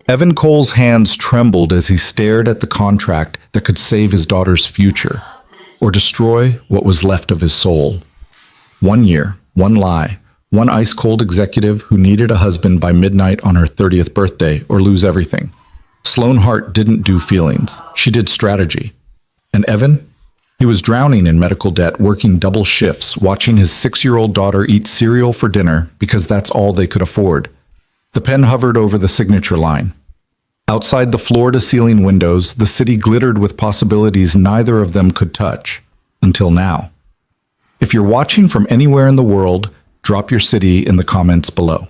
Evan Cole's hands trembled as he stared at the contract that could save his daughter's future, or destroy what was left of his soul. 1 year, one lie, one ice-cold executive who needed a husband by midnight on her 30th birthday or lose everything. Sloane Hart didn't do feelings. She did strategy. And Evan? He was drowning in medical debt, working double shifts, watching his 6-year-old daughter eat cereal for dinner because that's all they could afford. The pen hovered over the signature line. Outside the floor-to-ceiling windows, the city glittered with possibilities neither of them could touch. Until now. If you're watching from anywhere in the world, drop your city in the comments below.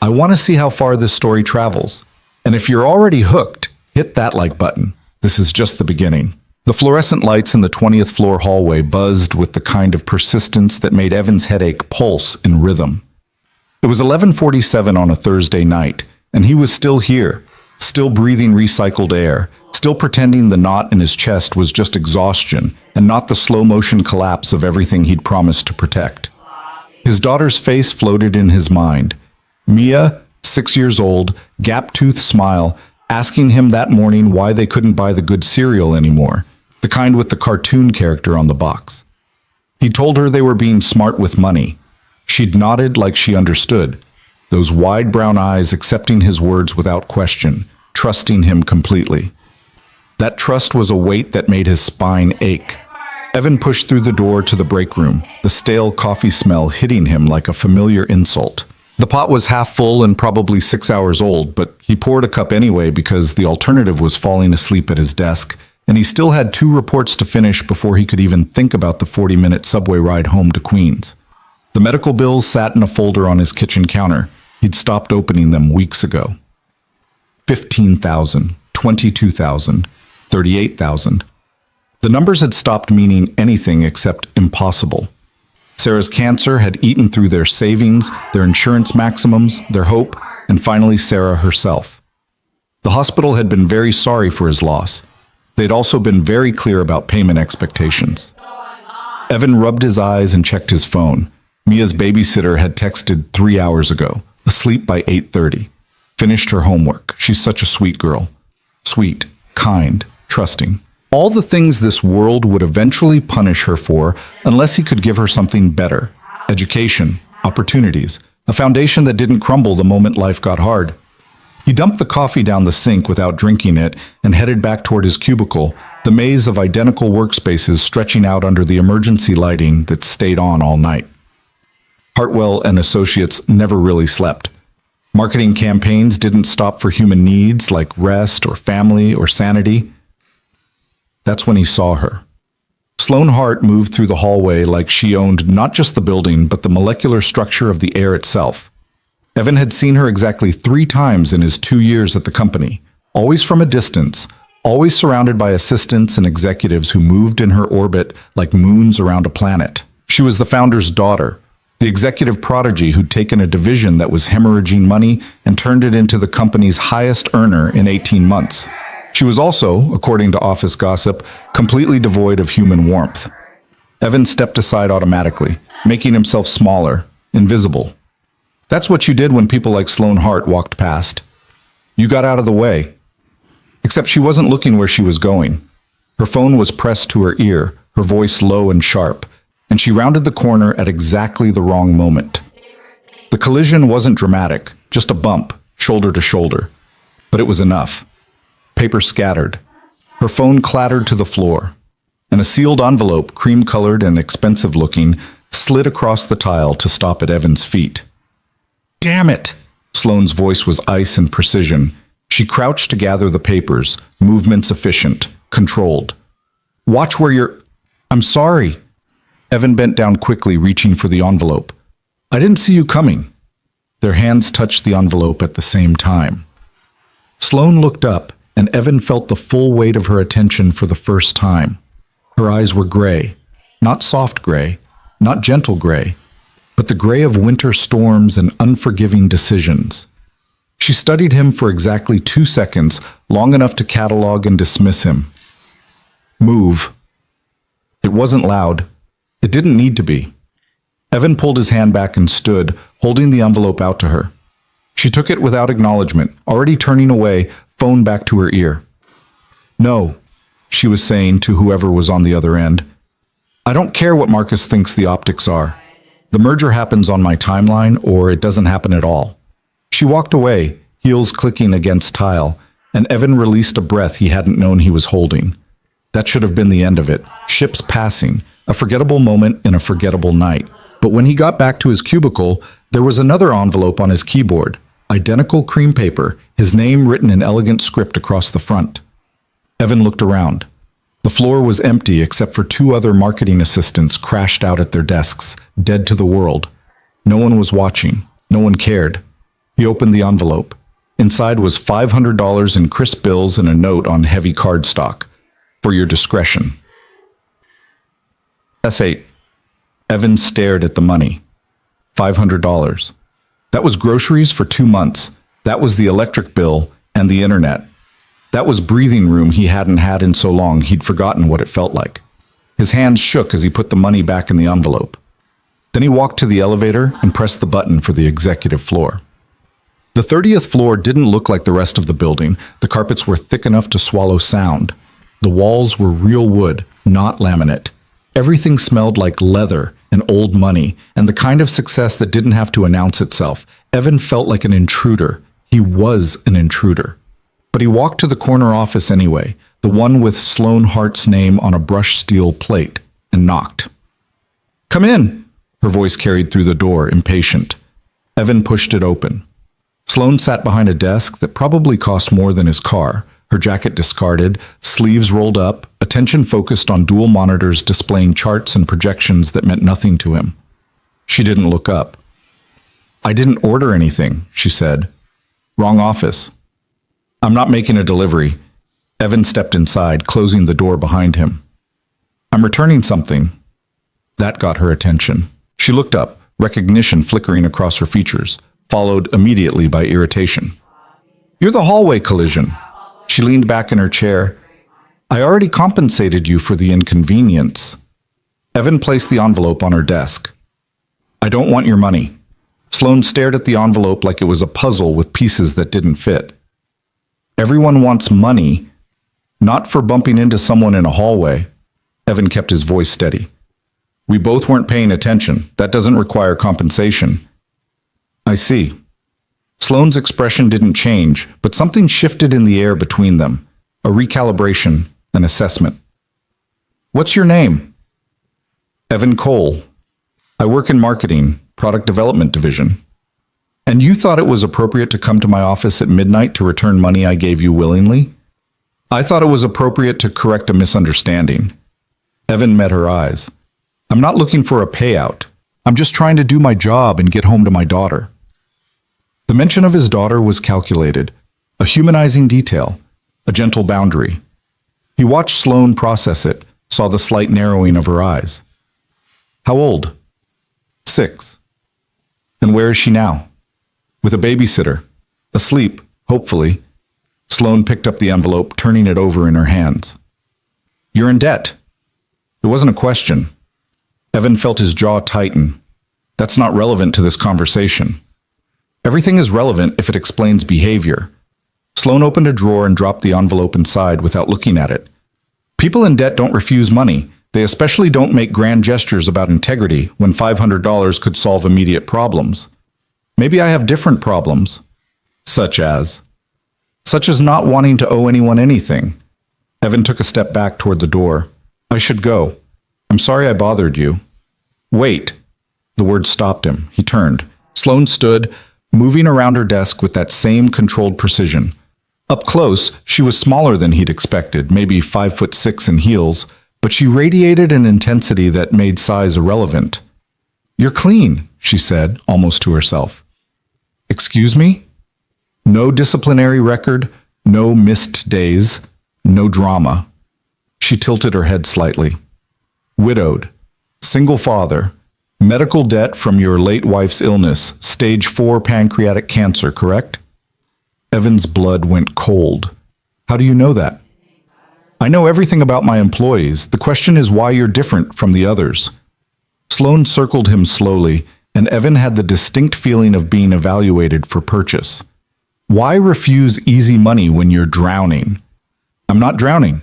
I want to see how far this story travels. And if you're already hooked, hit that like button. This is just the beginning. The fluorescent lights in the 20th floor hallway buzzed with the kind of persistence that made Evan's headache pulse in rhythm. It was 11:47 on a Thursday night, and he was still here, still breathing recycled air, still pretending the knot in his chest was just exhaustion and not the slow-motion collapse of everything he'd promised to protect. His daughter's face floated in his mind. Mia, 6 years old, gap-toothed smile, asking him that morning why they couldn't buy the good cereal anymore, the kind with the cartoon character on the box. He told her they were being smart with money. She'd nodded like she understood, those wide brown eyes accepting his words without question, trusting him completely. That trust was a weight that made his spine ache. Evan pushed through the door to the break room, the stale coffee smell hitting him like a familiar insult. The pot was half full and probably 6 hours old, but he poured a cup anyway because the alternative was falling asleep at his desk, and he still had 2 reports to finish before he could even think about the 40-minute subway ride home to Queens. The medical bills sat in a folder on his kitchen counter. He'd stopped opening them weeks ago. 15,000, 22,000, 38,000. The numbers had stopped meaning anything except impossible. Sarah's cancer had eaten through their savings, their insurance maximums, their hope, and finally Sarah herself. The hospital had been very sorry for his loss. They'd also been very clear about payment expectations. Evan rubbed his eyes and checked his phone. Mia's babysitter had texted 3 hours ago, asleep by 8:30. Finished her homework. She's such a sweet girl. Sweet, kind, trusting. All the things this world would eventually punish her for unless he could give her something better. Education, opportunities, a foundation that didn't crumble the moment life got hard. He dumped the coffee down the sink without drinking it and headed back toward his cubicle, the maze of identical workspaces stretching out under the emergency lighting that stayed on all night. Hartwell and Associates never really slept. Marketing campaigns didn't stop for human needs like rest or family or sanity. That's when he saw her. Sloane Hart moved through the hallway like she owned not just the building, but the molecular structure of the air itself. Evan had seen her exactly 3 times in his 2 years at the company, always from a distance, always surrounded by assistants and executives who moved in her orbit like moons around a planet. She was the founder's daughter, the executive prodigy who'd taken a division that was hemorrhaging money and turned it into the company's highest earner in 18 months. She was also, according to office gossip, completely devoid of human warmth. Evan stepped aside automatically, making himself smaller, invisible. That's what you did when people like Sloane Hart walked past. You got out of the way. Except she wasn't looking where she was going. Her phone was pressed to her ear, her voice low and sharp, and she rounded the corner at exactly the wrong moment. The collision wasn't dramatic, just a bump, shoulder to shoulder. But it was enough. Paper scattered. Her phone clattered to the floor, and a sealed envelope, cream-colored and expensive-looking, slid across the tile to stop at Evan's feet. Damn it! Sloane's voice was ice and precision. She crouched to gather the papers, movements efficient, controlled. Watch where you're... I'm sorry. Evan bent down quickly, reaching for the envelope. I didn't see you coming. Their hands touched the envelope at the same time. Sloane looked up, and Evan felt the full weight of her attention for the first time. Her eyes were gray, not soft gray, not gentle gray, but the gray of winter storms and unforgiving decisions. She studied him for exactly 2 seconds, long enough to catalog and dismiss him. Move. It wasn't loud. It didn't need to be. Evan pulled his hand back and stood, holding the envelope out to her. She took it without acknowledgement, already turning away, phone back to her ear. No, she was saying to whoever was on the other end. I don't care what Marcus thinks the optics are. The merger happens on my timeline, or it doesn't happen at all. She walked away, heels clicking against tile, and Evan released a breath he hadn't known he was holding. That should have been the end of it. Ships passing, a forgettable moment in a forgettable night. But when he got back to his cubicle, there was another envelope on his keyboard. Identical cream paper, his name written in elegant script across the front. Evan looked around. The floor was empty except for two other marketing assistants crashed out at their desks, dead to the world. No one was watching. No one cared. He opened the envelope. Inside was $500 in crisp bills and a note on heavy cardstock. For your discretion. S8. Evan stared at the money. $500. That was groceries for 2 months. That was the electric bill and the internet. That was breathing room he hadn't had in so long he'd forgotten what it felt like. His hands shook as he put the money back in the envelope. Then he walked to the elevator and pressed the button for the executive floor. The 30th floor didn't look like the rest of the building. The carpets were thick enough to swallow sound. The walls were real wood, not laminate. Everything smelled like leather and old money, and the kind of success that didn't have to announce itself. Evan felt like an intruder. He was an intruder. But he walked to the corner office anyway, the one with Sloane Hart's name on a brushed steel plate, and knocked. Come in, her voice carried through the door, impatient. Evan pushed it open. Sloane sat behind a desk that probably cost more than his car, her jacket discarded, sleeves rolled up, attention focused on dual monitors displaying charts and projections that meant nothing to him. She didn't look up. I didn't order anything, she said. Wrong office. I'm not making a delivery. Evan stepped inside, closing the door behind him. I'm returning something. That got her attention. She looked up, recognition flickering across her features, followed immediately by irritation. You're the hallway collision. She leaned back in her chair. I already compensated you for the inconvenience. Evan placed the envelope on her desk. I don't want your money. Sloane stared at the envelope like it was a puzzle with pieces that didn't fit. Everyone wants money, not for bumping into someone in a hallway. Evan kept his voice steady. We both weren't paying attention. That doesn't require compensation. I see. Sloane's expression didn't change, but something shifted in the air between them. A recalibration, an assessment. What's your name? Evan Cole. I work in marketing, product development division. And you thought it was appropriate to come to my office at midnight to return money I gave you willingly? I thought it was appropriate to correct a misunderstanding. Evan met her eyes. I'm not looking for a payout. I'm just trying to do my job and get home to my daughter. The mention of his daughter was calculated, a humanizing detail, a gentle boundary. He watched Sloane process it, saw the slight narrowing of her eyes. How old? 6. And where is she now? With a babysitter. Asleep, hopefully. Sloane picked up the envelope, turning it over in her hands. You're in debt. It wasn't a question. Evan felt his jaw tighten. That's not relevant to this conversation. Everything is relevant if it explains behavior. Sloane opened a drawer and dropped the envelope inside without looking at it. People in debt don't refuse money. They especially don't make grand gestures about integrity when $500 could solve immediate problems. Maybe I have different problems. Such as not wanting to owe anyone anything. Evan took a step back toward the door. I should go. I'm sorry I bothered you. Wait. The word stopped him. He turned. Sloane stood, moving around her desk with that same controlled precision. Up close, she was smaller than he'd expected, maybe 5'6" in heels, but she radiated an intensity that made size irrelevant. You're clean, she said, almost to herself. Excuse me? No disciplinary record, no missed days, no drama. She tilted her head slightly. Widowed, single father, medical debt from your late wife's illness, stage 4 pancreatic cancer, correct? Evan's blood went cold. How do you know that? I know everything about my employees. The question is why you're different from the others. Sloane circled him slowly, and Evan had the distinct feeling of being evaluated for purchase. Why refuse easy money when you're drowning? I'm not drowning.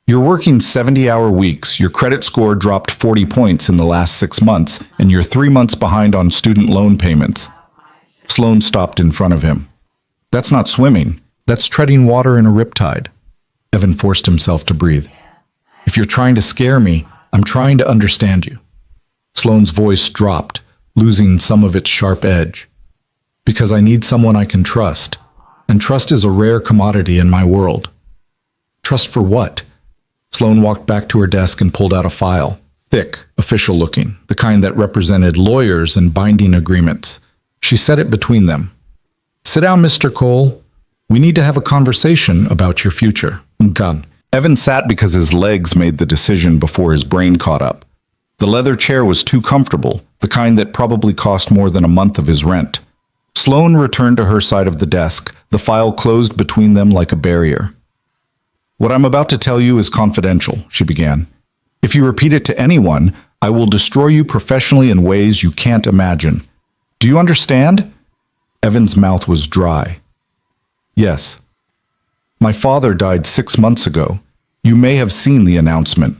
You're working 70-hour weeks, your credit score dropped 40 points in the last 6 months, and you're 3 months behind on student loan payments. Sloan stopped in front of him. That's not swimming. That's treading water in a riptide. Evan forced himself to breathe. If you're trying to scare me, I'm trying to understand you. Sloan's voice dropped, losing some of its sharp edge. Because I need someone I can trust, and trust is a rare commodity in my world. Trust for what? Sloan walked back to her desk and pulled out a file, thick, official-looking, the kind that represented lawyers and binding agreements. She set it between them. Sit down, Mr. Cole. We need to have a conversation about your future. Gone. Evan sat because his legs made the decision before his brain caught up. The leather chair was too comfortable, the kind that probably cost more than a month of his rent. Sloan returned to her side of the desk, the file closed between them like a barrier. What I'm about to tell you is confidential, she began. If you repeat it to anyone, I will destroy you professionally in ways you can't imagine. Do you understand? Evan's mouth was dry. Yes. My father died 6 months ago. You may have seen the announcement.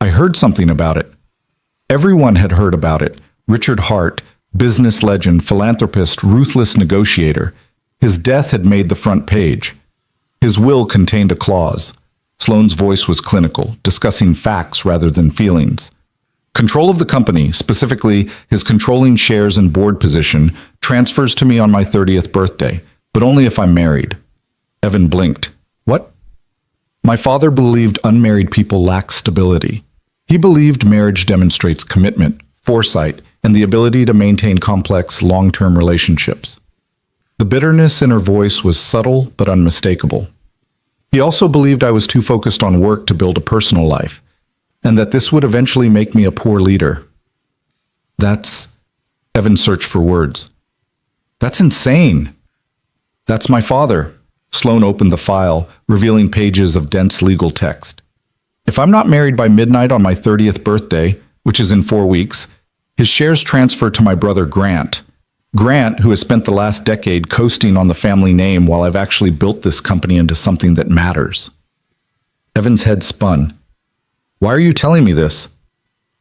I heard something about it. Everyone had heard about it. Richard Hart, business legend, philanthropist, ruthless negotiator. His death had made the front page. His will contained a clause. Sloan's voice was clinical, discussing facts rather than feelings. Control of the company, specifically his controlling shares and board position, transfers to me on my 30th birthday, but only if I'm married. Evan blinked. What? My father believed unmarried people lack stability. He believed marriage demonstrates commitment, foresight, and the ability to maintain complex, long-term relationships. The bitterness in her voice was subtle but unmistakable. He also believed I was too focused on work to build a personal life, and that this would eventually make me a poor leader. Evan searched for words. That's insane. That's my father. Sloan opened the file, revealing pages of dense legal text. If I'm not married by midnight on my 30th birthday, which is in 4 weeks, his shares transfer to my brother Grant. Grant, who has spent the last decade coasting on the family name while I've actually built this company into something that matters. Evan's head spun. Why are you telling me this?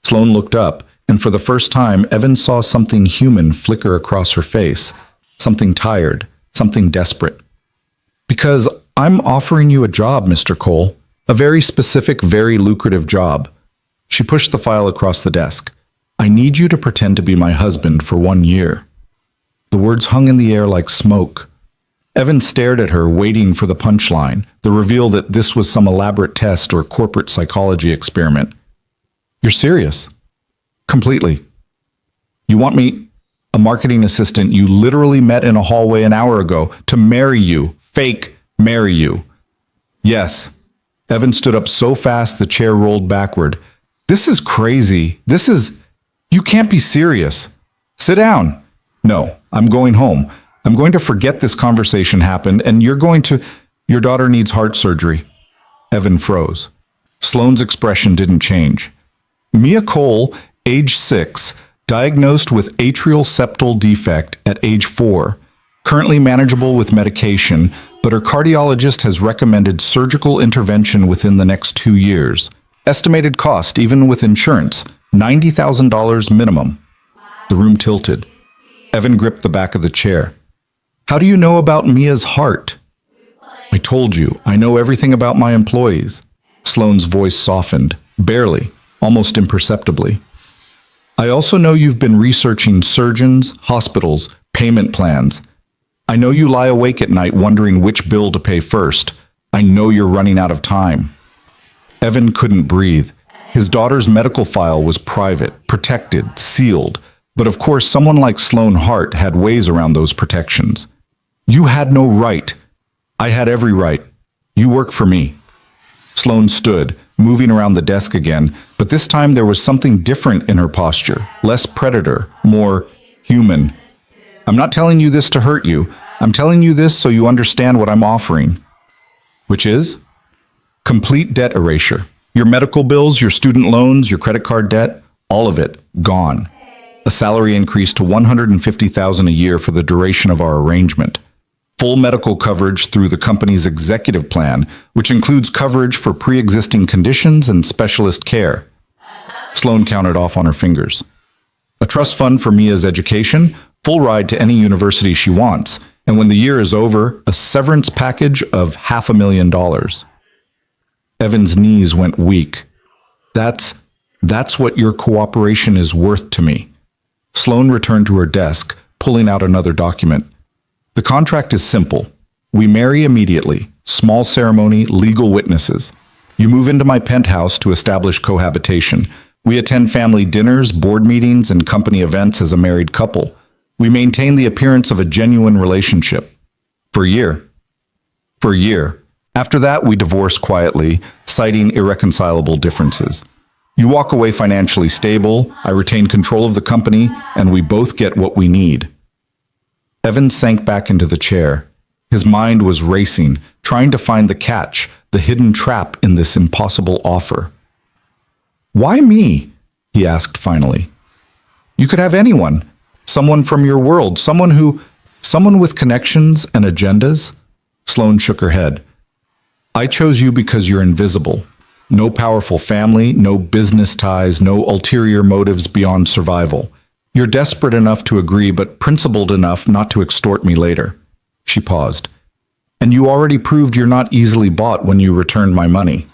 Sloan looked up, and for the first time, Evan saw something human flicker across her face, something tired, something desperate. Because I'm offering you a job, Mr. Cole, a very specific, very lucrative job. She pushed the file across the desk. I need you to pretend to be my husband for 1 year. The words hung in the air like smoke. Evan stared at her, waiting for the punchline, the reveal that this was some elaborate test or corporate psychology experiment. You're serious? Completely. You want me, a marketing assistant you literally met in a hallway an hour ago, to marry you, fake marry you? Yes. Evan stood up so fast the chair rolled backward. This is crazy. You can't be serious. Sit down. No, I'm going home. I'm going to forget this conversation happened, and your daughter needs heart surgery. Evan froze. Sloan's expression didn't change. Mia Cole, age 6, diagnosed with atrial septal defect at age 4, currently manageable with medication, but her cardiologist has recommended surgical intervention within the next 2 years. Estimated cost, even with insurance, $90,000 minimum. The room tilted. Evan gripped the back of the chair. How do you know about Mia's heart? I told you, I know everything about my employees. Sloan's voice softened, barely, almost imperceptibly. I also know you've been researching surgeons, hospitals, payment plans. I know you lie awake at night wondering which bill to pay first. I know you're running out of time. Evan couldn't breathe. His daughter's medical file was private, protected, sealed. But of course, someone like Sloan Hart had ways around those protections. You had no right. I had every right. You work for me. Sloan stood, moving around the desk again, but this time there was something different in her posture, less predator, more human. I'm not telling you this to hurt you. I'm telling you this so you understand what I'm offering. Which is? Complete debt erasure. Your medical bills, your student loans, your credit card debt, all of it, gone. A salary increase to $150,000 a year for the duration of our arrangement. Full medical coverage through the company's executive plan, which includes coverage for pre-existing conditions and specialist care. Sloan counted off on her fingers. A trust fund for Mia's education, full ride to any university she wants, and when the year is over, a severance package of $500,000. Evan's knees went weak. That's what your cooperation is worth to me. Sloan returned to her desk, pulling out another document. The contract is simple. We marry immediately. Small ceremony, legal witnesses. You move into my penthouse to establish cohabitation. We attend family dinners, board meetings, and company events as a married couple. We maintain the appearance of a genuine relationship. For a year. For a year. After that, we divorce quietly, citing irreconcilable differences. You walk away financially stable, I retain control of the company, and we both get what we need. Evan sank back into the chair. His mind was racing, trying to find the catch, the hidden trap in this impossible offer. Why me? He asked finally. You could have anyone. Someone from your world, someone with connections and agendas. Sloan shook her head. I chose you because you're invisible. No powerful family, no business ties, no ulterior motives beyond survival. You're desperate enough to agree, but principled enough not to extort me later. She paused. And you already proved you're not easily bought when you returned my money.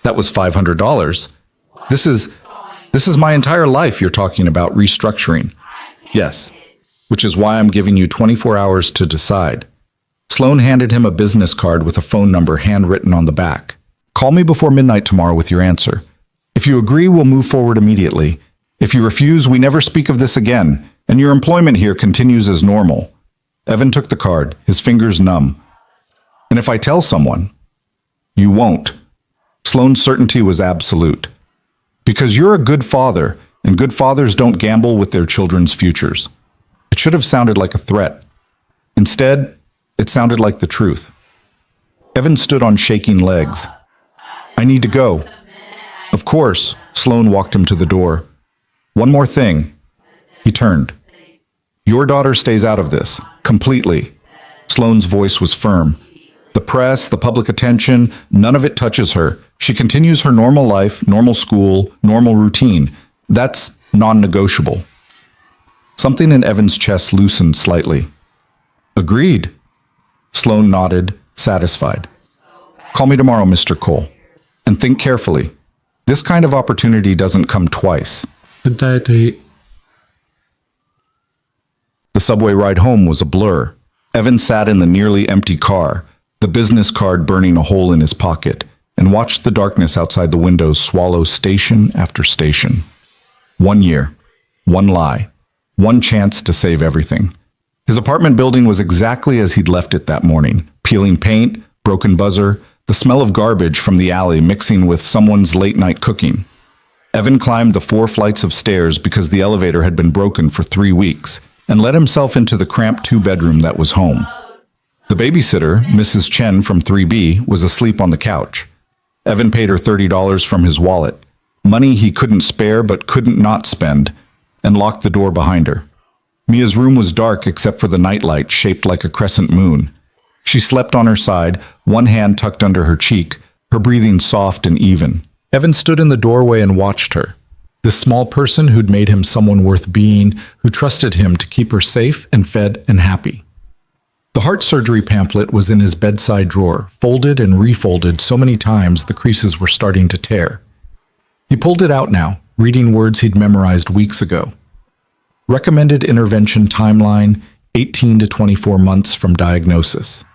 That was $500. This is my entire life you're talking about restructuring. Yes, which is why I'm giving you 24 hours to decide. Sloan handed him a business card with a phone number handwritten on the back. Call me before midnight tomorrow with your answer. If you agree, we'll move forward immediately. If you refuse, we never speak of this again, and your employment here continues as normal. Evan took the card, his fingers numb. And if I tell someone? You won't. Sloan's certainty was absolute. Because you're a good father, and good fathers don't gamble with their children's futures. It should have sounded like a threat. Instead, it sounded like the truth. Evan stood on shaking legs. I need to go. Of course, Sloan walked him to the door. One more thing. He turned. Your daughter stays out of this, completely. Sloan's voice was firm. The press, the public attention, none of it touches her. She continues her normal life, normal school, normal routine. That's non-negotiable. Something in Evan's chest loosened slightly. Agreed. Sloan nodded, satisfied. Call me tomorrow, Mr. Cole. And think carefully. This kind of opportunity doesn't come twice. The subway ride home was a blur. Evan sat in the nearly empty car, the business card burning a hole in his pocket, and watched the darkness outside the windows swallow station after station. 1 year, one lie, one chance to save everything. His apartment building was exactly as he'd left it that morning. Peeling paint, broken buzzer, the smell of garbage from the alley mixing with someone's late-night cooking. Evan climbed the 4 flights of stairs because the elevator had been broken for 3 weeks and let himself into the cramped 2-bedroom that was home. The babysitter, Mrs. Chen from 3B, was asleep on the couch. Evan paid her $30 from his wallet, money he couldn't spare but couldn't not spend, and locked the door behind her. Mia's room was dark except for the nightlight shaped like a crescent moon. She slept on her side, one hand tucked under her cheek, her breathing soft and even. Evan stood in the doorway and watched her. This small person who'd made him someone worth being, who trusted him to keep her safe and fed and happy. The heart surgery pamphlet was in his bedside drawer, folded and refolded so many times the creases were starting to tear. He pulled it out now, reading words he'd memorized weeks ago. Recommended intervention timeline, 18 to 24 months from diagnosis.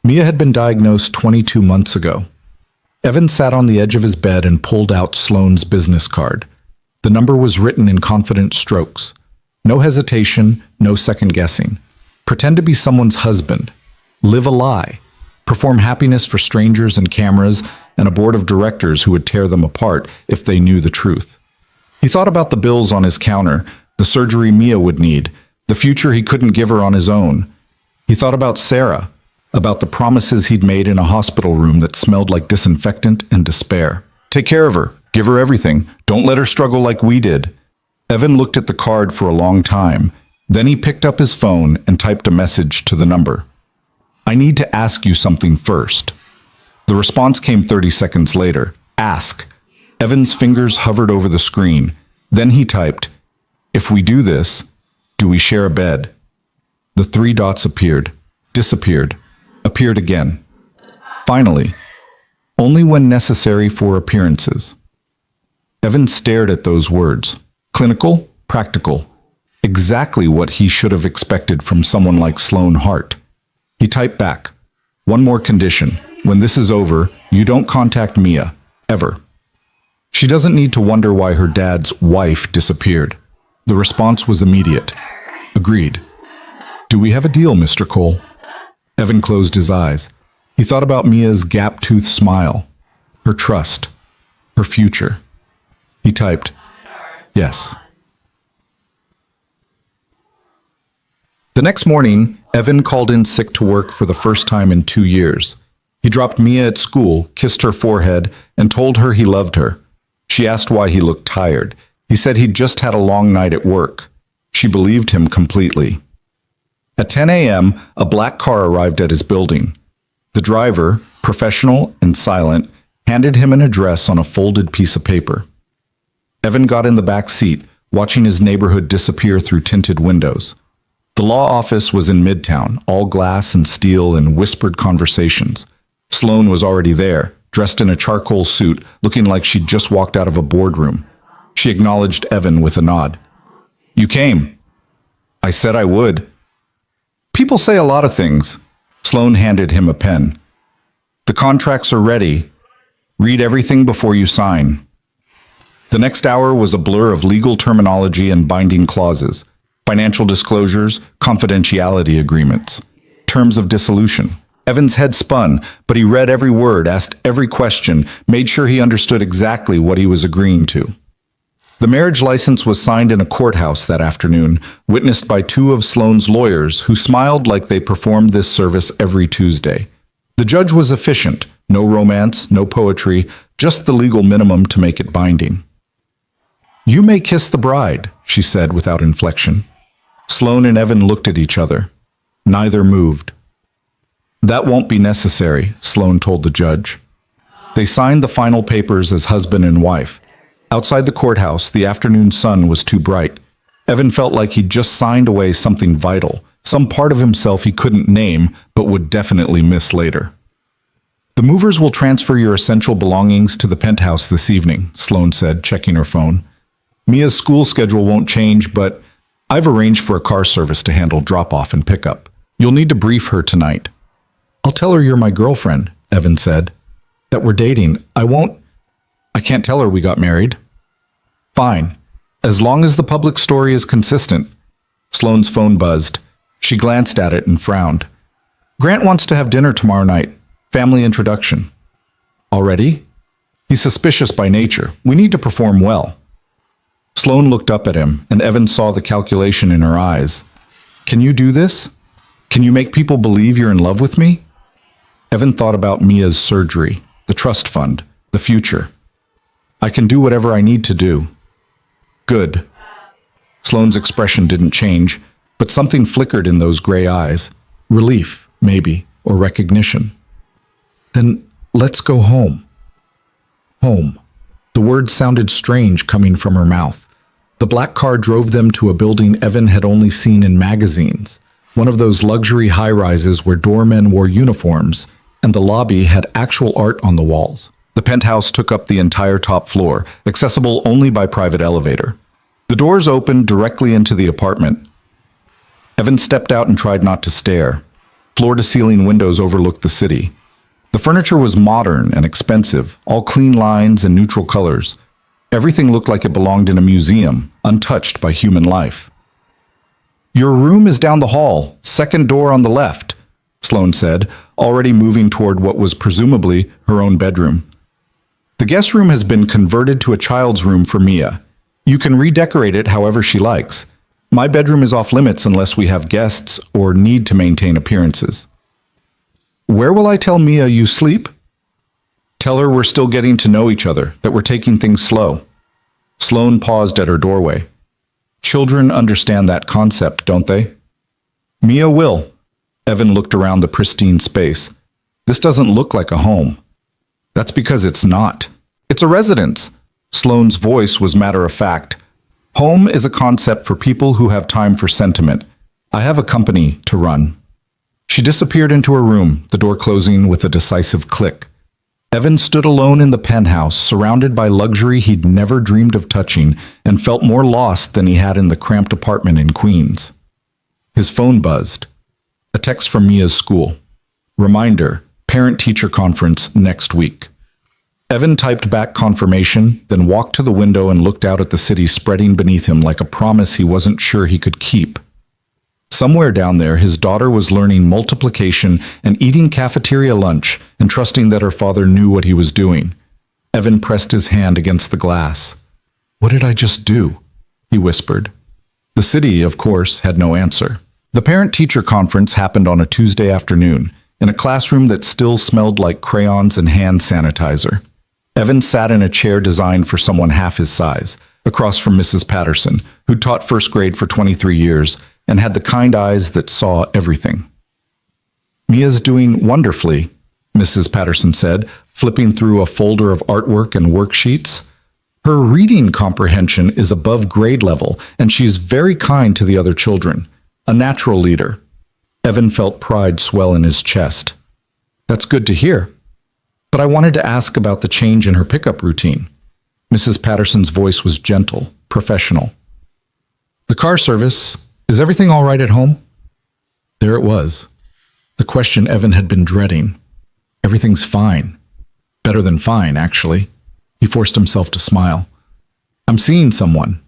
Mia had been diagnosed 22 months ago. Evan sat on the edge of his bed and pulled out Sloan's business card. The number was written in confident strokes. No hesitation, no second guessing. Pretend to be someone's husband. Live a lie. Perform happiness for strangers and cameras and a board of directors who would tear them apart if they knew the truth. He thought about the bills on his counter, the surgery Mia would need, the future he couldn't give her on his own. He thought about Sarah, about the promises he'd made in a hospital room that smelled like disinfectant and despair. Take care of her. Give her everything. Don't let her struggle like we did. Evan looked at the card for a long time. Then he picked up his phone and typed a message to the number. "I need to ask you something first." The response came 30 seconds later. "Ask." Evan's fingers hovered over the screen. Then he typed, "If we do this, do we share a bed?" The three dots appeared, disappeared, appeared again. Finally, "Only when necessary for appearances." Evan stared at those words. Clinical, practical. Exactly what he should have expected from someone like Sloane Hart. He typed back, "One more condition. When this is over, you don't contact Mia, ever." She doesn't need to wonder why her dad's wife disappeared. The response was immediate. "Agreed." "Do we have a deal, Mr. Cole?" Evan closed his eyes. He thought about Mia's gap-toothed smile, her trust, her future. He typed, "Yes." The next morning, Evan called in sick to work for the first time in 2 years. He dropped Mia at school, kissed her forehead, and told her he loved her. She asked why he looked tired. He said he'd just had a long night at work. She believed him completely. At 10 a.m., a black car arrived at his building. The driver, professional and silent, handed him an address on a folded piece of paper. Evan got in the back seat, watching his neighborhood disappear through tinted windows. The law office was in Midtown, all glass and steel and whispered conversations. Sloane was already there, dressed in a charcoal suit, looking like she'd just walked out of a boardroom. She acknowledged Evan with a nod. "You came." "I said I would." "People say a lot of things." Sloane handed him a pen. "The contracts are ready. Read everything before you sign." The next hour was a blur of legal terminology and binding clauses, financial disclosures, confidentiality agreements, terms of dissolution. Evan's head spun, but he read every word, asked every question, made sure he understood exactly what he was agreeing to. The marriage license was signed in a courthouse that afternoon, witnessed by two of Sloane's lawyers who smiled like they performed this service every Tuesday. The judge was efficient. No romance, no poetry, just the legal minimum to make it binding. "You may kiss the bride," she said without inflection. Sloane and Evan looked at each other. Neither moved. "That won't be necessary," Sloane told the judge. They signed the final papers as husband and wife. Outside the courthouse, the afternoon sun was too bright. Evan felt like he'd just signed away something vital, some part of himself he couldn't name but would definitely miss later. "The movers will transfer your essential belongings to the penthouse this evening," Sloane said, checking her phone. "Mia's school schedule won't change, but I've arranged for a car service to handle drop-off and pickup. You'll need to brief her tonight." "I'll tell her you're my girlfriend," Evan said. "That we're dating. I can't tell her we got married." "Fine, as long as the public story is consistent." Sloane's phone buzzed. She glanced at it and frowned. "Grant wants to have dinner tomorrow night. Family introduction." "Already?" "He's suspicious by nature. We need to perform well." Sloane looked up at him, and Evan saw the calculation in her eyes. "Can you do this? Can you make people believe you're in love with me?" Evan thought about Mia's surgery, the trust fund, the future. "I can do whatever I need to do." "Good." Sloane's expression didn't change, but something flickered in those gray eyes. Relief, maybe, or recognition. "Then let's go home." Home. The words sounded strange coming from her mouth. The black car drove them to a building Evan had only seen in magazines, one of those luxury high-rises where doormen wore uniforms, and the lobby had actual art on the walls. The penthouse took up the entire top floor, accessible only by private elevator. The doors opened directly into the apartment. Evan stepped out and tried not to stare. Floor-to-ceiling windows overlooked the city. The furniture was modern and expensive, all clean lines and neutral colors. Everything looked like it belonged in a museum, untouched by human life. "Your room is down the hall, second door on the left," Sloane said, already moving toward what was presumably her own bedroom. "The guest room has been converted to a child's room for Mia. You can redecorate it however she likes. My bedroom is off limits unless we have guests or need to maintain appearances." "Where will I tell Mia you sleep?" "Tell her we're still getting to know each other, that we're taking things slow." Sloane paused at her doorway. Children understand that concept, don't they? Mia will. Evan looked around the pristine space. This doesn't look like a home. That's because it's not. It's a residence. Sloane's voice was matter of fact. Home is a concept for people who have time for sentiment. I have a company to run. She disappeared into her room, the door closing with a decisive click. Evan stood alone in the penthouse, surrounded by luxury he'd never dreamed of touching, and felt more lost than he had in the cramped apartment in Queens. His phone buzzed. A text from Mia's school. Reminder, parent-teacher conference next week. Evan typed back confirmation, then walked to the window and looked out at the city spreading beneath him like a promise he wasn't sure he could keep. Somewhere down there, his daughter was learning multiplication and eating cafeteria lunch and trusting that her father knew what he was doing. Evan pressed his hand against the glass. "What did I just do?" he whispered. The city, of course, had no answer. The parent-teacher conference happened on a Tuesday afternoon, in a classroom that still smelled like crayons and hand sanitizer. Evan sat in a chair designed for someone half his size, across from Mrs. Patterson, who'd taught first grade for 23 years and had the kind eyes that saw everything. "Mia's doing wonderfully," Mrs. Patterson said, flipping through a folder of artwork and worksheets. "Her reading comprehension is above grade level, and she's very kind to the other children. A natural leader." Evan felt pride swell in his chest. "That's good to hear. But I wanted to ask about the change in her pickup routine." Mrs. Patterson's voice was gentle, professional. "The car service, is everything all right at home?" There it was. The question Evan had been dreading. "Everything's fine. Better than fine, actually." He forced himself to smile. "I'm seeing someone.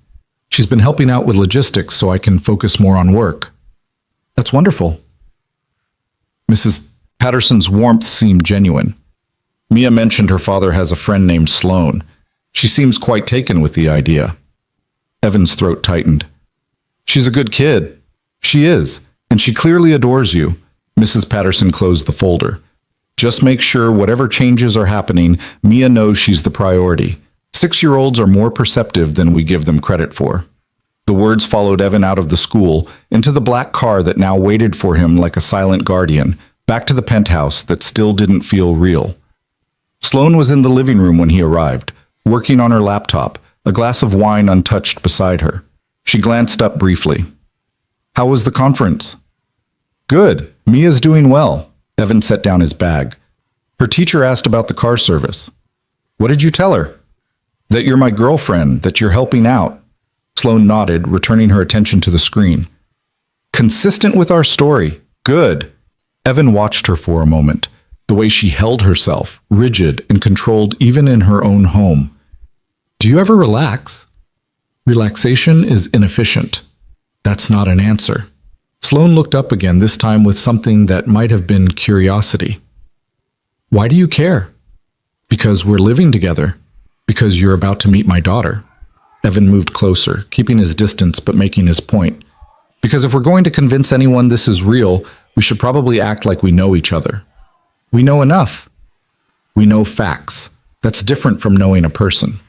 She's been helping out with logistics so I can focus more on work." "That's wonderful." Mrs. Patterson's warmth seemed genuine. Mia mentioned her father has a friend named Sloane. She seems quite taken with the idea. Evan's throat tightened. "She's a good kid." "She is, and she clearly adores you." Mrs. Patterson closed the folder. "Just make sure whatever changes are happening, Mia knows she's the priority. 6-year-olds are more perceptive than we give them credit for." The words followed Evan out of the school, into the black car that now waited for him like a silent guardian, back to the penthouse that still didn't feel real. Sloane was in the living room when he arrived, working on her laptop, a glass of wine untouched beside her. She glanced up briefly. "How was the conference?" "Good. Mia's doing well." Evan set down his bag. "Her teacher asked about the car service." "What did you tell her?" "That you're my girlfriend, that you're helping out." Sloane nodded, returning her attention to the screen. "Consistent with our story. Good." Evan watched her for a moment, the way she held herself, rigid and controlled even in her own home. "Do you ever relax?" "Relaxation is inefficient." "That's not an answer." Sloane looked up again, this time with something that might have been curiosity. "Why do you care?" "Because we're living together. Because you're about to meet my daughter." Evan moved closer, keeping his distance but making his point. "Because if we're going to convince anyone this is real, we should probably act like we know each other. We know enough. We know facts. That's different from knowing a person."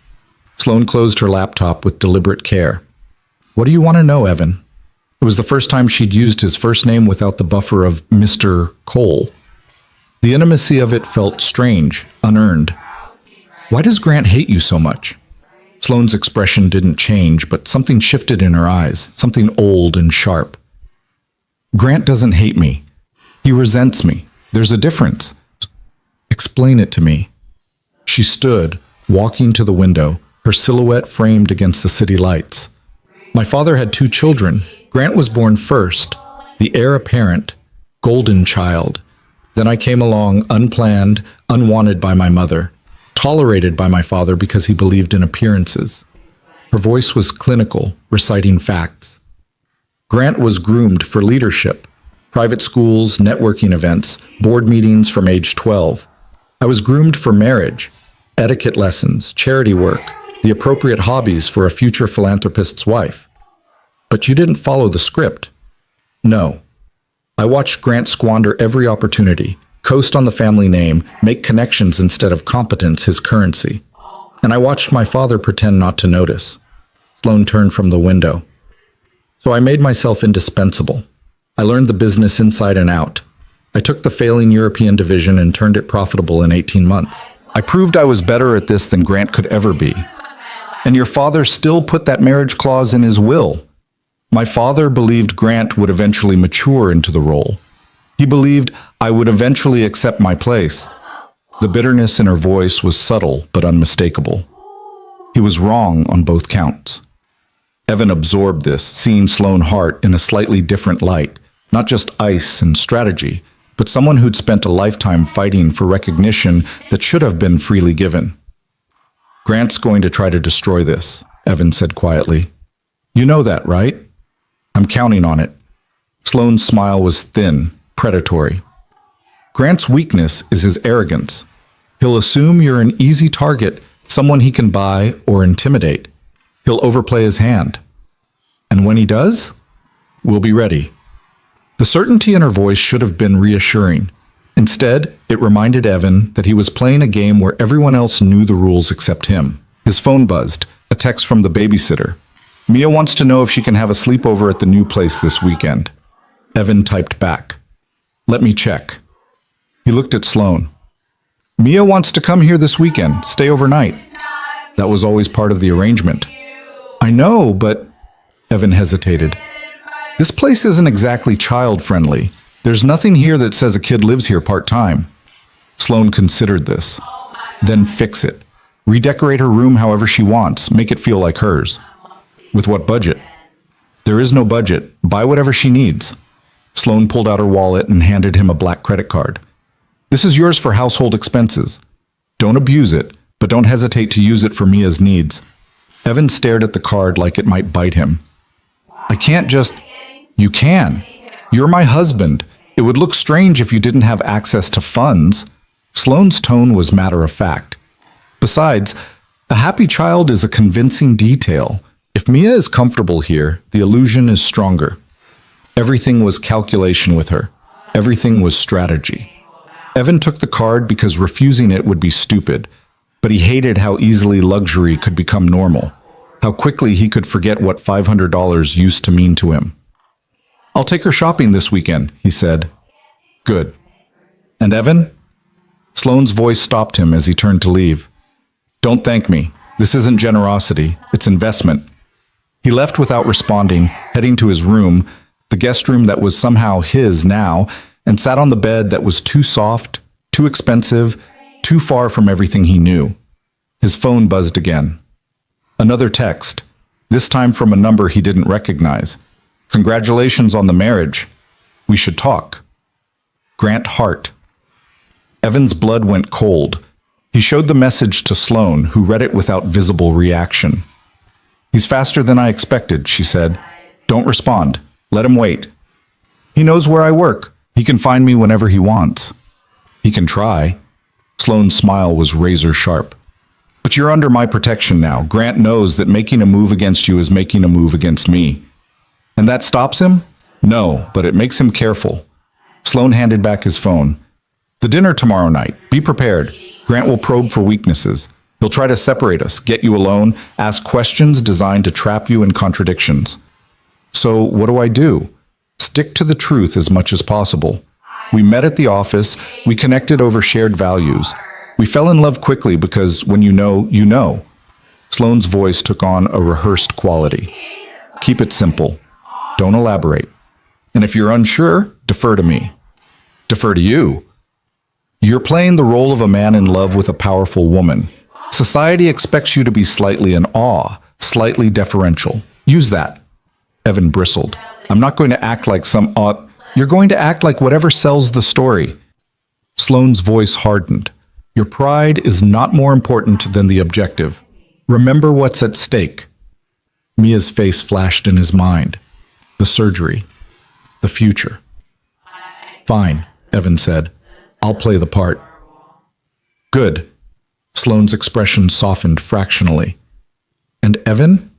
Sloane closed her laptop with deliberate care. "What do you want to know, Evan?" It was the first time she'd used his first name without the buffer of Mr. Cole. The intimacy of it felt strange, unearned. "Why does Grant hate you so much?" Sloane's expression didn't change, but something shifted in her eyes, something old and sharp. "Grant doesn't hate me. He resents me. There's a difference." "Explain it to me." She stood, walking to the window, her silhouette framed against the city lights. "My father had 2 children. Grant was born first, the heir apparent, golden child. Then I came along, unplanned, unwanted by my mother, tolerated by my father because he believed in appearances." Her voice was clinical, reciting facts. "Grant was groomed for leadership, private schools, networking events, board meetings from age 12. I was groomed for marriage, etiquette lessons, charity work, the appropriate hobbies for a future philanthropist's wife. But you didn't follow the script." "No. I watched Grant squander every opportunity, coast on the family name, make connections instead of competence his currency. And I watched my father pretend not to notice." Sloane turned from the window. So I made myself indispensable. I learned the business inside and out. I took the failing European division and turned it profitable in 18 months. I proved I was better at this than Grant could ever be. And your father still put that marriage clause in his will. My father believed Grant would eventually mature into the role. He believed I would eventually accept my place. The bitterness in her voice was subtle but unmistakable. He was wrong on both counts. Evan absorbed this, seeing Sloane Hart in a slightly different light, not just ice and strategy, but someone who'd spent a lifetime fighting for recognition that should have been freely given. Grant's going to try to destroy this, Evan said quietly. You know that, right? I'm counting on it. Sloane's smile was thin, predatory. Grant's weakness is his arrogance. He'll assume you're an easy target, someone he can buy or intimidate. He'll overplay his hand. And when he does, we'll be ready. The certainty in her voice should have been reassuring. Instead, it reminded Evan that he was playing a game where everyone else knew the rules except him. His phone buzzed, a text from the babysitter. Mia wants to know if she can have a sleepover at the new place this weekend. Evan typed back. Let me check. He looked at Sloane. Mia wants to come here this weekend, stay overnight. That was always part of the arrangement. I know, but... Evan hesitated. This place isn't exactly child-friendly. There's nothing here that says a kid lives here part-time. Sloane considered this. Then fix it. Redecorate her room however she wants. Make it feel like hers. With what budget? There is no budget. Buy whatever she needs. Sloane pulled out her wallet and handed him a black credit card. This is yours for household expenses. Don't abuse it, but don't hesitate to use it for Mia's needs. Evan stared at the card like it might bite him. I can't just... You can. You're my husband. It would look strange if you didn't have access to funds. Sloane's tone was matter-of-fact. Besides, a happy child is a convincing detail. If Mia is comfortable here, the illusion is stronger. Everything was calculation with her. Everything was strategy. Evan took the card because refusing it would be stupid, but he hated how easily luxury could become normal, how quickly he could forget what $500 used to mean to him. I'll take her shopping this weekend, he said. Good. And Evan? Sloane's voice stopped him as he turned to leave. Don't thank me. This isn't generosity. It's investment. He left without responding, heading to his room, the guest room that was somehow his now, and sat on the bed that was too soft, too expensive, too far from everything he knew. His phone buzzed again. Another text, this time from a number he didn't recognize. Congratulations on the marriage. We should talk. Grant Hart. Evan's blood went cold. He showed the message to Sloane, who read it without visible reaction. He's faster than I expected, she said. Don't respond. Let him wait. He knows where I work. He can find me whenever he wants. He can try. Sloane's smile was razor sharp. But you're under my protection now. Grant knows that making a move against you is making a move against me. And that stops him? No, but it makes him careful. Sloane handed back his phone. The dinner tomorrow night. Be prepared. Grant will probe for weaknesses. He'll try to separate us, get you alone, ask questions designed to trap you in contradictions. So what do? Stick to the truth as much as possible. We met at the office. We connected over shared values. We fell in love quickly because when you know, you know. Sloane's voice took on a rehearsed quality. Keep it simple. Don't elaborate. And if you're unsure, defer to me. Defer to you. You're playing the role of a man in love with a powerful woman. Society expects you to be slightly in awe, slightly deferential. Use that. Evan bristled. I'm not going to act like some... You're going to act like whatever sells the story. Sloane's voice hardened. Your pride is not more important than the objective. Remember what's at stake. Mia's face flashed in his mind. The surgery. The future. Fine, Evan said. I'll play the part. Good. Sloane's expression softened fractionally. And Evan?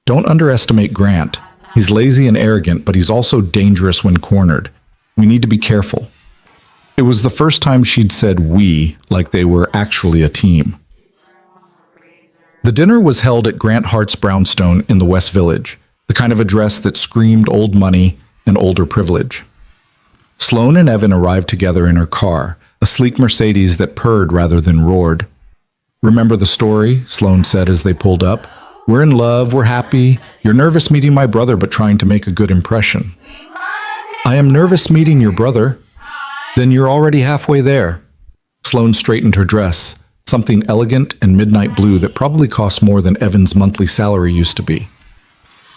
Don't underestimate Grant. He's lazy and arrogant, but he's also dangerous when cornered. We need to be careful. It was the first time she'd said we like they were actually a team. The dinner was held at Grant Hart's brownstone in the West Village. The the kind of address that screamed old money and older privilege. Sloane and Evan arrived together in her car, a sleek Mercedes that purred rather than roared. "Remember the story?" Sloane said as they pulled up. "We're in love, we're happy. You're nervous meeting my brother but trying to make a good impression." "I am nervous meeting your brother." "Then you're already halfway there." Sloane straightened her dress, something elegant and midnight blue that probably cost more than Evan's monthly salary used to be.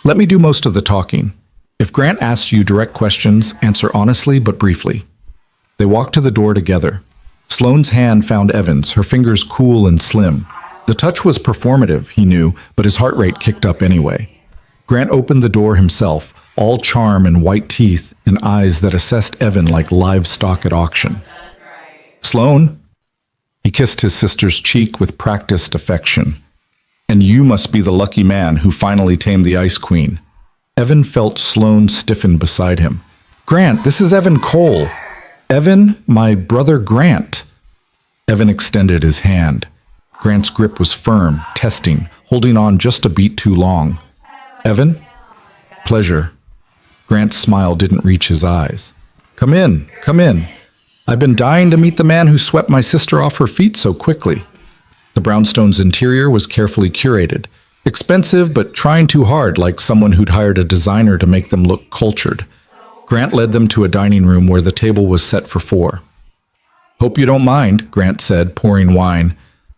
"Let me do most of the talking. If Grant asks you direct questions, answer honestly but briefly." They walked to the door together. Sloane's hand found Evan's, her fingers cool and slim. The touch was performative, he knew, but his heart rate kicked up anyway. Grant opened the door himself, all charm and white teeth and eyes that assessed Evan like livestock at auction. "Sloane?" He kissed his sister's cheek with practiced affection. "And you must be the lucky man who finally tamed the Ice Queen." Evan felt Sloane stiffen beside him. "Grant, this is Evan Cole." "Evan, my brother Grant." Evan extended his hand. Grant's grip was firm, testing, holding on just a beat too long. "Evan?" "Pleasure." Grant's smile didn't reach his eyes. Come in, come in. I've been dying to meet the man who swept my sister off her feet so quickly." The brownstone's interior was carefully curated. Expensive, but trying too hard, like someone who'd hired a designer to make them look cultured. Grant led them to a dining room where the table was set for 4. "Hope you don't mind," Grant said, pouring wine.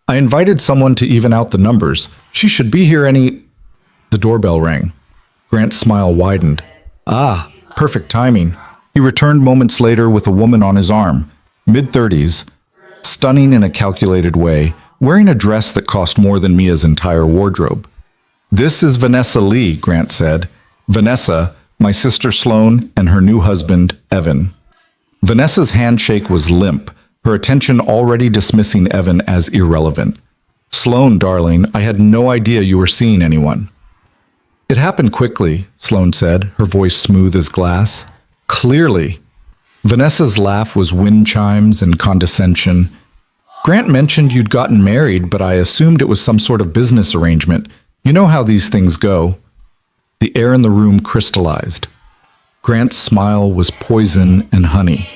"I invited someone to even out the numbers. She should be here any—" The doorbell rang. Grant's smile widened. "Ah, perfect timing." He returned moments later with a woman on his arm, mid-30s, stunning in a calculated way, wearing a dress that cost more than Mia's entire wardrobe. "This is Vanessa Lee," Grant said. "Vanessa, my sister Sloane, and her new husband, Evan." Vanessa's handshake was limp, her attention already dismissing Evan as irrelevant. "Sloane, darling, I had no idea you were seeing anyone." "It happened quickly," Sloane said, her voice smooth as glass. "Clearly." Vanessa's laugh was wind chimes and condescension. "Grant mentioned you'd gotten married, but I assumed it was some sort of business arrangement. You know how these things go." The air in the room crystallized. Grant's smile was poison and honey.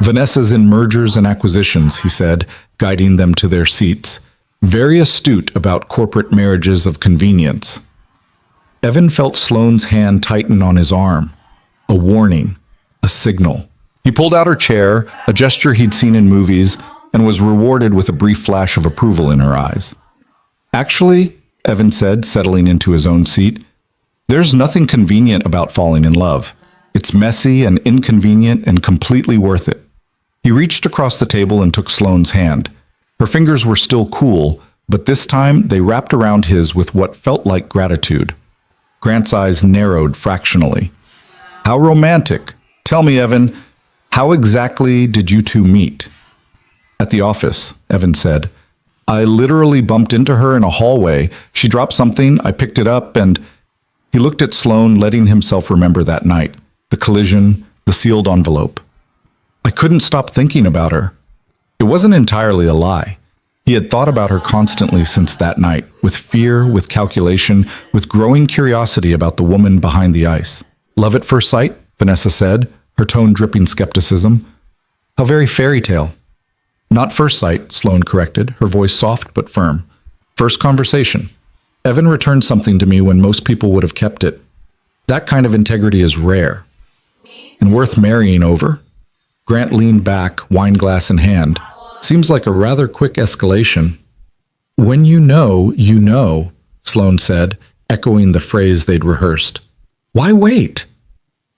"Vanessa's in mergers and acquisitions," he said, guiding them to their seats. "Very astute about corporate marriages of convenience." Evan felt Sloane's hand tighten on his arm. A warning, a signal. He pulled out her chair, a gesture he'd seen in movies, and was rewarded with a brief flash of approval in her eyes. "Actually," Evan said, settling into his own seat, "there's nothing convenient about falling in love. It's messy and inconvenient and completely worth it." He reached across the table and took Sloane's hand. Her fingers were still cool, but this time they wrapped around his with what felt like gratitude. Grant's eyes narrowed fractionally. "How romantic. Tell me, Evan, how exactly did you two meet?" "At the office," Evan said. "I literally bumped into her in a hallway. She dropped something, I picked it up, and—" He looked at Sloane, letting himself remember that night, the collision, the sealed envelope. "I couldn't stop thinking about her." It wasn't entirely a lie. He had thought about her constantly since that night, with fear, with calculation, with growing curiosity about the woman behind the ice. "Love at first sight?" Vanessa said, her tone dripping skepticism. "How very fairy tale." "Not first sight," Sloane corrected, her voice soft but firm. "First conversation. Evan returned something to me when most people would have kept it. That kind of integrity is rare. And worth marrying over." Grant leaned back, wineglass in hand. "Seems like a rather quick escalation." "When you know," Sloane said, echoing the phrase they'd rehearsed. "Why wait?"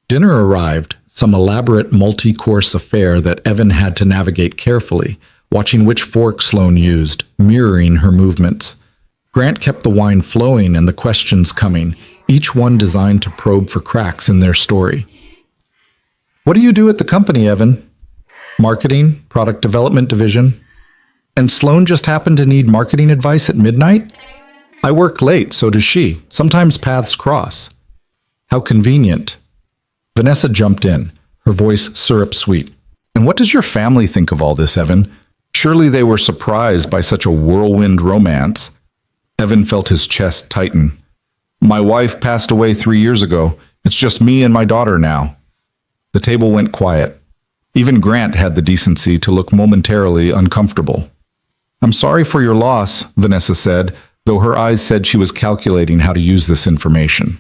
Dinner arrived, some elaborate multi-course affair that Evan had to navigate carefully, watching which fork Sloane used, mirroring her movements. Grant kept the wine flowing and the questions coming, each one designed to probe for cracks in their story. "What do you do at the company, Evan?" "Marketing, product development division." "And Sloane just happened to need marketing advice at midnight?" "I work late, so does she. Sometimes paths cross." "How convenient." Vanessa jumped in, her voice syrup-sweet. "And what does your family think of all this, Evan? Surely they were surprised by such a whirlwind romance." Evan felt his chest tighten. My wife passed away 3 years ago. It's just me and my daughter now. The table went quiet. Even Grant had the decency to look momentarily uncomfortable. I'm sorry for your loss, Vanessa said, though her eyes said she was calculating how to use this information.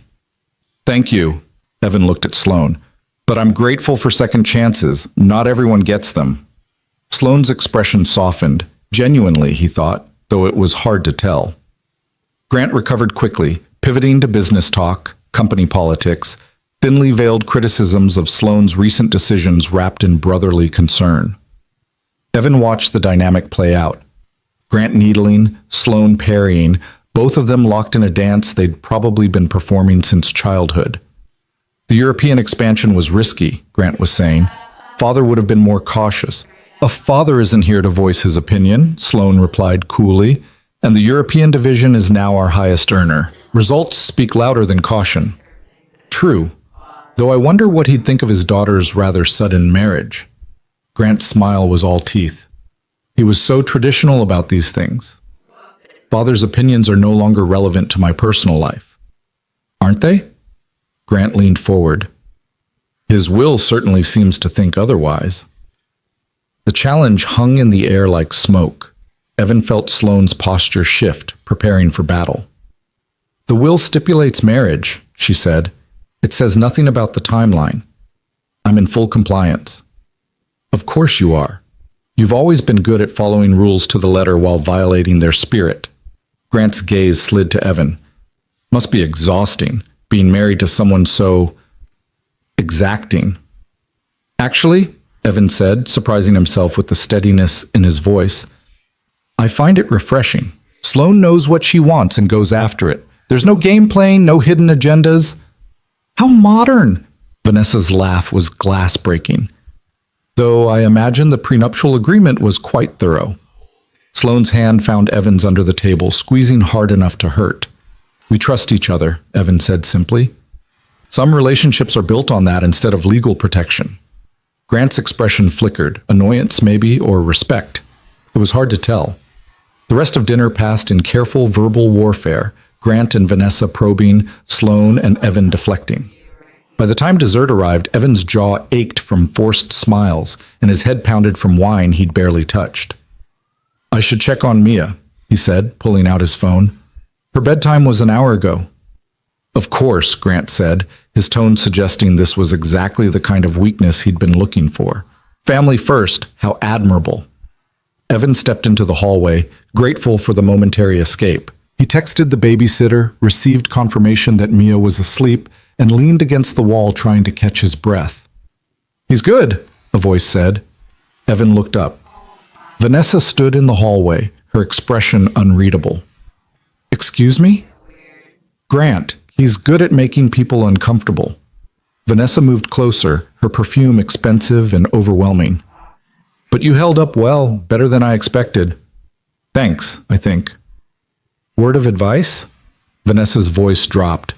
Thank you, Evan looked at Sloane. But I'm grateful for second chances. Not everyone gets them. Sloane's expression softened, genuinely, he thought, though it was hard to tell. Grant recovered quickly, pivoting to business talk, company politics, thinly veiled criticisms of Sloane's recent decisions wrapped in brotherly concern. Evan watched the dynamic play out. Grant needling, Sloane parrying, both of them locked in a dance they'd probably been performing since childhood. The European expansion was risky, Grant was saying. Father would have been more cautious. A father isn't here to voice his opinion, Sloane replied coolly, and the European division is now our highest earner. Results speak louder than caution. True, though I wonder what he'd think of his daughter's rather sudden marriage. Grant's smile was all teeth. He was so traditional about these things. Father's opinions are no longer relevant to my personal life. Aren't they? Grant leaned forward. His will certainly seems to think otherwise. The challenge hung in the air like smoke. Evan felt Sloane's posture shift, preparing for battle. The will stipulates marriage, she said. It says nothing about the timeline. I'm in full compliance. Of course you are. You've always been good at following rules to the letter while violating their spirit. Grant's gaze slid to Evan. Must be exhausting, being married to someone so exacting. Actually, Evan said, surprising himself with the steadiness in his voice, I find it refreshing. Sloane knows what she wants and goes after it. There's no game playing, no hidden agendas. How modern! Vanessa's laugh was glass-breaking, though I imagine the prenuptial agreement was quite thorough. Sloane's hand found Evan's under the table, squeezing hard enough to hurt. We trust each other, Evan said simply. Some relationships are built on that instead of legal protection. Grant's expression flickered, annoyance maybe, or respect. It was hard to tell. The rest of dinner passed in careful verbal warfare, Grant and Vanessa probing, Sloane and Evan deflecting. By the time dessert arrived, Evan's jaw ached from forced smiles, and his head pounded from wine he'd barely touched. I should check on Mia, he said, pulling out his phone. Her bedtime was an hour ago. Of course, Grant said, his tone suggesting this was exactly the kind of weakness he'd been looking for. Family first, how admirable. Evan stepped into the hallway, grateful for the momentary escape. He texted the babysitter, received confirmation that Mia was asleep, and leaned against the wall trying to catch his breath. He's good, a voice said. Evan looked up. Vanessa stood in the hallway, her expression unreadable. Excuse me? Grant, he's good at making people uncomfortable. Vanessa moved closer, her perfume expensive and overwhelming. But you held up well, better than I expected. Thanks, I think. Word of advice? Vanessa's voice dropped.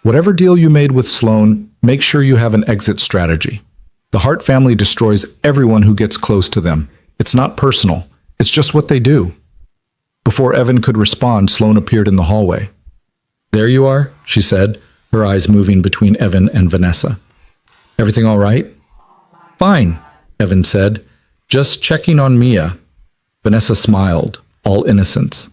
Whatever deal you made with Sloane, make sure you have an exit strategy. The Hart family destroys everyone who gets close to them. It's not personal. It's just what they do. Before Evan could respond, Sloane appeared in the hallway. There you are, she said, her eyes moving between Evan and Vanessa. Everything all right? Fine, Evan said. Just checking on Mia. Vanessa smiled, all innocence.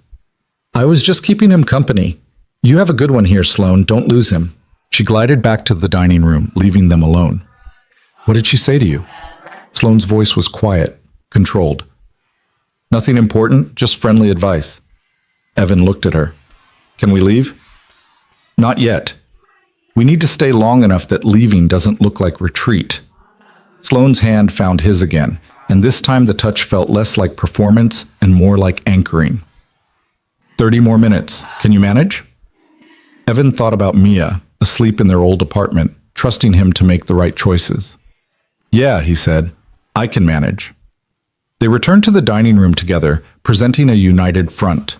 I was just keeping him company. You have a good one here, Sloane. Don't lose him. She glided back to the dining room, leaving them alone. What did she say to you? Sloane's voice was quiet, controlled. Nothing important, just friendly advice. Evan looked at her. Can we leave? Not yet. We need to stay long enough that leaving doesn't look like retreat. Sloane's hand found his again, and this time the touch felt less like performance and more like anchoring. 30 more minutes. Can you manage? Evan thought about Mia, asleep in their old apartment, trusting him to make the right choices. Yeah, he said. I can manage. They returned to the dining room together, presenting a united front.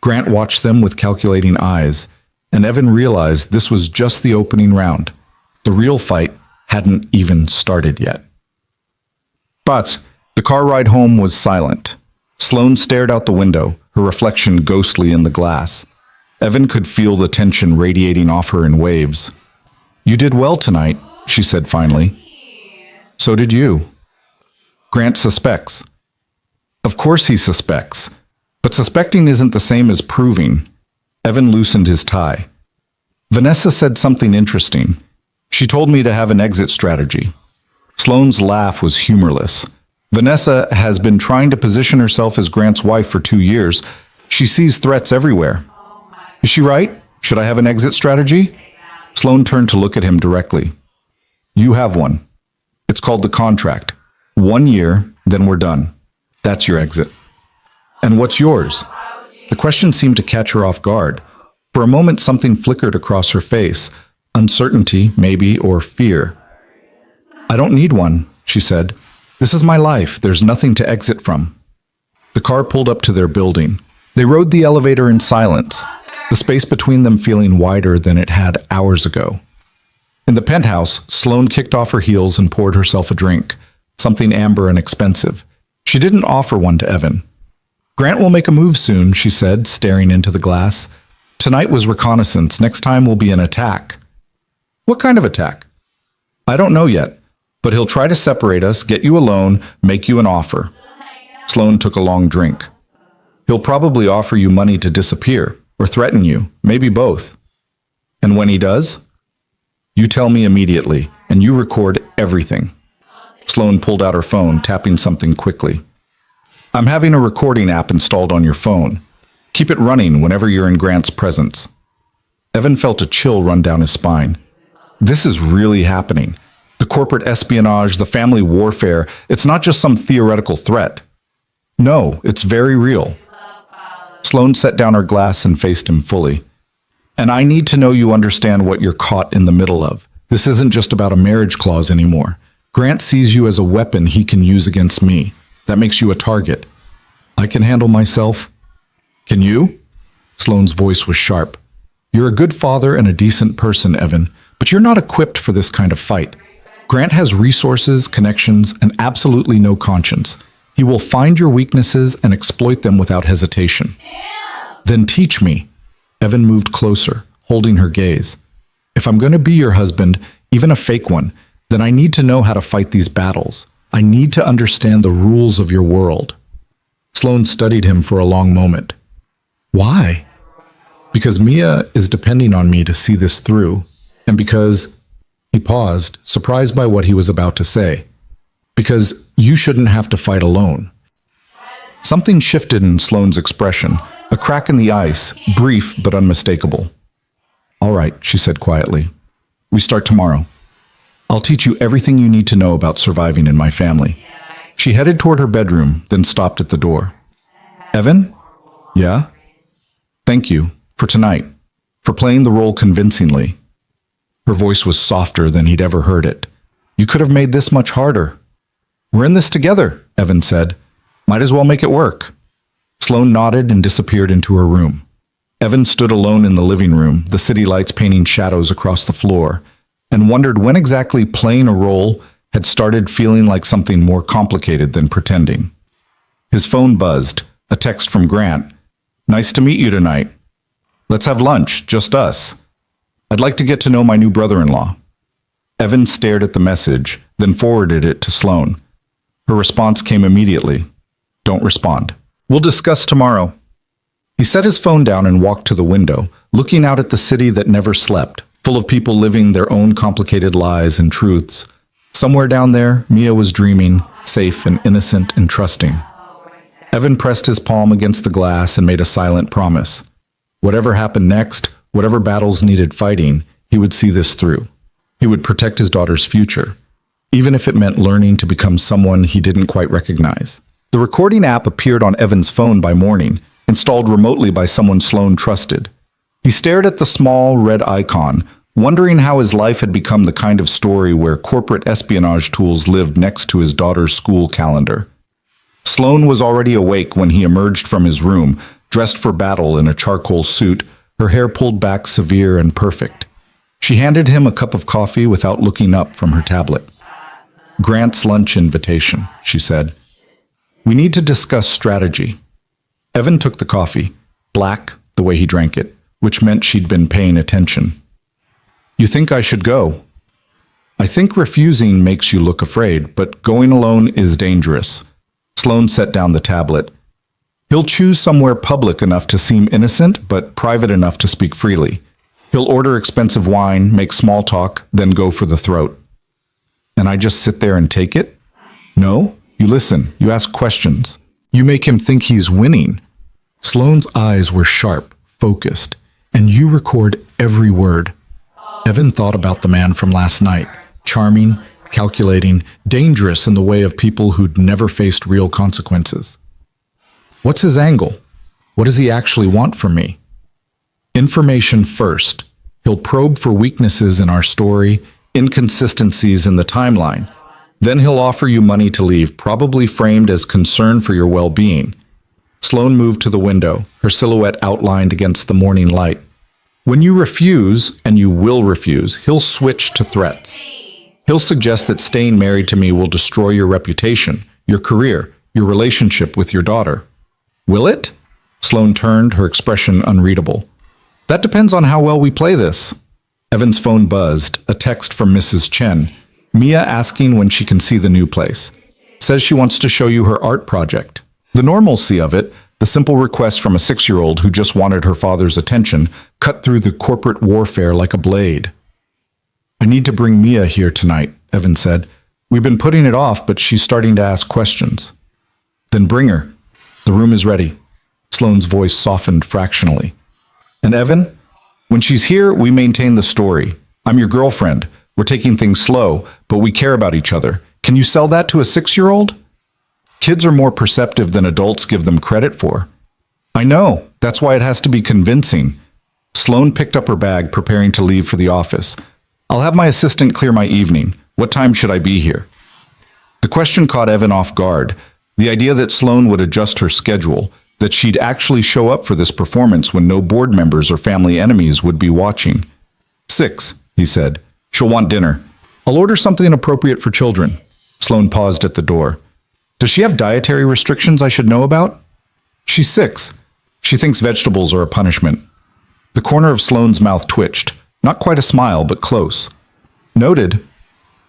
Grant watched them with calculating eyes, and Evan realized this was just the opening round. The real fight hadn't even started yet. But the car ride home was silent. Sloane stared out the window, her reflection ghostly in the glass. Evan could feel the tension radiating off her in waves. "You did well tonight," she said finally. "So did you." Grant suspects. Of course he suspects. But suspecting isn't the same as proving. Evan loosened his tie. "Vanessa said something interesting. She told me to have an exit strategy." Sloane's laugh was humorless. "Vanessa has been trying to position herself as Grant's wife for 2 years. She sees threats everywhere. Is she right? Should I have an exit strategy?" Sloane turned to look at him directly. "You have one. It's called the contract. 1 year, then we're done. That's your exit." "And what's yours?" The question seemed to catch her off guard. For a moment, something flickered across her face. Uncertainty, maybe, or fear. "I don't need one," she said. "This is my life. There's nothing to exit from." The car pulled up to their building. They rode the elevator in silence, the space between them feeling wider than it had hours ago. In the penthouse, Sloane kicked off her heels and poured herself a drink, something amber and expensive. She didn't offer one to Evan. "Grant will make a move soon," she said, staring into the glass. "Tonight was reconnaissance. Next time will be an attack." "What kind of attack?" "I don't know yet, but he'll try to separate us, get you alone, make you an offer." Sloane took a long drink. "He'll probably offer you money to disappear, or threaten you, maybe both." "And when he does?" "You tell me immediately, and you record everything." Sloane pulled out her phone, tapping something quickly. "I'm having a recording app installed on your phone. Keep it running whenever you're in Grant's presence." Evan felt a chill run down his spine. This is really happening. The corporate espionage, the family warfare, it's not just some theoretical threat. No, it's very real. Sloane set down her glass and faced him fully. "And I need to know you understand what you're caught in the middle of. This isn't just about a marriage clause anymore. Grant sees you as a weapon he can use against me. That makes you a target. I can handle myself. Can you?" Sloane's voice was sharp. "You're a good father and a decent person, Evan, but you're not equipped for this kind of fight. Grant has resources, connections, and absolutely no conscience. He will find your weaknesses and exploit them without hesitation." "Then teach me." Evan moved closer, holding her gaze. "If I'm going to be your husband, even a fake one, then I need to know how to fight these battles. I need to understand the rules of your world." Sloane studied him for a long moment. "Why?" "Because Mia is depending on me to see this through, and because—" He paused, surprised by what he was about to say. "Because you shouldn't have to fight alone." Something shifted in Sloane's expression, a crack in the ice, brief but unmistakable. "All right," she said quietly. "We start tomorrow. I'll teach you everything you need to know about surviving in my family." She headed toward her bedroom, then stopped at the door. "Evan?" "Yeah?" "Thank you, for tonight, for playing the role convincingly." Her voice was softer than he'd ever heard it. "You could have made this much harder." "We're in this together," Evan said. "Might as well make it work." Sloane nodded and disappeared into her room. Evan stood alone in the living room, the city lights painting shadows across the floor, and wondered when exactly playing a role had started feeling like something more complicated than pretending. His phone buzzed, a text from Grant. "Nice to meet you tonight. Let's have lunch, just us. I'd like to get to know my new brother-in-law." Evan stared at the message, then forwarded it to Sloane. Her response came immediately. "Don't respond. We'll discuss tomorrow." He set his phone down and walked to the window, looking out at the city that never slept, full of people living their own complicated lies and truths. Somewhere down there, Mia was dreaming, safe and innocent and trusting. Evan pressed his palm against the glass and made a silent promise. Whatever happened next, whatever battles needed fighting, he would see this through. He would protect his daughter's future, even if it meant learning to become someone he didn't quite recognize. The recording app appeared on Evan's phone by morning, installed remotely by someone Sloane trusted. He stared at the small red icon, wondering how his life had become the kind of story where corporate espionage tools lived next to his daughter's school calendar. Sloane was already awake when he emerged from his room, dressed for battle in a charcoal suit, her hair pulled back severe and perfect. She handed him a cup of coffee without looking up from her tablet. "Grant's lunch invitation," she said. "We need to discuss strategy." Evan took the coffee, black the way he drank it, which meant she'd been paying attention. You think I should go? I think refusing makes you look afraid, but going alone is dangerous. Sloane set down the tablet. He'll choose somewhere public enough to seem innocent, but private enough to speak freely. He'll order expensive wine, make small talk, then go for the throat. And I just sit there and take it? No, you listen, you ask questions. You make him think he's winning. Sloane's eyes were sharp, focused, and you record every word. Evan thought about the man from last night. Charming, calculating, dangerous in the way of people who'd never faced real consequences. What's his angle? What does he actually want from me? Information first. He'll probe for weaknesses in our story, inconsistencies in the timeline. Then he'll offer you money to leave, probably framed as concern for your well-being. Sloane moved to the window, her silhouette outlined against the morning light. When you refuse, and you will refuse, he'll switch to threats. He'll suggest that staying married to me will destroy your reputation, your career, your relationship with your daughter. Will it? Sloane turned, her expression unreadable. That depends on how well we play this. Evan's phone buzzed, a text from Mrs. Chen. Mia asking when she can see the new place. Says she wants to show you her art project. The normalcy of it, the simple request from a 6-year-old who just wanted her father's attention, cut through the corporate warfare like a blade. I need to bring Mia here tonight, Evan said. We've been putting it off, but she's starting to ask questions. Then bring her. The room is ready. Sloane's voice softened fractionally. And Evan, when she's here, we maintain the story. I'm your girlfriend. We're taking things slow, but we care about each other. Can you sell that to a 6-year-old? Kids are more perceptive than adults give them credit for. I know. That's why it has to be convincing. Sloane picked up her bag, preparing to leave for the office. I'll have my assistant clear my evening. What time should I be here? The question caught Evan off guard. The idea that Sloane would adjust her schedule, that she'd actually show up for this performance when no board members or family enemies would be watching. 6, he said. She'll want dinner. I'll order something appropriate for children. Sloane paused at the door. Does she have dietary restrictions I should know about? She's 6. She thinks vegetables are a punishment. The corner of Sloane's mouth twitched. Not quite a smile, but close. Noted.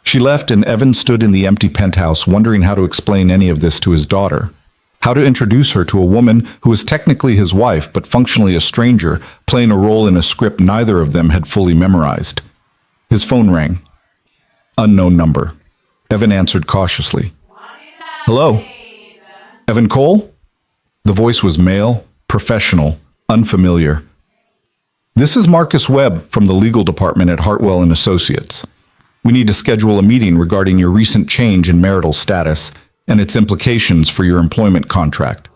She left and Evan stood in the empty penthouse wondering how to explain any of this to his daughter. How to introduce her to a woman who was technically his wife but functionally a stranger, playing a role in a script neither of them had fully memorized. His phone rang. Unknown number. Evan answered cautiously. Hello? Evan Cole? The voice was male, professional, unfamiliar. This is Marcus Webb from the legal department at Hartwell and Associates. We need to schedule a meeting regarding your recent change in marital status and its implications for your employment contract.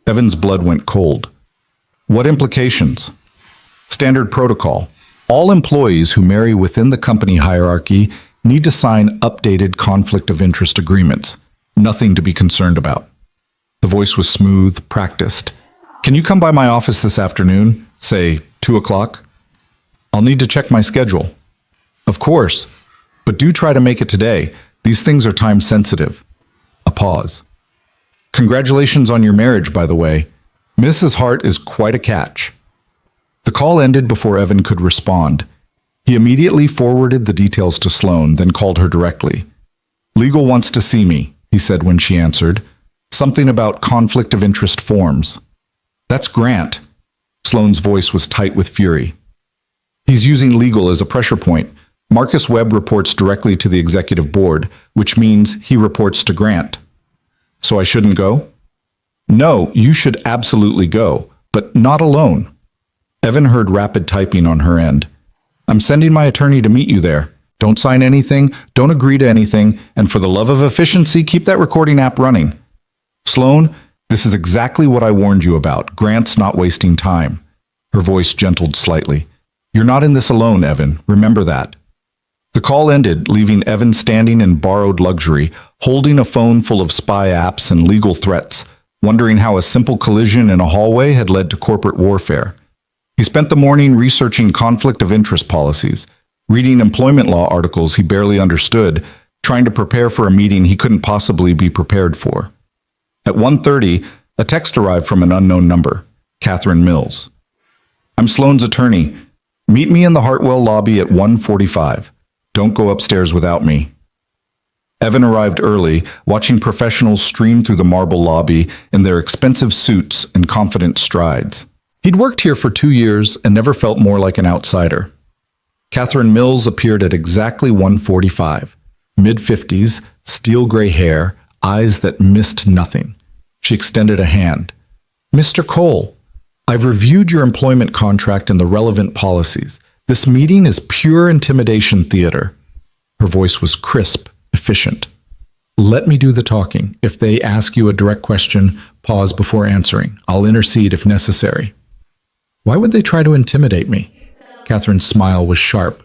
Evan's blood went cold. What implications? Standard protocol. All employees who marry within the company hierarchy need to sign updated conflict of interest agreements. Nothing to be concerned about. The voice was smooth, practiced. Can you come by my office this afternoon? Say, 2 o'clock? I'll need to check my schedule. Of course, but do try to make it today. These things are time sensitive. A pause. Congratulations on your marriage, by the way. Mrs. Hart is quite a catch. The call ended before Evan could respond. He immediately forwarded the details to Sloane, then called her directly. Legal wants to see me, he said when she answered. Something about conflict of interest forms. That's Grant. Sloane's voice was tight with fury. He's using legal as a pressure point. Marcus Webb reports directly to the executive board, which means he reports to Grant. So I shouldn't go? No, you should absolutely go, but not alone. Evan heard rapid typing on her end. I'm sending my attorney to meet you there. Don't sign anything, don't agree to anything, and for the love of efficiency, keep that recording app running. Sloane, this is exactly what I warned you about. Grant's not wasting time. Her voice gentled slightly. You're not in this alone, Evan. Remember that. The call ended, leaving Evan standing in borrowed luxury, holding a phone full of spy apps and legal threats, wondering how a simple collision in a hallway had led to corporate warfare. He spent the morning researching conflict of interest policies, reading employment law articles he barely understood, trying to prepare for a meeting he couldn't possibly be prepared for. At 1:30, a text arrived from an unknown number, Catherine Mills. I'm Sloane's attorney. Meet me in the Hartwell lobby at 1:45. Don't go upstairs without me. Evan arrived early, watching professionals stream through the marble lobby in their expensive suits and confident strides. He'd worked here for 2 years and never felt more like an outsider. Catherine Mills appeared at exactly 1:45. Mid-50s, steel gray hair, eyes that missed nothing. She extended a hand. Mr. Cole, I've reviewed your employment contract and the relevant policies. This meeting is pure intimidation theater. Her voice was crisp, efficient. Let me do the talking. If they ask you a direct question, pause before answering. I'll intercede if necessary. Why would they try to intimidate me? Catherine's smile was sharp.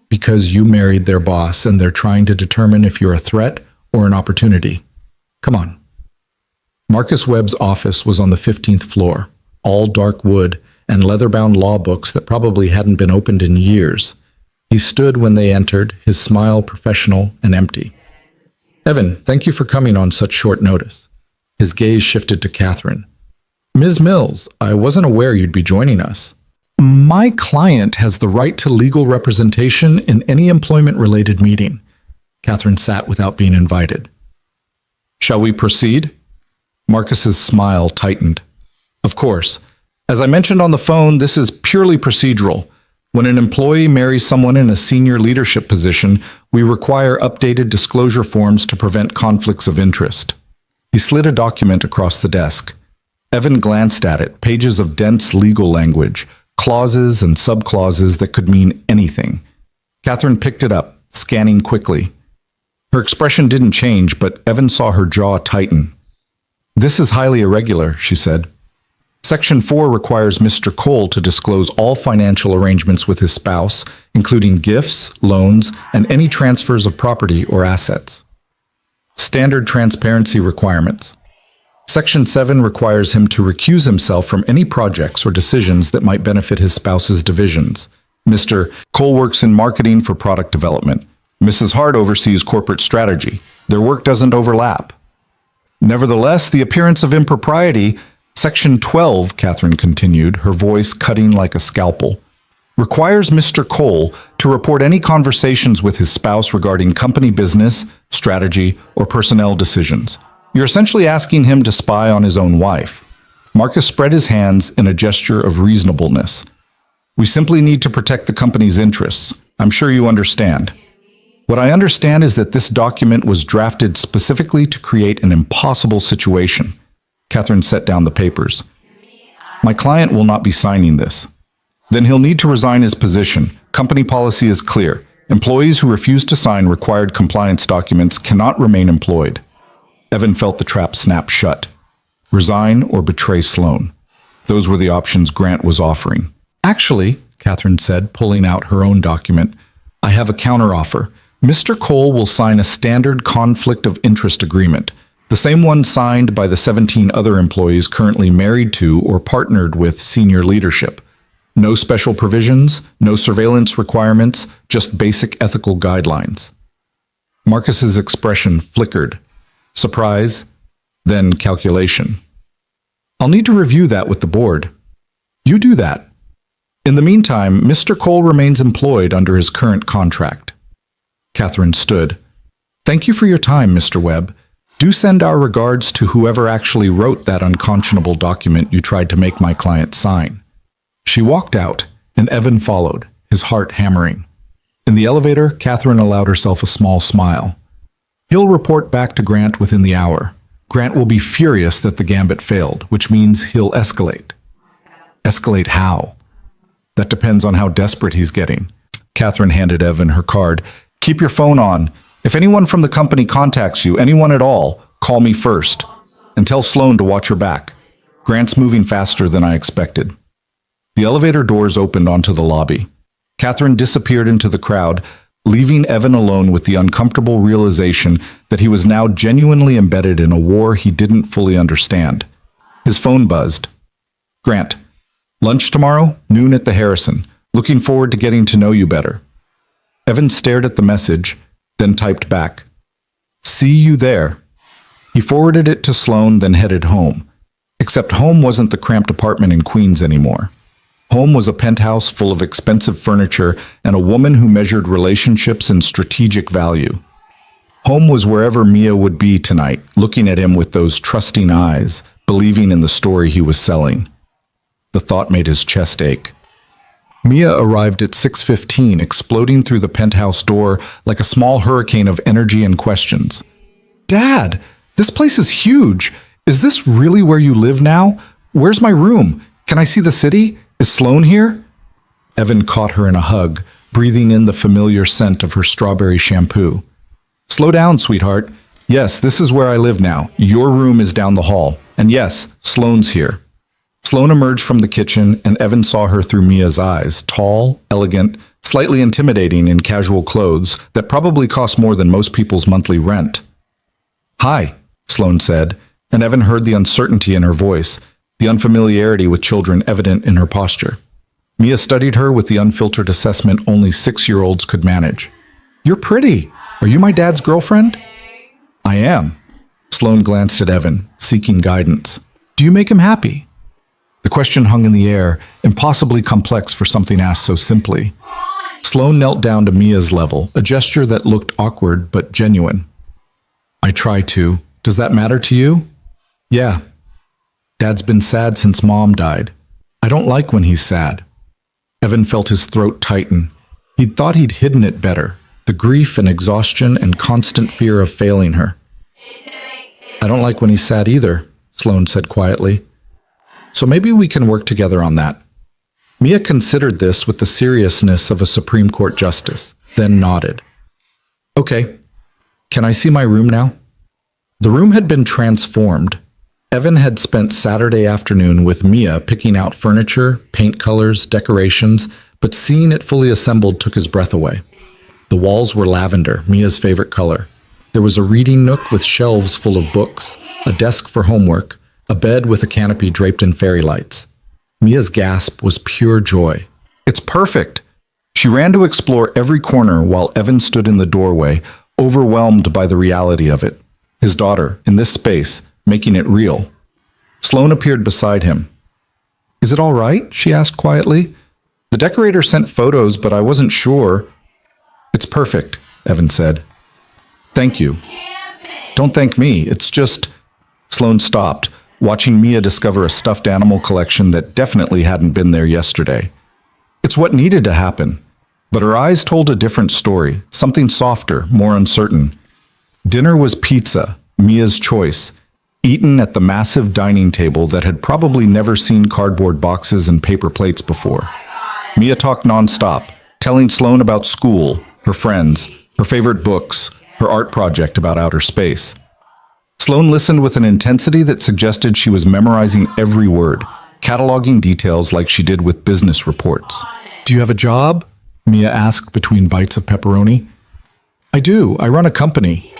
Because you married their boss and they're trying to determine if you're a threat or an opportunity. Come on. Marcus Webb's office was on the 15th floor, all dark wood and leather-bound law books that probably hadn't been opened in years. He stood when they entered, his smile professional and empty. Evan, thank you for coming on such short notice. His gaze shifted to Catherine. Ms. Mills, I wasn't aware you'd be joining us. My client has the right to legal representation in any employment-related meeting. Catherine sat without being invited. Shall we proceed? Marcus's smile tightened. Of course. As I mentioned on the phone, this is purely procedural. When an employee marries someone in a senior leadership position, we require updated disclosure forms to prevent conflicts of interest. He slid a document across the desk. Evan glanced at it, pages of dense legal language, clauses and subclauses that could mean anything. Catherine picked it up, scanning quickly. Her expression didn't change, but Evan saw her jaw tighten. This is highly irregular, she said. Section 4 requires Mr. Cole to disclose all financial arrangements with his spouse, including gifts, loans, and any transfers of property or assets. Standard transparency requirements. Section 7 requires him to recuse himself from any projects or decisions that might benefit his spouse's divisions. Mr. Cole works in marketing for product development. Mrs. Hart oversees corporate strategy. Their work doesn't overlap. Nevertheless, the appearance of impropriety, Section 12, Catherine continued, her voice cutting like a scalpel, requires Mr. Cole to report any conversations with his spouse regarding company business, strategy, or personnel decisions. You're essentially asking him to spy on his own wife. Marcus spread his hands in a gesture of reasonableness. We simply need to protect the company's interests. I'm sure you understand. What I understand is that this document was drafted specifically to create an impossible situation. Catherine set down the papers. My client will not be signing this. Then he'll need to resign his position. Company policy is clear. Employees who refuse to sign required compliance documents cannot remain employed. Evan felt the trap snap shut. Resign or betray Sloane. Those were the options Grant was offering. Actually, Catherine said, pulling out her own document, I have a counteroffer. Mr. Cole will sign a standard conflict of interest agreement, the same one signed by the 17 other employees currently married to or partnered with senior leadership. No special provisions, no surveillance requirements, just basic ethical guidelines. Marcus's expression flickered. Surprise, then calculation. I'll need to review that with the board. You do that. In the meantime, Mr. Cole remains employed under his current contract. Catherine stood. Thank you for your time, Mr. Webb. Do send our regards to whoever actually wrote that unconscionable document you tried to make my client sign. She walked out, and Evan followed, his heart hammering. In the elevator, Catherine allowed herself a small smile. He'll report back to Grant within the hour. Grant will be furious that the gambit failed, which means he'll escalate. Escalate how? That depends on how desperate he's getting. Catherine handed Evan her card. Keep your phone on. If anyone from the company contacts you, anyone at all, call me first. And tell Sloane to watch her back. Grant's moving faster than I expected. The elevator doors opened onto the lobby. Catherine disappeared into the crowd, leaving Evan alone with the uncomfortable realization that he was now genuinely embedded in a war he didn't fully understand. His phone buzzed. Grant, lunch tomorrow, noon at the Harrison. Looking forward to getting to know you better. Evan stared at the message, then typed back, See you there. He forwarded it to Sloane, then headed home. Except home wasn't the cramped apartment in Queens anymore. Home was a penthouse full of expensive furniture and a woman who measured relationships in strategic value. Home was wherever Mia would be tonight, looking at him with those trusting eyes, believing in the story he was selling. The thought made his chest ache. Mia arrived at 6:15, exploding through the penthouse door like a small hurricane of energy and questions. "Dad, this place is huge. Is this really where you live now? Where's my room? Can I see the city? Is Sloan here?" Evan caught her in a hug, breathing in the familiar scent of her strawberry shampoo. "Slow down, sweetheart. Yes, this is where I live now. Your room is down the hall. And yes, Sloan's here." Sloan emerged from the kitchen, and Evan saw her through Mia's eyes, tall, elegant, slightly intimidating in casual clothes that probably cost more than most people's monthly rent. "Hi," Sloan said, and Evan heard the uncertainty in her voice, the unfamiliarity with children evident in her posture. Mia studied her with the unfiltered assessment only 6-year-olds could manage. "You're pretty. Are you my dad's girlfriend?" "I am." Sloan glanced at Evan, seeking guidance. "Do you make him happy?" The question hung in the air, impossibly complex for something asked so simply. Sloan knelt down to Mia's level, a gesture that looked awkward but genuine. "I try to. Does that matter to you?" "Yeah. Dad's been sad since Mom died. I don't like when he's sad." Evan felt his throat tighten. He'd thought he'd hidden it better, the grief and exhaustion and constant fear of failing her. "I don't like when he's sad either," Sloan said quietly. "So maybe we can work together on that." Mia considered this with the seriousness of a Supreme Court justice, then nodded. "Okay. Can I see my room now?" The room had been transformed. Evan had spent Saturday afternoon with Mia picking out furniture, paint colors, decorations, but seeing it fully assembled took his breath away. The walls were lavender, Mia's favorite color. There was a reading nook with shelves full of books, a desk for homework, a bed with a canopy draped in fairy lights. Mia's gasp was pure joy. "It's perfect!" She ran to explore every corner while Evan stood in the doorway, overwhelmed by the reality of it. His daughter, in this space, making it real. Sloan appeared beside him. "Is it all right?" she asked quietly. "The decorator sent photos, but I wasn't sure." "It's perfect," Evan said. "Thank you." "Don't thank me. It's just—" Sloan stopped, watching Mia discover a stuffed animal collection that definitely hadn't been there yesterday. It's what needed to happen. But her eyes told a different story, something softer, more uncertain. Dinner was pizza, Mia's choice, eaten at the massive dining table that had probably never seen cardboard boxes and paper plates before. Mia talked nonstop, telling Sloan about school, her friends, her favorite books, her art project about outer space. Sloan listened with an intensity that suggested she was memorizing every word, cataloging details like she did with business reports. "Do you have a job?" Mia asked between bites of pepperoni. "I do. I run a company."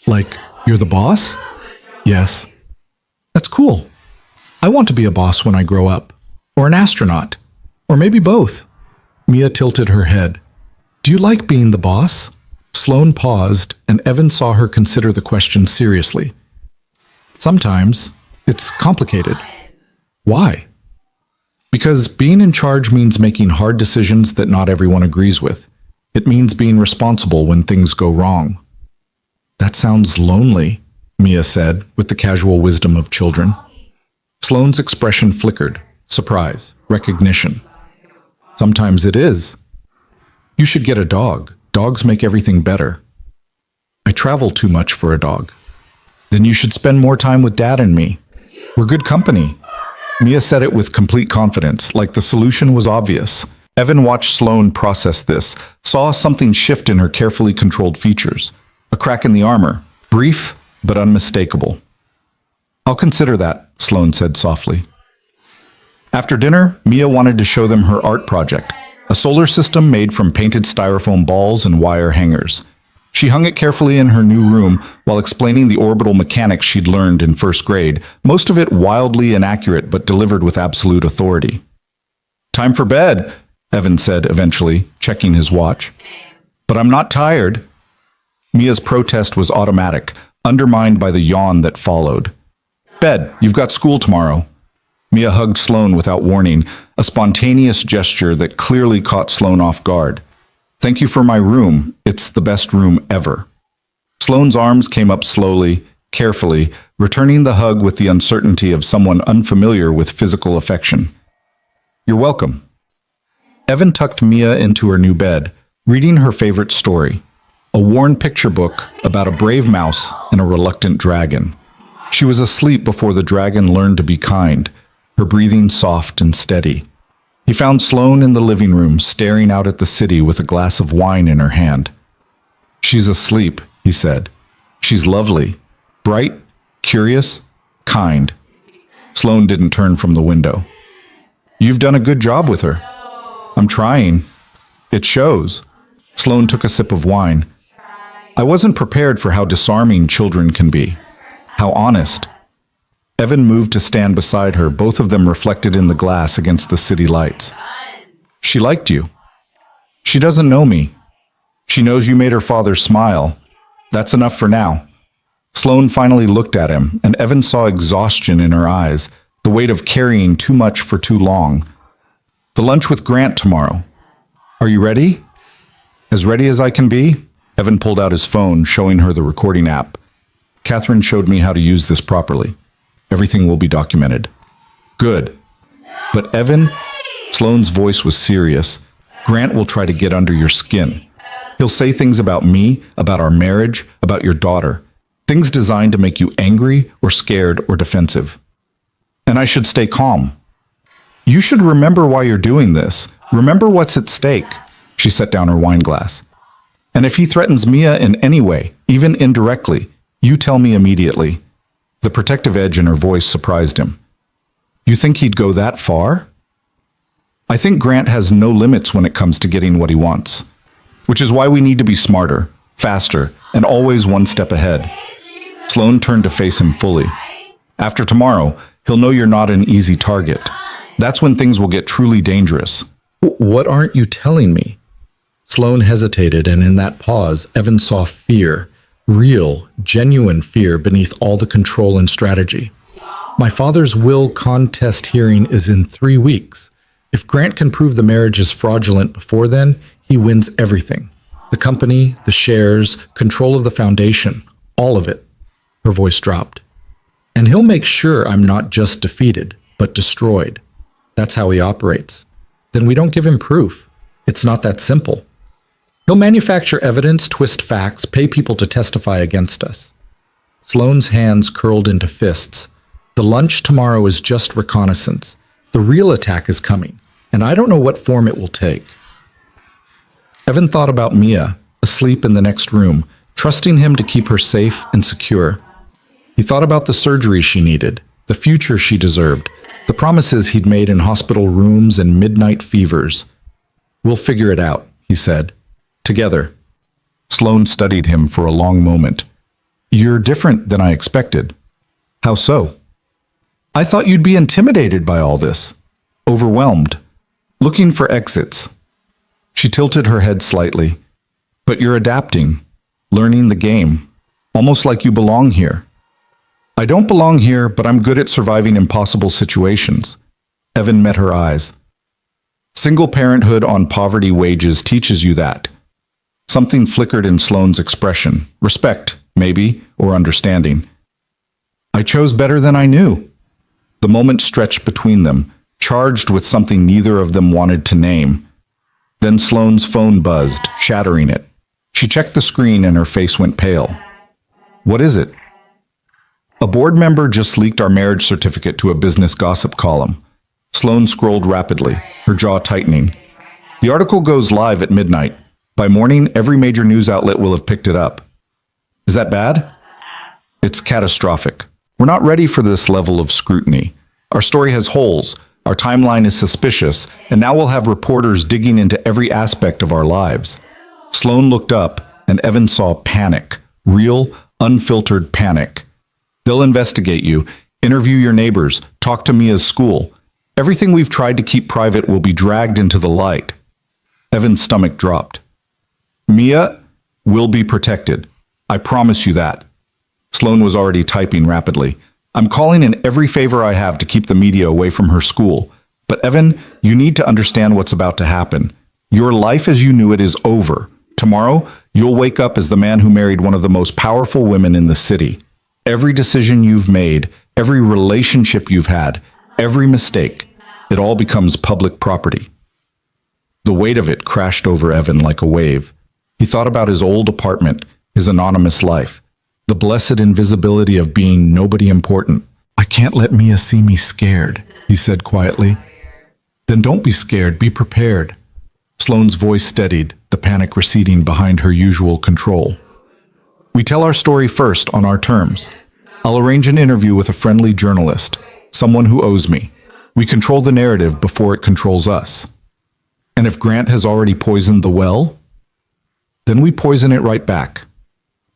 "Like, you're the boss?" "Yes." "That's cool. I want to be a boss when I grow up. Or an astronaut. Or maybe both." Mia tilted her head. "Do you like being the boss?" Sloan paused, and Evan saw her consider the question seriously. "Sometimes. It's complicated." "Why?" "Because being in charge means making hard decisions that not everyone agrees with. It means being responsible when things go wrong." "That sounds lonely," Mia said, with the casual wisdom of children. Sloan's expression flickered. Surprise, recognition. "Sometimes it is." "You should get a dog. Dogs make everything better." "I travel too much for a dog." "Then you should spend more time with Dad and me. We're good company." Mia said it with complete confidence, like the solution was obvious. Evan watched Sloan process this, saw something shift in her carefully controlled features. A crack in the armor, brief but unmistakable. "I'll consider that," Sloan said softly. After dinner, Mia wanted to show them her art project, a solar system made from painted styrofoam balls and wire hangers. She hung it carefully in her new room while explaining the orbital mechanics she'd learned in first grade, most of it wildly inaccurate but delivered with absolute authority. "Time for bed," Evan said eventually, checking his watch. "But I'm not tired." Mia's protest was automatic, undermined by the yawn that followed. "Bed, you've got school tomorrow." Mia hugged Sloane without warning, a spontaneous gesture that clearly caught Sloane off guard. Thank you for my room. It's the best room ever. Sloane's arms came up slowly, carefully, returning the hug with the uncertainty of someone unfamiliar with physical affection. You're welcome. Evan tucked Mia into her new bed, reading her favorite story, a worn picture book about a brave mouse and a reluctant dragon. She was asleep before the dragon learned to be kind, her breathing soft and steady. He found Sloane in the living room, staring out at the city with a glass of wine in her hand. She's asleep, he said. She's lovely, bright, curious, kind. Sloane didn't turn from the window. You've done a good job with her. I'm trying. It shows. Sloane took a sip of wine. I wasn't prepared for how disarming children can be. How honest. Evan moved to stand beside her, both of them reflected in the glass against the city lights. She liked you. She doesn't know me. She knows you made her father smile. That's enough for now. Sloane finally looked at him, and Evan saw exhaustion in her eyes, the weight of carrying too much for too long. The lunch with Grant tomorrow. Are you ready? As ready as I can be? Evan pulled out his phone, showing her the recording app. Catherine showed me how to use this properly. Everything will be documented. Good. But Evan, Sloane's voice was serious. Grant will try to get under your skin. He'll say things about me, about our marriage, about your daughter. Things designed to make you angry or scared or defensive. And I should stay calm. You should remember why you're doing this. Remember what's at stake. She set down her wine glass. And if he threatens Mia in any way, even indirectly, you tell me immediately. The protective edge in her voice surprised him. You think he'd go that far? I think Grant has no limits when it comes to getting what he wants. Which is why we need to be smarter, faster, and always one step ahead. Sloane turned to face him fully. After tomorrow, he'll know you're not an easy target. That's when things will get truly dangerous. What aren't you telling me? Sloane hesitated, and in that pause, Evan saw fear. Real, genuine fear beneath all the control and strategy. My father's will contest hearing is in 3 weeks. If Grant can prove the marriage is fraudulent before then, he wins everything. The company, the shares, control of the foundation, all of it. Her voice dropped. And he'll make sure I'm not just defeated, but destroyed. That's how he operates. Then we don't give him proof. It's not that simple. He'll manufacture evidence, twist facts, pay people to testify against us. Sloane's hands curled into fists. The lunch tomorrow is just reconnaissance. The real attack is coming, and I don't know what form it will take. Evan thought about Mia, asleep in the next room, trusting him to keep her safe and secure. He thought about the surgery she needed, the future she deserved, the promises he'd made in hospital rooms and midnight fevers. We'll figure it out, he said. Together. Sloane studied him for a long moment. You're different than I expected. How so? I thought you'd be intimidated by all this. Overwhelmed. Looking for exits. She tilted her head slightly. But you're adapting. Learning the game. Almost like you belong here. I don't belong here, but I'm good at surviving impossible situations. Evan met her eyes. Single parenthood on poverty wages teaches you that. Something flickered in Sloane's expression. Respect, maybe, or understanding. I chose better than I knew. The moment stretched between them, charged with something neither of them wanted to name. Then Sloane's phone buzzed, shattering it. She checked the screen and her face went pale. What is it? A board member just leaked our marriage certificate to a business gossip column. Sloane scrolled rapidly, her jaw tightening. The article goes live at midnight. By morning, every major news outlet will have picked it up. Is that bad? It's catastrophic. We're not ready for this level of scrutiny. Our story has holes, our timeline is suspicious, and now we'll have reporters digging into every aspect of our lives. Sloane looked up, and Evan saw panic. Real, unfiltered panic. They'll investigate you, interview your neighbors, talk to Mia's school. Everything we've tried to keep private will be dragged into the light. Evan's stomach dropped. Mia will be protected. I promise you that. Sloane was already typing rapidly. I'm calling in every favor I have to keep the media away from her school. But Evan, you need to understand what's about to happen. Your life as you knew it is over. Tomorrow, you'll wake up as the man who married one of the most powerful women in the city. Every decision you've made, every relationship you've had, every mistake, it all becomes public property. The weight of it crashed over Evan like a wave. He thought about his old apartment, his anonymous life, the blessed invisibility of being nobody important. I can't let Mia see me scared, he said quietly. Then don't be scared, be prepared. Sloane's voice steadied, the panic receding behind her usual control. We tell our story first on our terms. I'll arrange an interview with a friendly journalist, someone who owes me. We control the narrative before it controls us. And if Grant has already poisoned the well, then we poison it right back.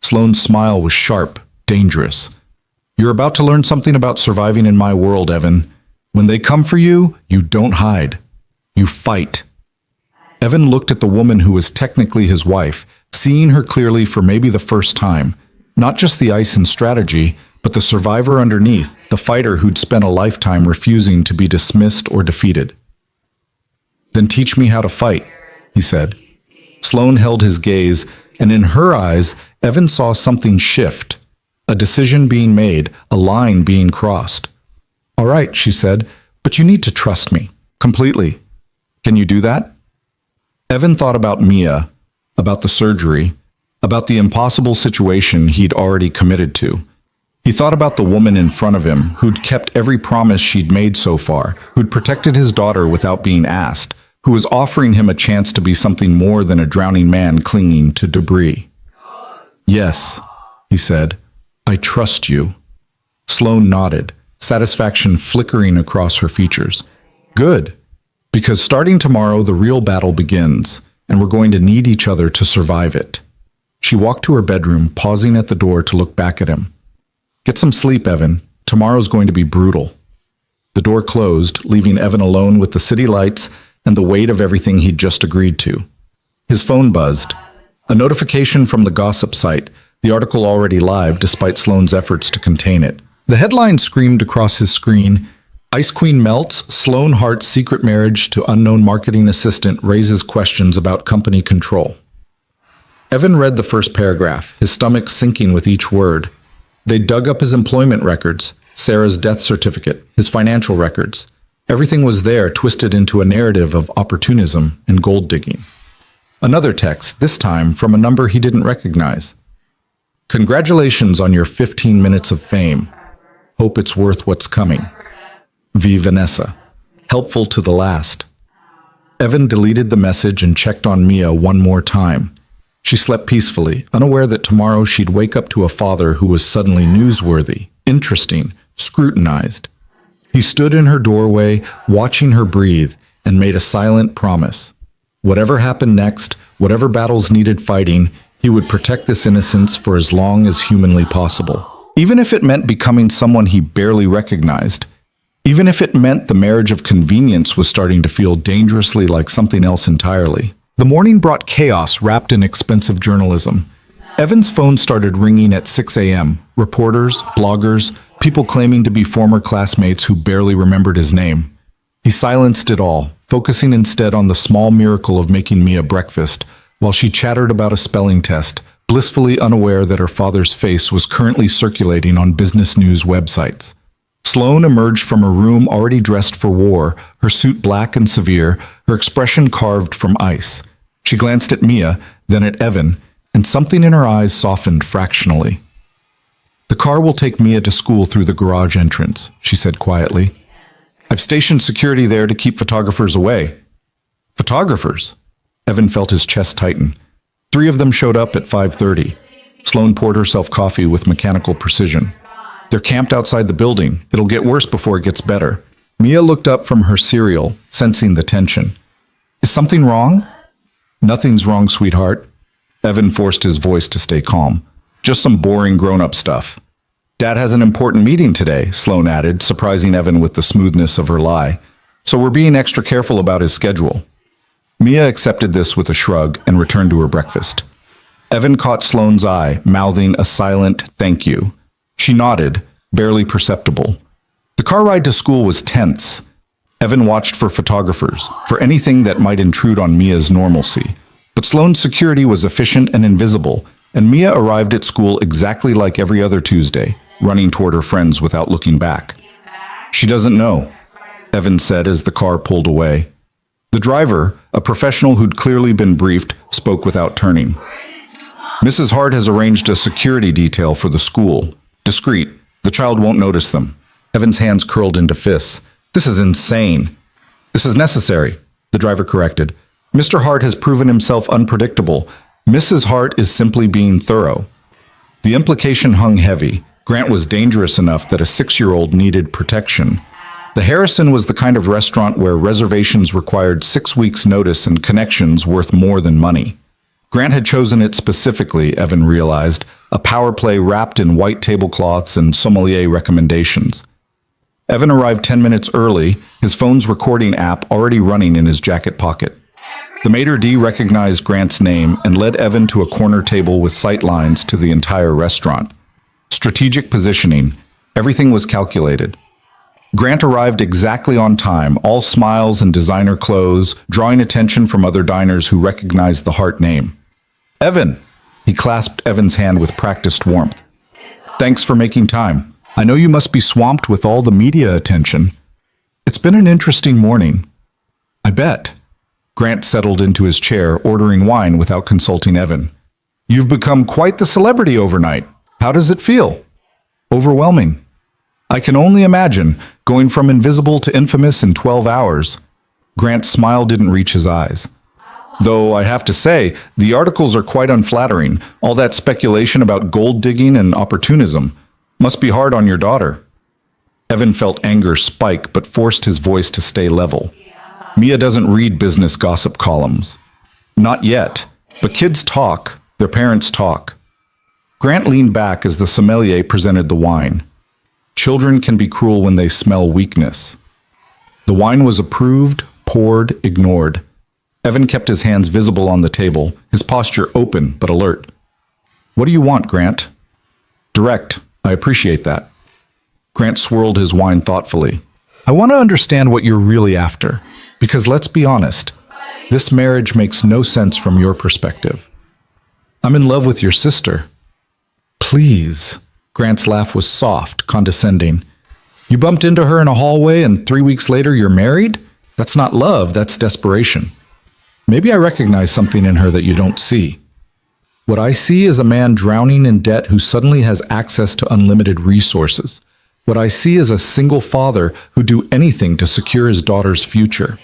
Sloane's smile was sharp, dangerous. You're about to learn something about surviving in my world, Evan. When they come for you, you don't hide. You fight. Evan looked at the woman who was technically his wife, seeing her clearly for maybe the first time. Not just the ice and strategy, but the survivor underneath, the fighter who'd spent a lifetime refusing to be dismissed or defeated. Then teach me how to fight, he said. Sloane held his gaze, and in her eyes, Evan saw something shift. A decision being made, a line being crossed. All right, she said, but you need to trust me, completely. Can you do that? Evan thought about Mia, about the surgery, about the impossible situation he'd already committed to. He thought about the woman in front of him who'd kept every promise she'd made so far, who'd protected his daughter without being asked, who was offering him a chance to be something more than a drowning man clinging to debris. Yes, he said, I trust you. Sloane nodded, satisfaction flickering across her features. Good. Because starting tomorrow, the real battle begins, and we're going to need each other to survive it. She walked to her bedroom, pausing at the door to look back at him. Get some sleep, Evan. Tomorrow's going to be brutal. The door closed, leaving Evan alone with the city lights and the weight of everything he'd just agreed to. His phone buzzed. A notification from the gossip site, the article already live despite Sloane's efforts to contain it. The headline screamed across his screen, Ice Queen melts, Sloane Hart's secret marriage to unknown marketing assistant raises questions about company control. Evan read the first paragraph, his stomach sinking with each word. They dug up his employment records, Sarah's death certificate, his financial records. Everything was there, twisted into a narrative of opportunism and gold digging. Another text, this time from a number he didn't recognize. Congratulations on your 15 minutes of fame. Hope it's worth what's coming. V. Vanessa. Helpful to the last. Evan deleted the message and checked on Mia one more time. She slept peacefully, unaware that tomorrow she'd wake up to a father who was suddenly newsworthy, interesting, scrutinized. He stood in her doorway, watching her breathe, and made a silent promise. Whatever happened next, whatever battles needed fighting, he would protect this innocence for as long as humanly possible. Even if it meant becoming someone he barely recognized. Even if it meant the marriage of convenience was starting to feel dangerously like something else entirely. The morning brought chaos wrapped in expensive journalism. Evan's phone started ringing at 6 a.m. Reporters, bloggers, people claiming to be former classmates who barely remembered his name. He silenced it all, focusing instead on the small miracle of making Mia breakfast, while she chattered about a spelling test, blissfully unaware that her father's face was currently circulating on business news websites. Sloane emerged from her room already dressed for war, her suit black and severe, her expression carved from ice. She glanced at Mia, then at Evan, and something in her eyes softened fractionally. The car will take Mia to school through the garage entrance, she said quietly. I've stationed security there to keep photographers away. Photographers? Evan felt his chest tighten. 3 of them showed up at 5:30. Sloane poured herself coffee with mechanical precision. They're camped outside the building. It'll get worse before it gets better. Mia looked up from her cereal, sensing the tension. Is something wrong? Nothing's wrong, sweetheart. Evan forced his voice to stay calm. Just some boring grown-up stuff. Dad has an important meeting today, Sloane added, surprising Evan with the smoothness of her lie. So we're being extra careful about his schedule. Mia accepted this with a shrug and returned to her breakfast. Evan caught Sloane's eye, mouthing a silent thank you. She nodded, barely perceptible. The car ride to school was tense. Evan watched for photographers, for anything that might intrude on Mia's normalcy. But Sloane's security was efficient and invisible, and Mia arrived at school exactly like every other Tuesday, running toward her friends without looking back. "She doesn't know," Evan said as the car pulled away. The driver, a professional who'd clearly been briefed, spoke without turning. "Mrs. Hart has arranged a security detail for the school. Discreet. The child won't notice them." Evan's hands curled into fists. "This is insane." "This is necessary," the driver corrected. "Mr. Hart has proven himself unpredictable. Mrs. Hart is simply being thorough." The implication hung heavy. Grant was dangerous enough that a 6-year-old needed protection. The Harrison was the kind of restaurant where reservations required 6 weeks' notice and connections worth more than money. Grant had chosen it specifically, Evan realized, a power play wrapped in white tablecloths and sommelier recommendations. Evan arrived 10 minutes early, his phone's recording app already running in his jacket pocket. The maitre d' recognized Grant's name and led Evan to a corner table with sight lines to the entire restaurant. Strategic positioning. Everything was calculated. Grant arrived exactly on time, all smiles and designer clothes, drawing attention from other diners who recognized the Hart name. "Evan!" He clasped Evan's hand with practiced warmth. "Thanks for making time. I know you must be swamped with all the media attention. It's been an interesting morning." "I bet." Grant settled into his chair, ordering wine without consulting Evan. "You've become quite the celebrity overnight. How does it feel?" "Overwhelming." "I can only imagine, going from invisible to infamous in 12 hours. Grant's smile didn't reach his eyes. "Though I have to say, the articles are quite unflattering. All that speculation about gold digging and opportunism. Must be hard on your daughter." Evan felt anger spike but forced his voice to stay level. "Mia doesn't read business gossip columns." "Not yet. But kids talk. Their parents talk." Grant leaned back as the sommelier presented the wine. Children can be cruel when they smell weakness. The wine was approved, poured, ignored. Evan kept his hands visible on the table, his posture open but alert. "What do you want, Grant?" "Direct. I appreciate that." Grant swirled his wine thoughtfully. "I want to understand what you're really after. Because let's be honest, this marriage makes no sense from your perspective." "I'm in love with your sister." "Please." Grant's laugh was soft, condescending. "You bumped into her in a hallway and 3 weeks later you're married? That's not love, that's desperation. Maybe I recognize something in her that you don't see. What I see is a man drowning in debt who suddenly has access to unlimited resources. What I see is a single father who'd do anything to secure his daughter's future."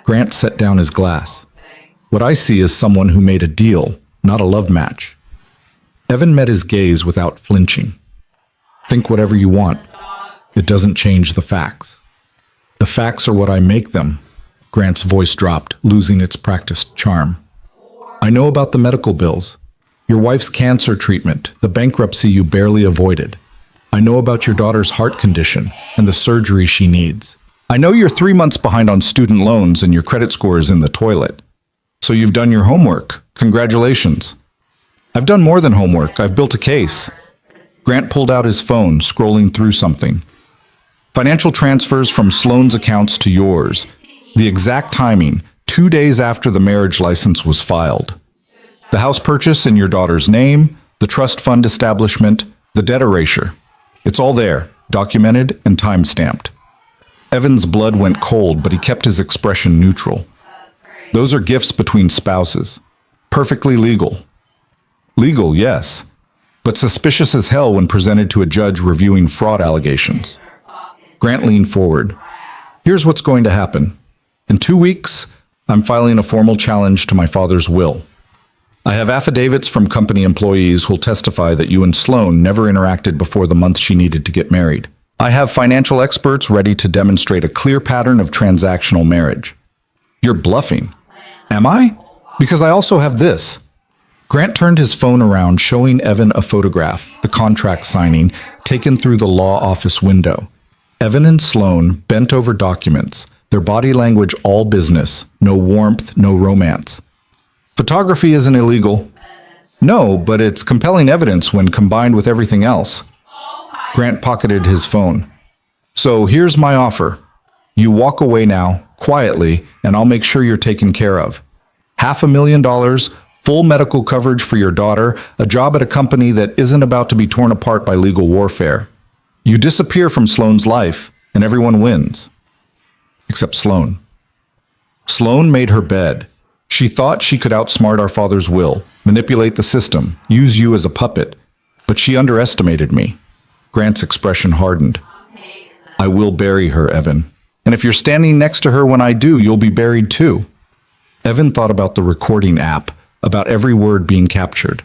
Grant set down his glass. "What I see is someone who made a deal, not a love match." Evan met his gaze without flinching. "Think whatever you want. It doesn't change the facts." "The facts are what I make them." Grant's voice dropped, losing its practiced charm. "I know about the medical bills. Your wife's cancer treatment, the bankruptcy you barely avoided. I know about your daughter's heart condition and the surgery she needs. I know you're 3 months behind on student loans and your credit score is in the toilet. So you've done your homework. Congratulations." "I've done more than homework. I've built a case." Grant pulled out his phone, scrolling through something. "Financial transfers from Sloane's accounts to yours. The exact timing, 2 days after the marriage license was filed. The house purchase in your daughter's name, the trust fund establishment, the debt erasure. It's all there, documented and time-stamped." Evan's blood went cold, but he kept his expression neutral. "Those are gifts between spouses. Perfectly legal." "Legal, yes, but suspicious as hell when presented to a judge reviewing fraud allegations." Grant leaned forward. "Here's what's going to happen. In 2 weeks, I'm filing a formal challenge to my father's will. I have affidavits from company employees who'll testify that you and Sloane never interacted before the month she needed to get married. I have financial experts ready to demonstrate a clear pattern of transactional marriage." "You're bluffing." "Am I? Because I also have this." Grant turned his phone around, showing Evan a photograph, the contract signing, taken through the law office window. Evan and Sloane bent over documents, their body language all business, no warmth, no romance. "Photography isn't illegal." "No, but it's compelling evidence when combined with everything else." Grant pocketed his phone. So here's my offer. You walk away now, quietly, and I'll make sure you're taken care of. $500,000, full medical coverage for your daughter, a job at a company that isn't about to be torn apart by legal warfare. You disappear from Sloane's life, and everyone wins. Except Sloane. Sloane made her bed. She thought she could outsmart our father's will, manipulate the system, use you as a puppet. But she underestimated me. Grant's expression hardened. I will bury her, Evan. And if you're standing next to her when I do, you'll be buried too. Evan thought about the recording app, about every word being captured.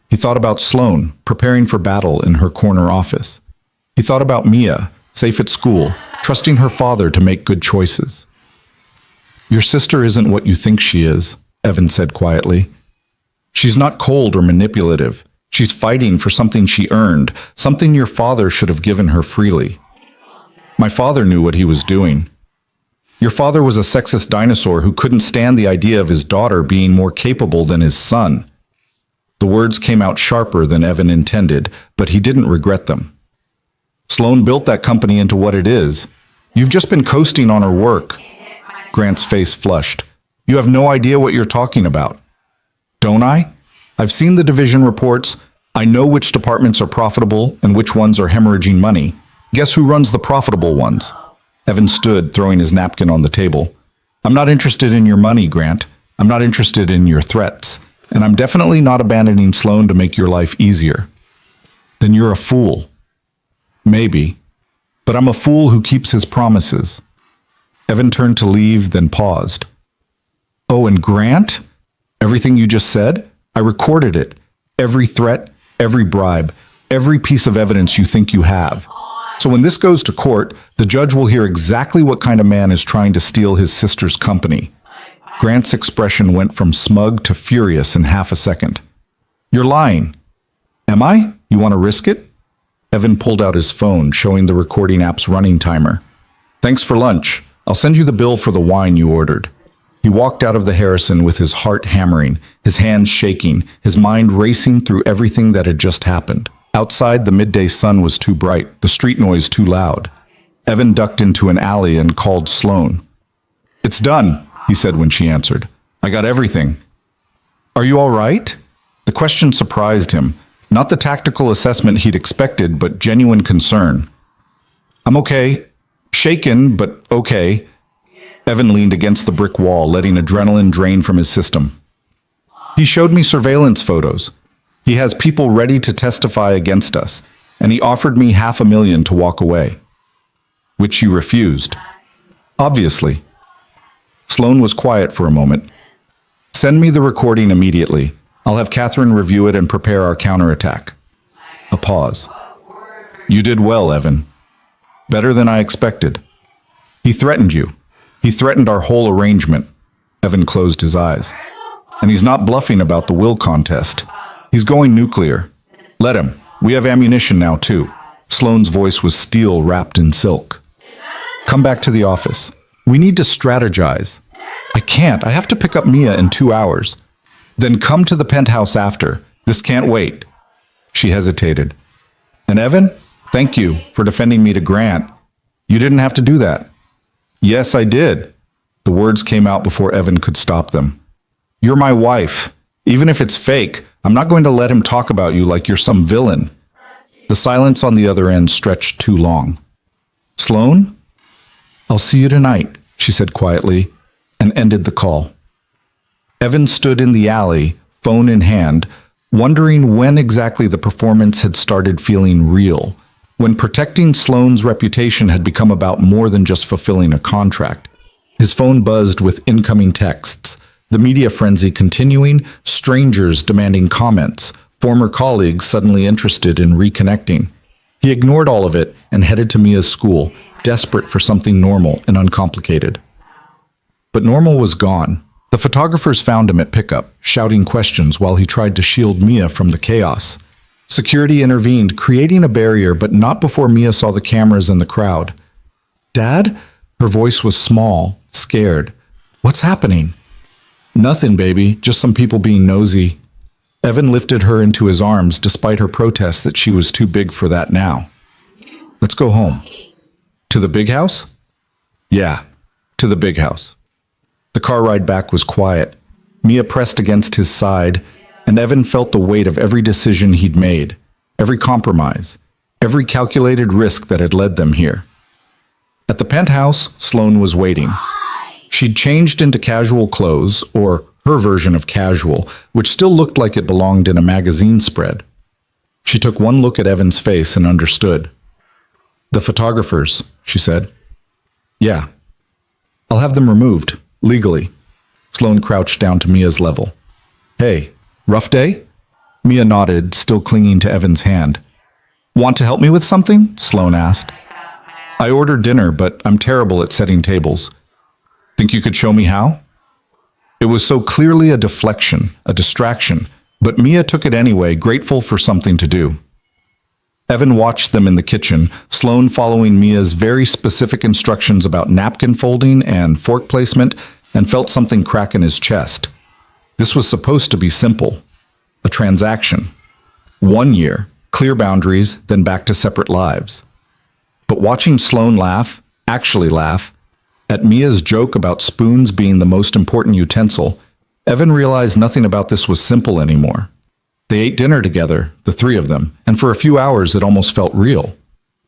He thought about Sloane, preparing for battle in her corner office. He thought about Mia, safe at school, trusting her father to make good choices. Your sister isn't what you think she is, Evan said quietly. She's not cold or manipulative. She's fighting for something she earned, something your father should have given her freely. My father knew what he was doing. Your father was a sexist dinosaur who couldn't stand the idea of his daughter being more capable than his son. The words came out sharper than Evan intended, but he didn't regret them. Sloane built that company into what it is. You've just been coasting on her work. Grant's face flushed. You have no idea what you're talking about. Don't I? I've seen the division reports. I know which departments are profitable and which ones are hemorrhaging money. Guess who runs the profitable ones? Evan stood, throwing his napkin on the table. I'm not interested in your money, Grant. I'm not interested in your threats. And I'm definitely not abandoning Sloane to make your life easier. Then you're a fool. Maybe. But I'm a fool who keeps his promises. Evan turned to leave, then paused. Oh, and Grant? Everything you just said? I recorded it. Every threat, every bribe, every piece of evidence you think you have. So when this goes to court, the judge will hear exactly what kind of man is trying to steal his sister's company. Grant's expression went from smug to furious in half a second. You're lying. Am I? You want to risk it? Evan pulled out his phone, showing the recording app's running timer. Thanks for lunch. I'll send you the bill for the wine you ordered. He walked out of the Harrison with his heart hammering, his hands shaking, his mind racing through everything that had just happened. Outside, the midday sun was too bright, the street noise too loud. Evan ducked into an alley and called Sloane. It's done, he said when she answered. I got everything. Are you all right? The question surprised him. Not the tactical assessment he'd expected, but genuine concern. I'm okay. Shaken, but okay. Evan leaned against the brick wall, letting adrenaline drain from his system. He showed me surveillance photos. He has people ready to testify against us, and he offered me $500,000 to walk away. Which you refused. Obviously. Sloane was quiet for a moment. Send me the recording immediately. I'll have Catherine review it and prepare our counterattack. A pause. You did well, Evan. Better than I expected. He threatened you. He threatened our whole arrangement. Evan closed his eyes. And he's not bluffing about the will contest. He's going nuclear. Let him. We have ammunition now, too. Sloane's voice was steel wrapped in silk. Come back to the office. We need to strategize. I can't. I have to pick up Mia in 2 hours. Then come to the penthouse after. This can't wait. She hesitated. And Evan, thank you for defending me to Grant. You didn't have to do that. Yes, I did. The words came out before Evan could stop them. You're my wife. Even if it's fake, I'm not going to let him talk about you like you're some villain. The silence on the other end stretched too long. Sloane? I'll see you tonight, she said quietly, and ended the call. Evan stood in the alley, phone in hand, wondering when exactly the performance had started feeling real, when protecting Sloane's reputation had become about more than just fulfilling a contract. His phone buzzed with incoming texts, the media frenzy continuing, strangers demanding comments, former colleagues suddenly interested in reconnecting. He ignored all of it and headed to Mia's school, desperate for something normal and uncomplicated. But normal was gone. The photographers found him at pickup, shouting questions while he tried to shield Mia from the chaos. Security intervened, creating a barrier, but not before Mia saw the cameras and the crowd. Dad? Her voice was small, scared. What's happening? Nothing, baby. Just some people being nosy. Evan lifted her into his arms despite her protest that she was too big for that now. Let's go home. To the big house? Yeah, to the big house. The car ride back was quiet. Mia pressed against his side, and Evan felt the weight of every decision he'd made, every compromise, every calculated risk that had led them here. At the penthouse, Sloane was waiting. She'd changed into casual clothes, or her version of casual, which still looked like it belonged in a magazine spread. She took one look at Evan's face and understood. "The photographers," she said. "Yeah. I'll have them removed, legally." Sloane crouched down to Mia's level. "Hey, rough day?" Mia nodded, still clinging to Evan's hand. "Want to help me with something?" Sloane asked. "I ordered dinner, but I'm terrible at setting tables. Think you could show me how?" It was so clearly a deflection, a distraction, but Mia took it anyway, grateful for something to do. Evan watched them in the kitchen, Sloane following Mia's very specific instructions about napkin folding and fork placement, and felt something crack in his chest. This was supposed to be simple. A transaction. 1 year, clear boundaries, then back to separate lives. But watching Sloane laugh, actually laugh, at Mia's joke about spoons being the most important utensil, Evan realized nothing about this was simple anymore. They ate dinner together, the three of them, and for a few hours it almost felt real.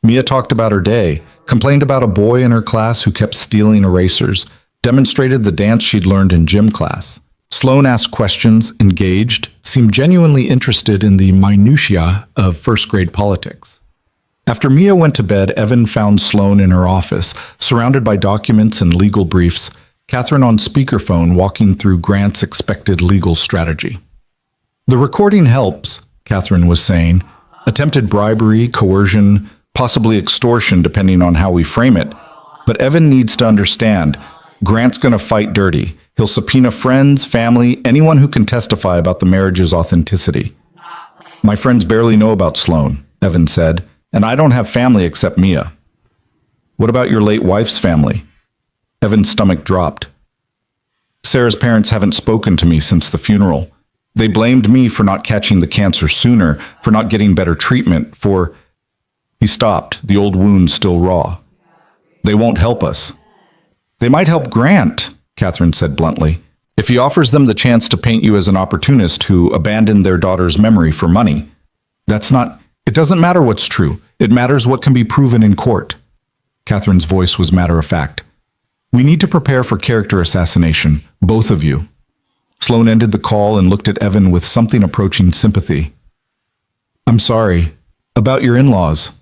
Mia talked about her day, complained about a boy in her class who kept stealing erasers, demonstrated the dance she'd learned in gym class. Sloane asked questions, engaged, seemed genuinely interested in the minutiae of first-grade politics. After Mia went to bed, Evan found Sloane in her office, surrounded by documents and legal briefs, Catherine on speakerphone walking through Grant's expected legal strategy. "The recording helps," Catherine was saying. "Attempted bribery, coercion, possibly extortion depending on how we frame it. But Evan needs to understand, Grant's going to fight dirty. He'll subpoena friends, family, anyone who can testify about the marriage's authenticity." "My friends barely know about Sloane," Evan said, "and I don't have family except Mia." "What about your late wife's family?" Evan's stomach dropped. "Sarah's parents haven't spoken to me since the funeral. They blamed me for not catching the cancer sooner, for not getting better treatment, for—" He stopped, the old wound still raw. "They won't help us." "They might help Grant," Catherine said bluntly, "if he offers them the chance to paint you as an opportunist who abandoned their daughter's memory for money. That's not— It doesn't matter what's true. It matters what can be proven in court." Catherine's voice was matter-of-fact. "We need to prepare for character assassination, both of you." Sloane ended the call and looked at Evan with something approaching sympathy. "I'm sorry. About your in-laws."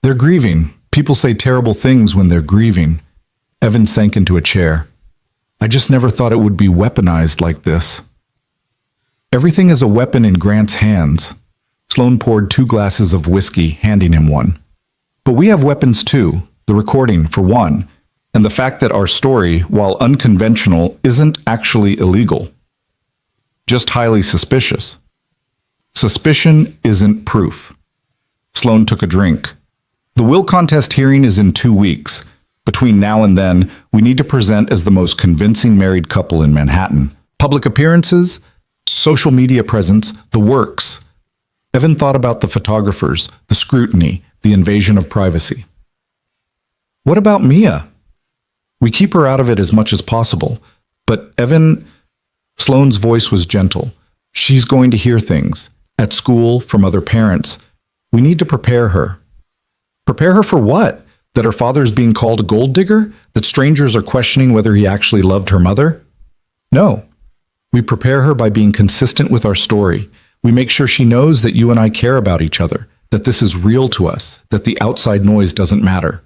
"They're grieving. People say terrible things when they're grieving." Evan sank into a chair. "I just never thought it would be weaponized like this." "Everything is a weapon in Grant's hands." Sloane poured 2 glasses of whiskey, handing him one. "But we have weapons too, the recording for one, and the fact that our story, while unconventional, isn't actually illegal. Just highly suspicious. Suspicion isn't proof." Sloane took a drink. "The will contest hearing is in 2 weeks. Between now and then, we need to present as the most convincing married couple in Manhattan. Public appearances, social media presence, the works." Evan thought about the photographers, the scrutiny, the invasion of privacy. "What about Mia?" "We keep her out of it as much as possible. But Evan—" Sloane's voice was gentle. "She's going to hear things. At school, from other parents. We need to prepare her." "Prepare her for what? That her father's being called a gold digger? That strangers are questioning whether he actually loved her mother?" "No. We prepare her by being consistent with our story. We make sure she knows that you and I care about each other, that this is real to us, that the outside noise doesn't matter."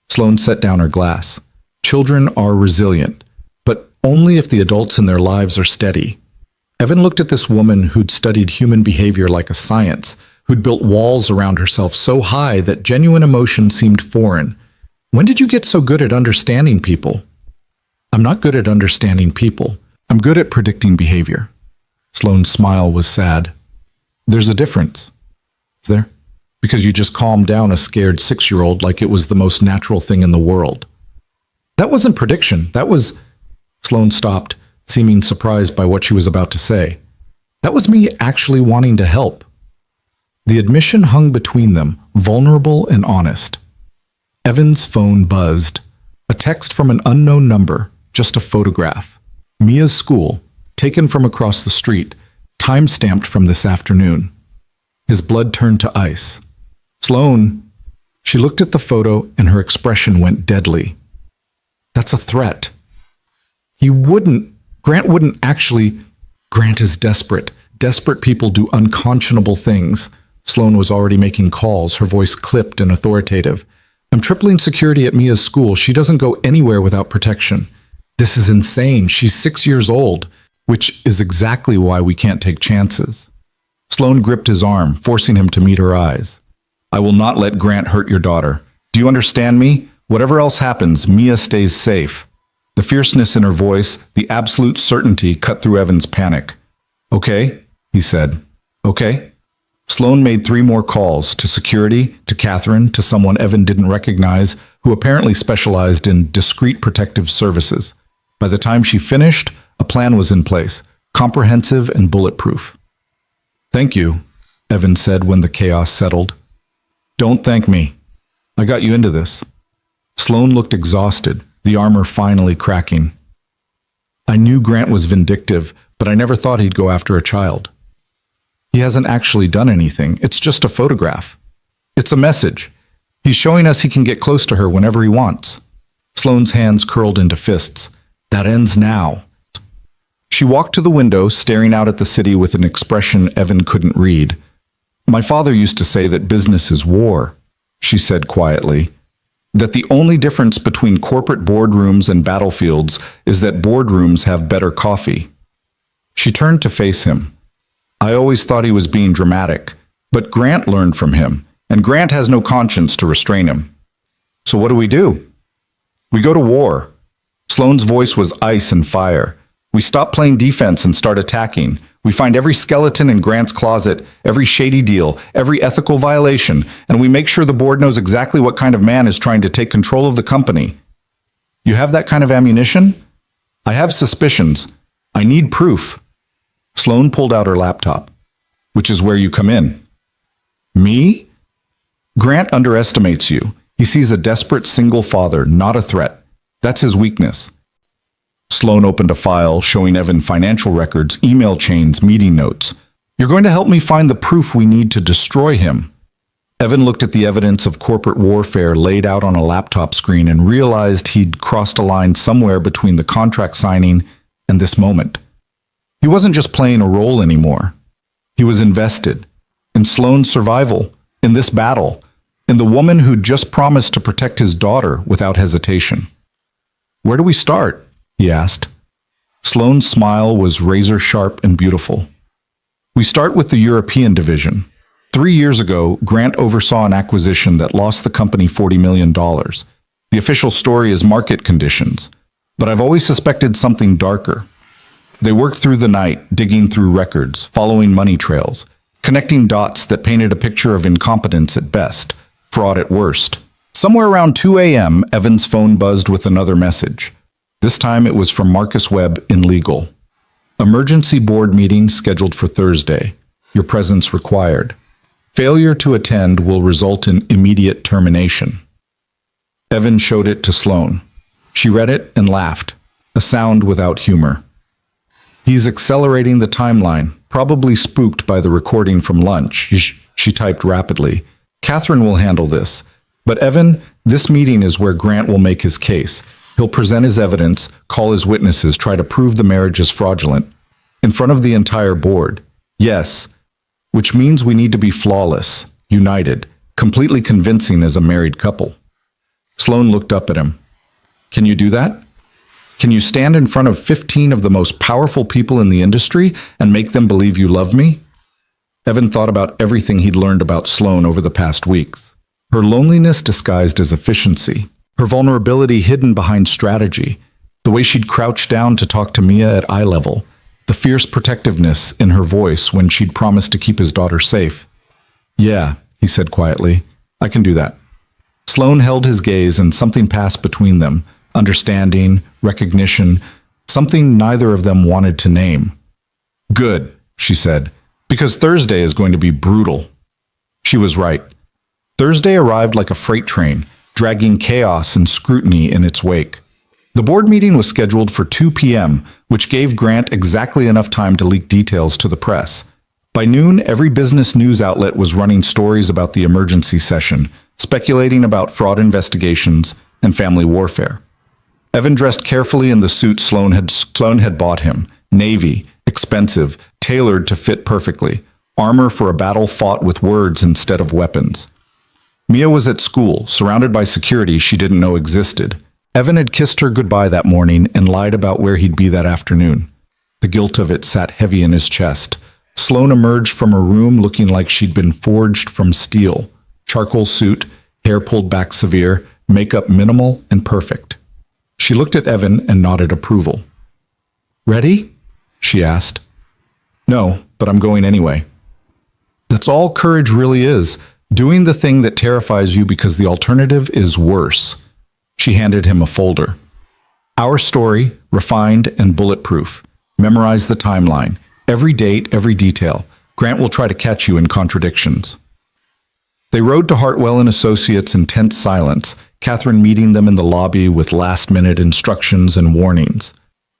Sloane set down her glass. "Children are resilient, but only if the adults in their lives are steady." Evan looked at this woman who'd studied human behavior like a science, who'd built walls around herself so high that genuine emotion seemed foreign. "When did you get so good at understanding people?" "I'm not good at understanding people. I'm good at predicting behavior." Sloane's smile was sad. "There's a difference. Is there? Because you just calmed down a scared 6-year-old like it was the most natural thing in the world." "That wasn't prediction. That was—" Sloane stopped, seeming surprised by what she was about to say. "That was me actually wanting to help." The admission hung between them, vulnerable and honest. Evan's phone buzzed. A text from an unknown number, just a photograph. Mia's school, taken from across the street, time-stamped from this afternoon. His blood turned to ice. Sloan. She looked at the photo and her expression went deadly. That's a threat. Grant wouldn't actually. Grant is desperate. Desperate people do unconscionable things. Sloan was already making calls, her voice clipped and authoritative. I'm tripling security at Mia's school. She doesn't go anywhere without protection. This is insane. She's 6 years old, which is exactly why we can't take chances. Sloan gripped his arm, forcing him to meet her eyes. I will not let Grant hurt your daughter. Do you understand me? Whatever else happens, Mia stays safe. The fierceness in her voice, the absolute certainty cut through Evan's panic. Okay, he said. Okay. Sloan made 3 more calls, to security, to Catherine, to someone Evan didn't recognize, who apparently specialized in discreet protective services. By the time she finished, a plan was in place, comprehensive and bulletproof. Thank you, Evan said when the chaos settled. Don't thank me. I got you into this. Sloan looked exhausted, the armor finally cracking. I knew Grant was vindictive, but I never thought he'd go after a child. He hasn't actually done anything. It's just a photograph. It's a message. He's showing us he can get close to her whenever he wants. Sloane's hands curled into fists. That ends now. She walked to the window, staring out at the city with an expression Evan couldn't read. My father used to say that business is war, she said quietly. That the only difference between corporate boardrooms and battlefields is that boardrooms have better coffee. She turned to face him. I always thought he was being dramatic, but Grant learned from him, and Grant has no conscience to restrain him. So what do? We go to war. Sloane's voice was ice and fire. We stop playing defense and start attacking. We find every skeleton in Grant's closet, every shady deal, every ethical violation, and we make sure the board knows exactly what kind of man is trying to take control of the company. You have that kind of ammunition? I have suspicions. I need proof. Sloan pulled out her laptop, which is where you come in. Me? Grant underestimates you. He sees a desperate single father, not a threat. That's his weakness. Sloan opened a file showing Evan financial records, email chains, meeting notes. You're going to help me find the proof we need to destroy him. Evan looked at the evidence of corporate warfare laid out on a laptop screen and realized he'd crossed a line somewhere between the contract signing and this moment. He wasn't just playing a role anymore. He was invested in Sloane's survival, in this battle, in the woman who'd just promised to protect his daughter without hesitation. Where do we start? He asked. Sloane's smile was razor-sharp and beautiful. We start with the European division. 3 years ago, Grant oversaw an acquisition that lost the company $40 million. The official story is market conditions, but I've always suspected something darker. They worked through the night, digging through records, following money trails, connecting dots that painted a picture of incompetence at best, fraud at worst. Somewhere around 2 a.m., Evan's phone buzzed with another message. This time it was from Marcus Webb in legal. Emergency board meeting scheduled for Thursday. Your presence required. Failure to attend will result in immediate termination. Evan showed it to Sloan. She read it and laughed, a sound without humor. He's accelerating the timeline, probably spooked by the recording from lunch, she typed rapidly. Catherine will handle this. But Evan, this meeting is where Grant will make his case. He'll present his evidence, call his witnesses, try to prove the marriage is fraudulent. In front of the entire board. Yes, which means we need to be flawless, united, completely convincing as a married couple. Sloan looked up at him. Can you do that? Can you stand in front of 15 of the most powerful people in the industry and make them believe you love me? Evan thought about everything he'd learned about Sloan over the past weeks. Her loneliness disguised as efficiency. Her vulnerability hidden behind strategy. The way she'd crouch down to talk to Mia at eye level. The fierce protectiveness in her voice when she'd promised to keep his daughter safe. Yeah, he said quietly. I can do that. Sloan held his gaze and something passed between them. Understanding, recognition, something neither of them wanted to name. Good, she said, because Thursday is going to be brutal. She was right. Thursday arrived like a freight train, dragging chaos and scrutiny in its wake. The board meeting was scheduled for 2 p.m., which gave Grant exactly enough time to leak details to the press. By noon, every business news outlet was running stories about the emergency session, speculating about fraud investigations and family warfare. Evan dressed carefully in the suit Sloan had bought him, navy, expensive, tailored to fit perfectly, armor for a battle fought with words instead of weapons. Mia was at school, surrounded by security she didn't know existed. Evan had kissed her goodbye that morning and lied about where he'd be that afternoon. The guilt of it sat heavy in his chest. Sloan emerged from her room looking like she'd been forged from steel. Charcoal suit, hair pulled back severe, makeup minimal and perfect. She looked at Evan and nodded approval. "Ready?" she asked. "No, but I'm going anyway." That's all courage really is, doing the thing that terrifies you because the alternative is worse. She handed him a folder. "Our story, refined and bulletproof. Memorize the timeline. Every date, every detail. Grant will try to catch you in contradictions." They rode to Hartwell and Associates in tense silence, Catherine meeting them in the lobby with last-minute instructions and warnings.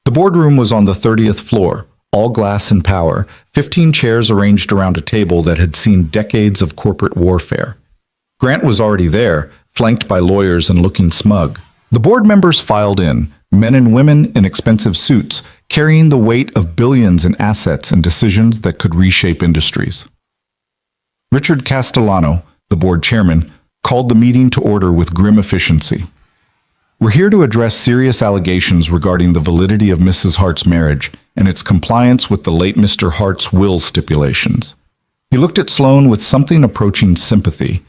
The boardroom was on the 30th floor, all glass and power, 15 chairs arranged around a table that had seen decades of corporate warfare. Grant was already there, flanked by lawyers and looking smug. The board members filed in, men and women in expensive suits, carrying the weight of billions in assets and decisions that could reshape industries. Richard Castellano, the board chairman, called the meeting to order with grim efficiency. "We're here to address serious allegations regarding the validity of Mrs. Hart's marriage and its compliance with the late Mr. Hart's will stipulations." He looked at Sloan with something approaching sympathy.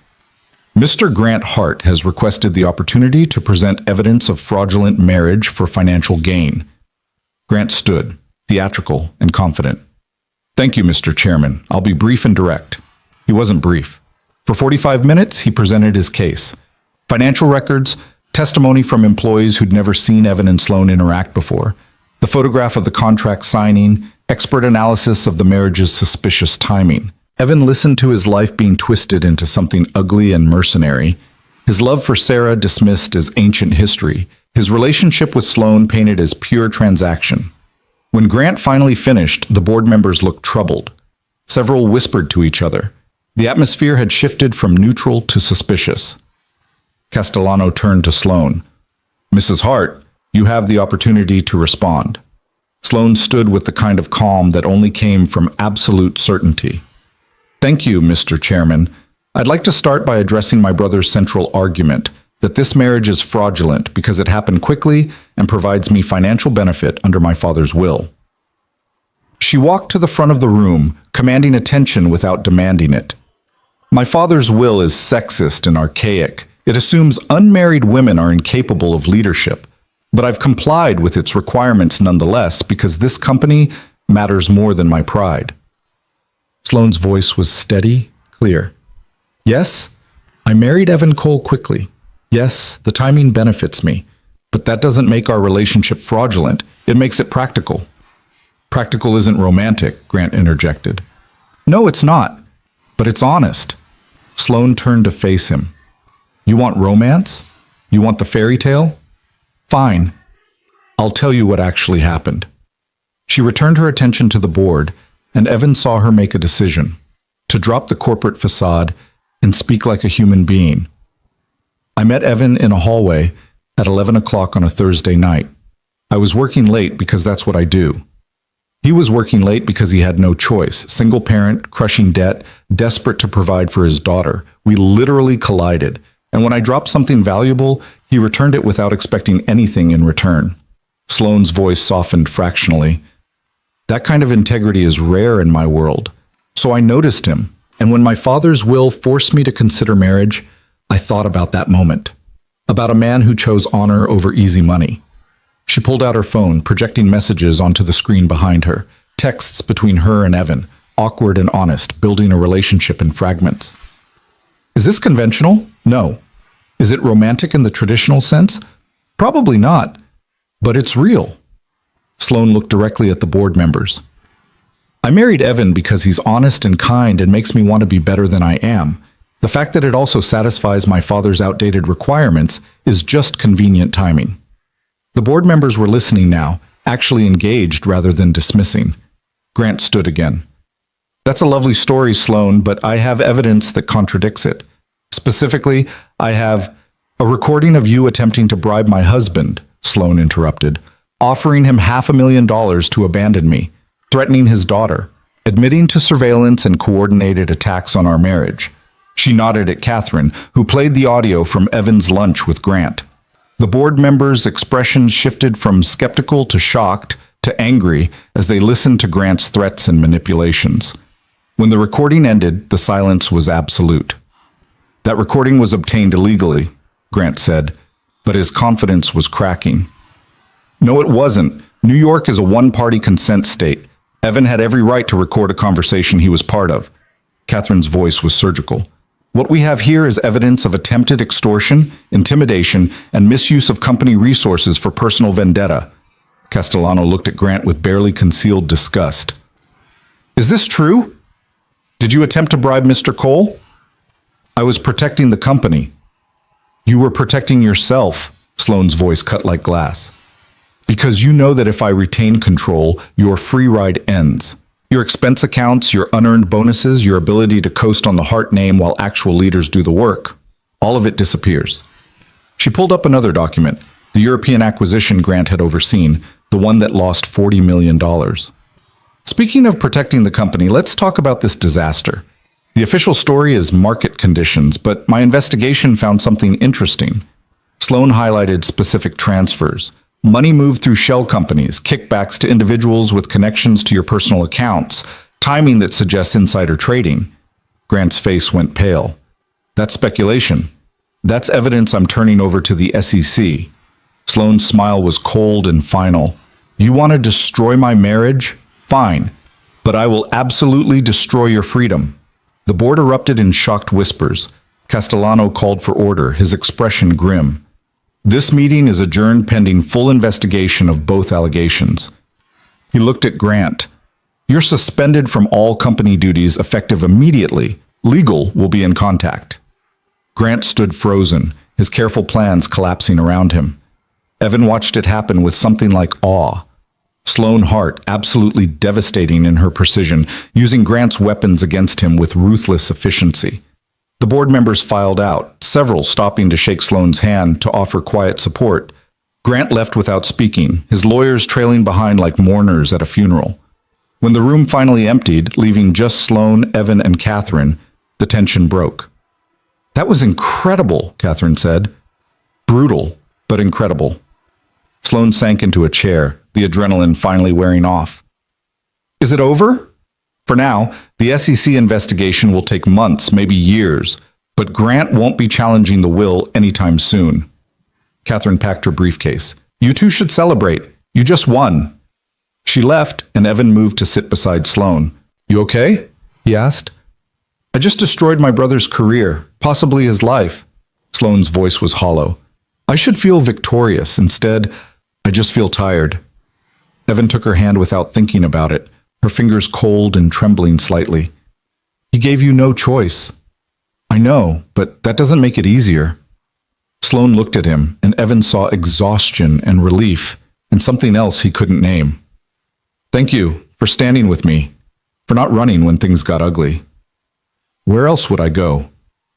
"Mr. Grant Hart has requested the opportunity to present evidence of fraudulent marriage for financial gain." Grant stood, theatrical and confident. "Thank you, Mr. Chairman. I'll be brief and direct." He wasn't brief. For 45 minutes, he presented his case. Financial records, testimony from employees who'd never seen Evan and Sloan interact before, the photograph of the contract signing, expert analysis of the marriage's suspicious timing. Evan listened to his life being twisted into something ugly and mercenary, his love for Sarah dismissed as ancient history, his relationship with Sloan painted as pure transaction. When Grant finally finished, the board members looked troubled. Several whispered to each other. The atmosphere had shifted from neutral to suspicious. Castellano turned to Sloan. "Mrs. Hart, you have the opportunity to respond." Sloan stood with the kind of calm that only came from absolute certainty. "Thank you, Mr. Chairman. I'd like to start by addressing my brother's central argument, that this marriage is fraudulent because it happened quickly and provides me financial benefit under my father's will." She walked to the front of the room, commanding attention without demanding it. "My father's will is sexist and archaic. It assumes unmarried women are incapable of leadership. But I've complied with its requirements nonetheless because this company matters more than my pride." Sloan's voice was steady, clear. "Yes, I married Evan Cole quickly. Yes, the timing benefits me. But that doesn't make our relationship fraudulent. It makes it practical." "Practical isn't romantic," Grant interjected. "No, it's not. But it's honest." Sloan turned to face him. "You want romance? You want the fairy tale? Fine. I'll tell you what actually happened." She returned her attention to the board, and Evan saw her make a decision, to drop the corporate facade and speak like a human being. "I met Evan in a hallway at 11 o'clock on a Thursday night. I was working late because that's what I do. He was working late because he had no choice. Single parent, crushing debt, desperate to provide for his daughter. We literally collided. And when I dropped something valuable, he returned it without expecting anything in return." Sloan's voice softened fractionally. "That kind of integrity is rare in my world. So I noticed him. And when my father's will forced me to consider marriage, I thought about that moment. About a man who chose honor over easy money." She pulled out her phone, projecting messages onto the screen behind her. Texts between her and Evan, awkward and honest, building a relationship in fragments. "Is this conventional? No. Is it romantic in the traditional sense? Probably not. But it's real." Sloan looked directly at the board members. "I married Evan because he's honest and kind and makes me want to be better than I am. The fact that it also satisfies my father's outdated requirements is just convenient timing. The board members were listening now, actually engaged rather than dismissing. Grant stood again. That's a lovely story, Sloan, but I have evidence that contradicts it. Specifically, I have a recording of you attempting to bribe my husband, Sloan interrupted, offering him $500,000 to abandon me, threatening his daughter, admitting to surveillance and coordinated attacks on our marriage. She nodded at Catherine, who played the audio from Evan's lunch with Grant. The board members' expressions shifted from skeptical to shocked to angry as they listened to Grant's threats and manipulations. When the recording ended, the silence was absolute. That recording was obtained illegally, Grant said, but his confidence was cracking. No, it wasn't. New York is a one-party consent state. Evan had every right to record a conversation he was part of. Catherine's voice was surgical. What we have here is evidence of attempted extortion, intimidation, and misuse of company resources for personal vendetta. Castellano looked at Grant with barely concealed disgust. Is this true? Did you attempt to bribe Mr. Cole? I was protecting the company. You were protecting yourself, Sloane's voice cut like glass. Because you know that if I retain control, your free ride ends. Your expense accounts, your unearned bonuses, your ability to coast on the Hart name while actual leaders do the work, all of it disappears. She pulled up another document, the European acquisition Grant had overseen, the one that lost $40 million. Speaking of protecting the company, let's talk about this disaster. The official story is market conditions, but my investigation found something interesting. Sloan highlighted specific transfers. Money moved through shell companies, kickbacks to individuals with connections to your personal accounts, timing that suggests insider trading. Grant's face went pale. That's speculation. That's evidence I'm turning over to the SEC. Sloane's smile was cold and final. You want to destroy my marriage? Fine. But I will absolutely destroy your freedom. The board erupted in shocked whispers. Castellano called for order, his expression grim. This meeting is adjourned pending full investigation of both allegations. He looked at Grant. You're suspended from all company duties effective immediately. Legal will be in contact. Grant stood frozen, his careful plans collapsing around him. Evan watched it happen with something like awe. Sloan Hart, absolutely devastating in her precision, using Grant's weapons against him with ruthless efficiency. The board members filed out, several stopping to shake Sloane's hand to offer quiet support. Grant left without speaking, his lawyers trailing behind like mourners at a funeral. When the room finally emptied, leaving just Sloan, Evan, and Catherine, the tension broke. That was incredible, Catherine said. Brutal, but incredible. Sloan sank into a chair, the adrenaline finally wearing off. Is it over? For now, the SEC investigation will take months, maybe years, but Grant won't be challenging the will anytime soon. Catherine packed her briefcase. You two should celebrate. You just won. She left, and Evan moved to sit beside Sloan. You okay? He asked. I just destroyed my brother's career, possibly his life. Sloane's voice was hollow. I should feel victorious. Instead, I just feel tired. Evan took her hand without thinking about it, her fingers cold and trembling slightly. He gave you no choice. I know, but that doesn't make it easier. Sloan looked at him, and Evan saw exhaustion and relief, and something else he couldn't name. Thank you for standing with me, for not running when things got ugly. Where else would I go?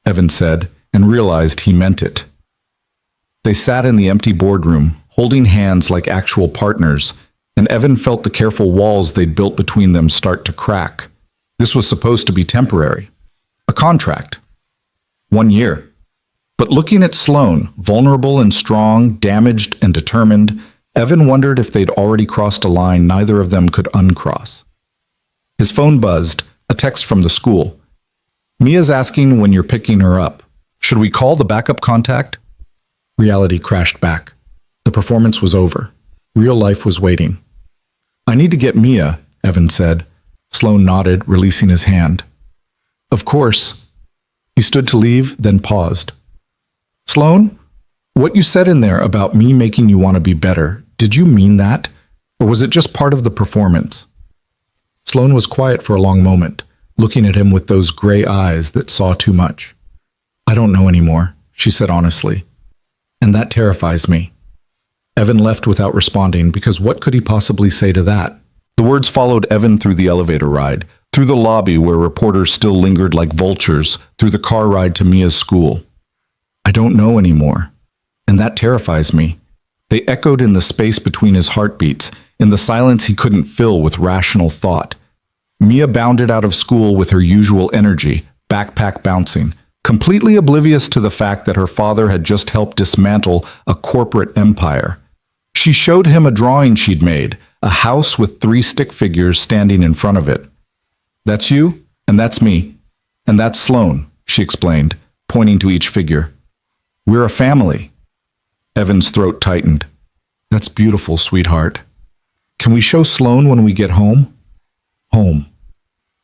Evan said, and realized he meant it. They sat in the empty boardroom, holding hands like actual partners, and Evan felt the careful walls they'd built between them start to crack. This was supposed to be temporary. A contract. 1 year. But looking at Sloan, vulnerable and strong, damaged and determined, Evan wondered if they'd already crossed a line neither of them could uncross. His phone buzzed, a text from the school. Mia's asking when you're picking her up. Should we call the backup contact? Reality crashed back. The performance was over. Real life was waiting. I need to get Mia, Evan said. Sloan nodded, releasing his hand. Of course. He stood to leave, then paused. Sloan, what you said in there about me making you want to be better, did you mean that? Or was it just part of the performance? Sloan was quiet for a long moment, looking at him with those gray eyes that saw too much. I don't know anymore, she said honestly. And that terrifies me. Evan left without responding because what could he possibly say to that? The words followed Evan through the elevator ride, through the lobby where reporters still lingered like vultures, through the car ride to Mia's school. I don't know anymore. And that terrifies me. They echoed in the space between his heartbeats, in the silence he couldn't fill with rational thought. Mia bounded out of school with her usual energy, backpack bouncing, completely oblivious to the fact that her father had just helped dismantle a corporate empire. She showed him a drawing she'd made, a house with 3 stick figures standing in front of it. That's you, and that's me, and that's Sloan, she explained, pointing to each figure. We're a family. Evan's throat tightened. That's beautiful, sweetheart. Can we show Sloan when we get home? Home.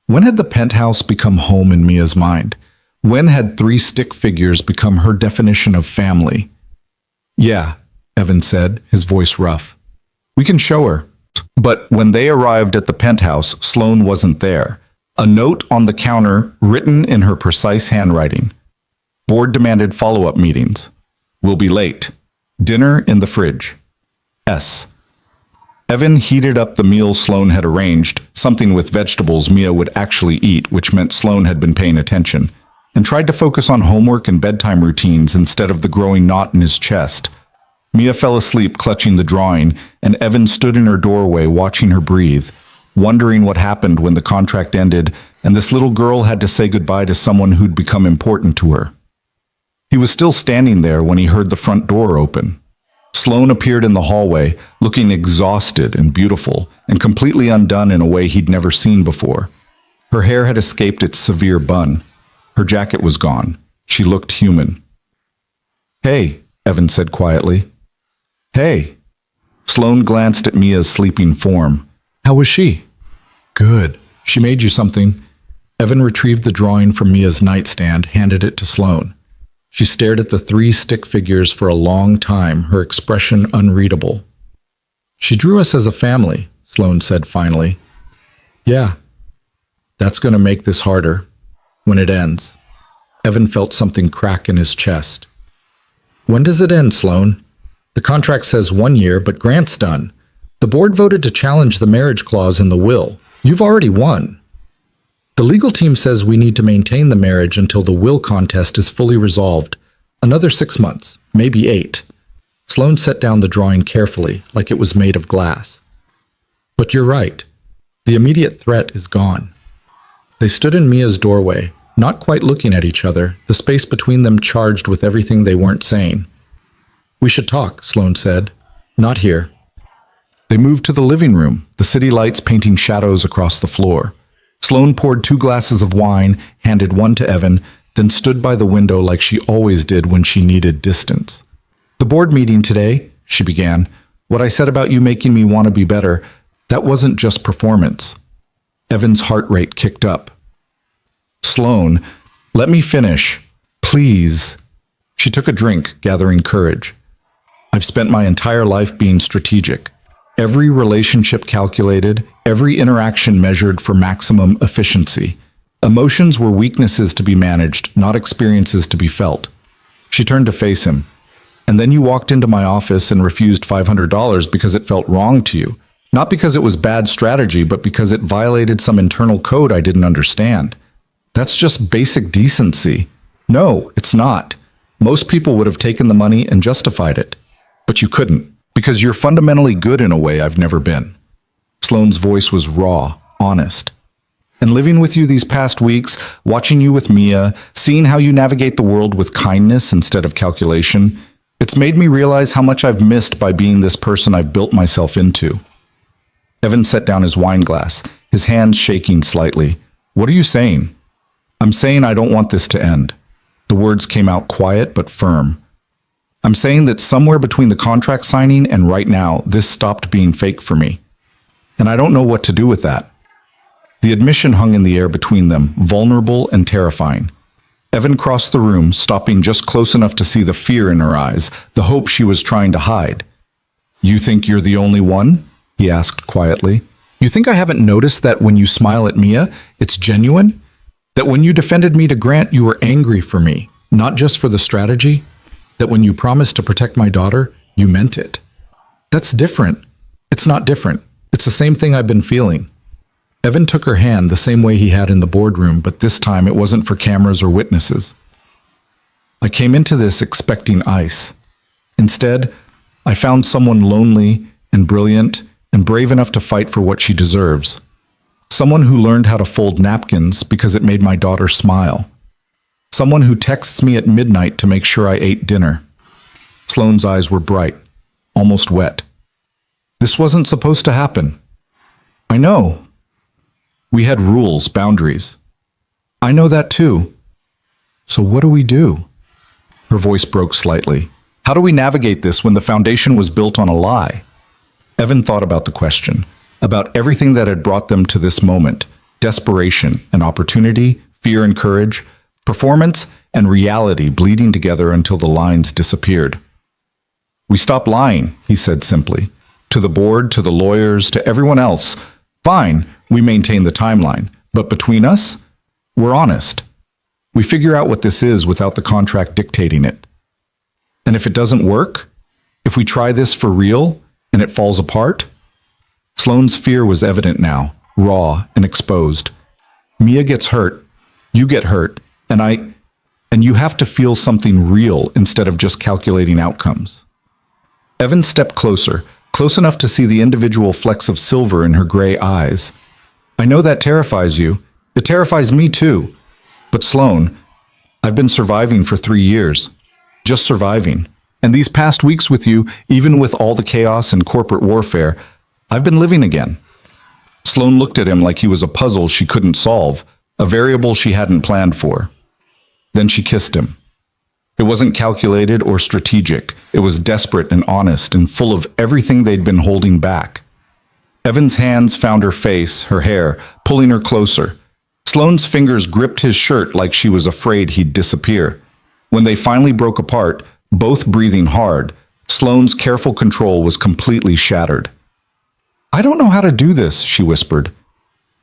When had the penthouse become home in Mia's mind? When had 3 stick figures become her definition of family? Yeah, Evan said, his voice rough. We can show her. But when they arrived at the penthouse, Sloan wasn't there. A note on the counter written in her precise handwriting. Board demanded follow-up meetings. We'll be late. Dinner in the fridge. S. Evan heated up the meal Sloan had arranged, something with vegetables Mia would actually eat, which meant Sloan had been paying attention, and tried to focus on homework and bedtime routines instead of the growing knot in his chest. Mia fell asleep clutching the drawing, and Evan stood in her doorway watching her breathe, wondering what happened when the contract ended and this little girl had to say goodbye to someone who'd become important to her. He was still standing there when he heard the front door open. Sloan appeared in the hallway, looking exhausted and beautiful, and completely undone in a way he'd never seen before. Her hair had escaped its severe bun. Her jacket was gone. She looked human. Hey, Evan said quietly. Hey. Sloan glanced at Mia's sleeping form. How was she? Good. She made you something. Evan retrieved the drawing from Mia's nightstand, handed it to Sloan. She stared at the 3 stick figures for a long time, her expression unreadable. She drew us as a family, Sloan said finally. Yeah. That's going to make this harder. When it ends. Evan felt something crack in his chest. When does it end, Sloan? The contract says 1 year, but Grant's done. The board voted to challenge the marriage clause in the will. You've already won. The legal team says we need to maintain the marriage until the will contest is fully resolved. Another 6 months, maybe 8. Sloan set down the drawing carefully, like it was made of glass. But you're right. The immediate threat is gone. They stood in Mia's doorway, not quite looking at each other, the space between them charged with everything they weren't saying. We should talk, Sloan said. Not here. They moved to the living room, the city lights painting shadows across the floor. Sloan poured 2 glasses of wine, handed one to Evan, then stood by the window like she always did when she needed distance. The board meeting today, she began. What I said about you making me want to be better, that wasn't just performance. Evan's heart rate kicked up. Sloan, let me finish. Please. She took a drink, gathering courage. I've spent my entire life being strategic. Every relationship calculated, every interaction measured for maximum efficiency. Emotions were weaknesses to be managed, not experiences to be felt. She turned to face him. And then you walked into my office and refused $500 because it felt wrong to you. Not because it was bad strategy, but because it violated some internal code I didn't understand. That's just basic decency. No, it's not. Most people would have taken the money and justified it. But you couldn't. Because you're fundamentally good in a way I've never been. Sloan's voice was raw, honest. And living with you these past weeks, watching you with Mia, seeing how you navigate the world with kindness instead of calculation, it's made me realize how much I've missed by being this person I've built myself into. Evan set down his wine glass, his hands shaking slightly. What are you saying? I'm saying I don't want this to end. The words came out quiet but firm. I'm saying that somewhere between the contract signing and right now, this stopped being fake for me. And I don't know what to do with that. The admission hung in the air between them, vulnerable and terrifying. Evan crossed the room, stopping just close enough to see the fear in her eyes, the hope she was trying to hide. You think you're the only one? He asked quietly. You think I haven't noticed that when you smile at Mia, it's genuine? That when you defended me to Grant, you were angry for me, Not just for the strategy, that when you promised to protect my daughter, you meant it. That's different. It's not different. It's the same thing I've been feeling. Evan took her hand the same way he had in the boardroom, but this time it wasn't for cameras or witnesses. I came into this expecting ice. Instead, I found someone lonely and brilliant and brave enough to fight for what she deserves. Someone who learned how to fold napkins because it made my daughter smile. Someone who texts me at midnight to make sure I ate dinner. Sloane's eyes were bright, almost wet. This wasn't supposed to happen. I know. We had rules, boundaries. I know that too. So what do we do? Her voice broke slightly. How do we navigate this when the foundation was built on a lie? Evan thought about the question, about everything that had brought them to this moment: desperation and opportunity, fear and courage, performance and reality bleeding together until the lines disappeared. We stopped lying, he said simply. To the board, to the lawyers, to everyone else. Fine, we maintain the timeline. But between us, we're honest. We figure out what this is without the contract dictating it. And if it doesn't work, if we try this for real and it falls apart? Sloane's fear was evident now, raw and exposed. Mia gets hurt, you get hurt, and you have to feel something real instead of just calculating outcomes. Evan stepped closer, close enough to see the individual flecks of silver in her gray eyes. I know that terrifies you. It terrifies me too. But Sloane, I've been surviving for 3 years. Just surviving. And these past weeks with you, even with all the chaos and corporate warfare, I've been living again. Sloane looked at him like he was a puzzle she couldn't solve, a variable she hadn't planned for. Then she kissed him. It wasn't calculated or strategic. It was desperate and honest and full of everything they'd been holding back. Evan's hands found her face, her hair, pulling her closer. Sloane's fingers gripped his shirt like she was afraid he'd disappear. When they finally broke apart, both breathing hard, Sloane's careful control was completely shattered. I don't know how to do this, she whispered.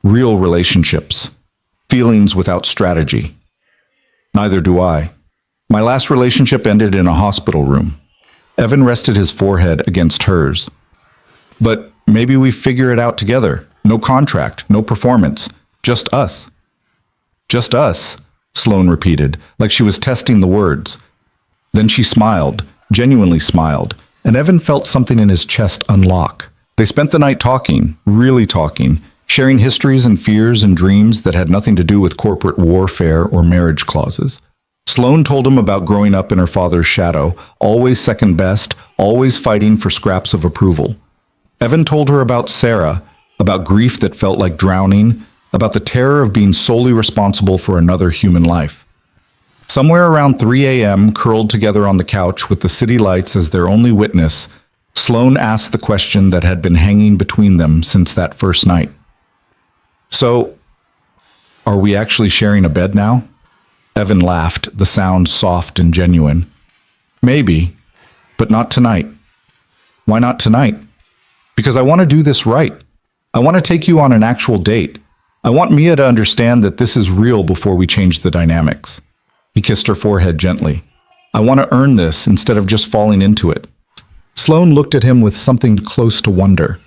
Real relationships. Feelings without strategy. Neither do I. My last relationship ended in a hospital room. Evan rested his forehead against hers. But maybe we figure it out together. No contract, no performance. Just us. Just us, Sloane repeated, like she was testing the words. Then she smiled, genuinely smiled, and Evan felt something in his chest unlock. They spent the night talking, really talking, sharing histories and fears and dreams that had nothing to do with corporate warfare or marriage clauses. Sloane told him about growing up in her father's shadow, always second best, always fighting for scraps of approval. Evan told her about Sarah, about grief that felt like drowning, about the terror of being solely responsible for another human life. Somewhere around 3 a.m., curled together on the couch with the city lights as their only witness, Sloane asked the question that had been hanging between them since that first night. So, are we actually sharing a bed now? Evan laughed, the sound soft and genuine. Maybe, but not tonight. Why not tonight? Because I want to do this right. I want to take you on an actual date. I want Mia to understand that this is real before we change the dynamics. He kissed her forehead gently. I want to earn this instead of just falling into it. Sloane looked at him with something close to wonder.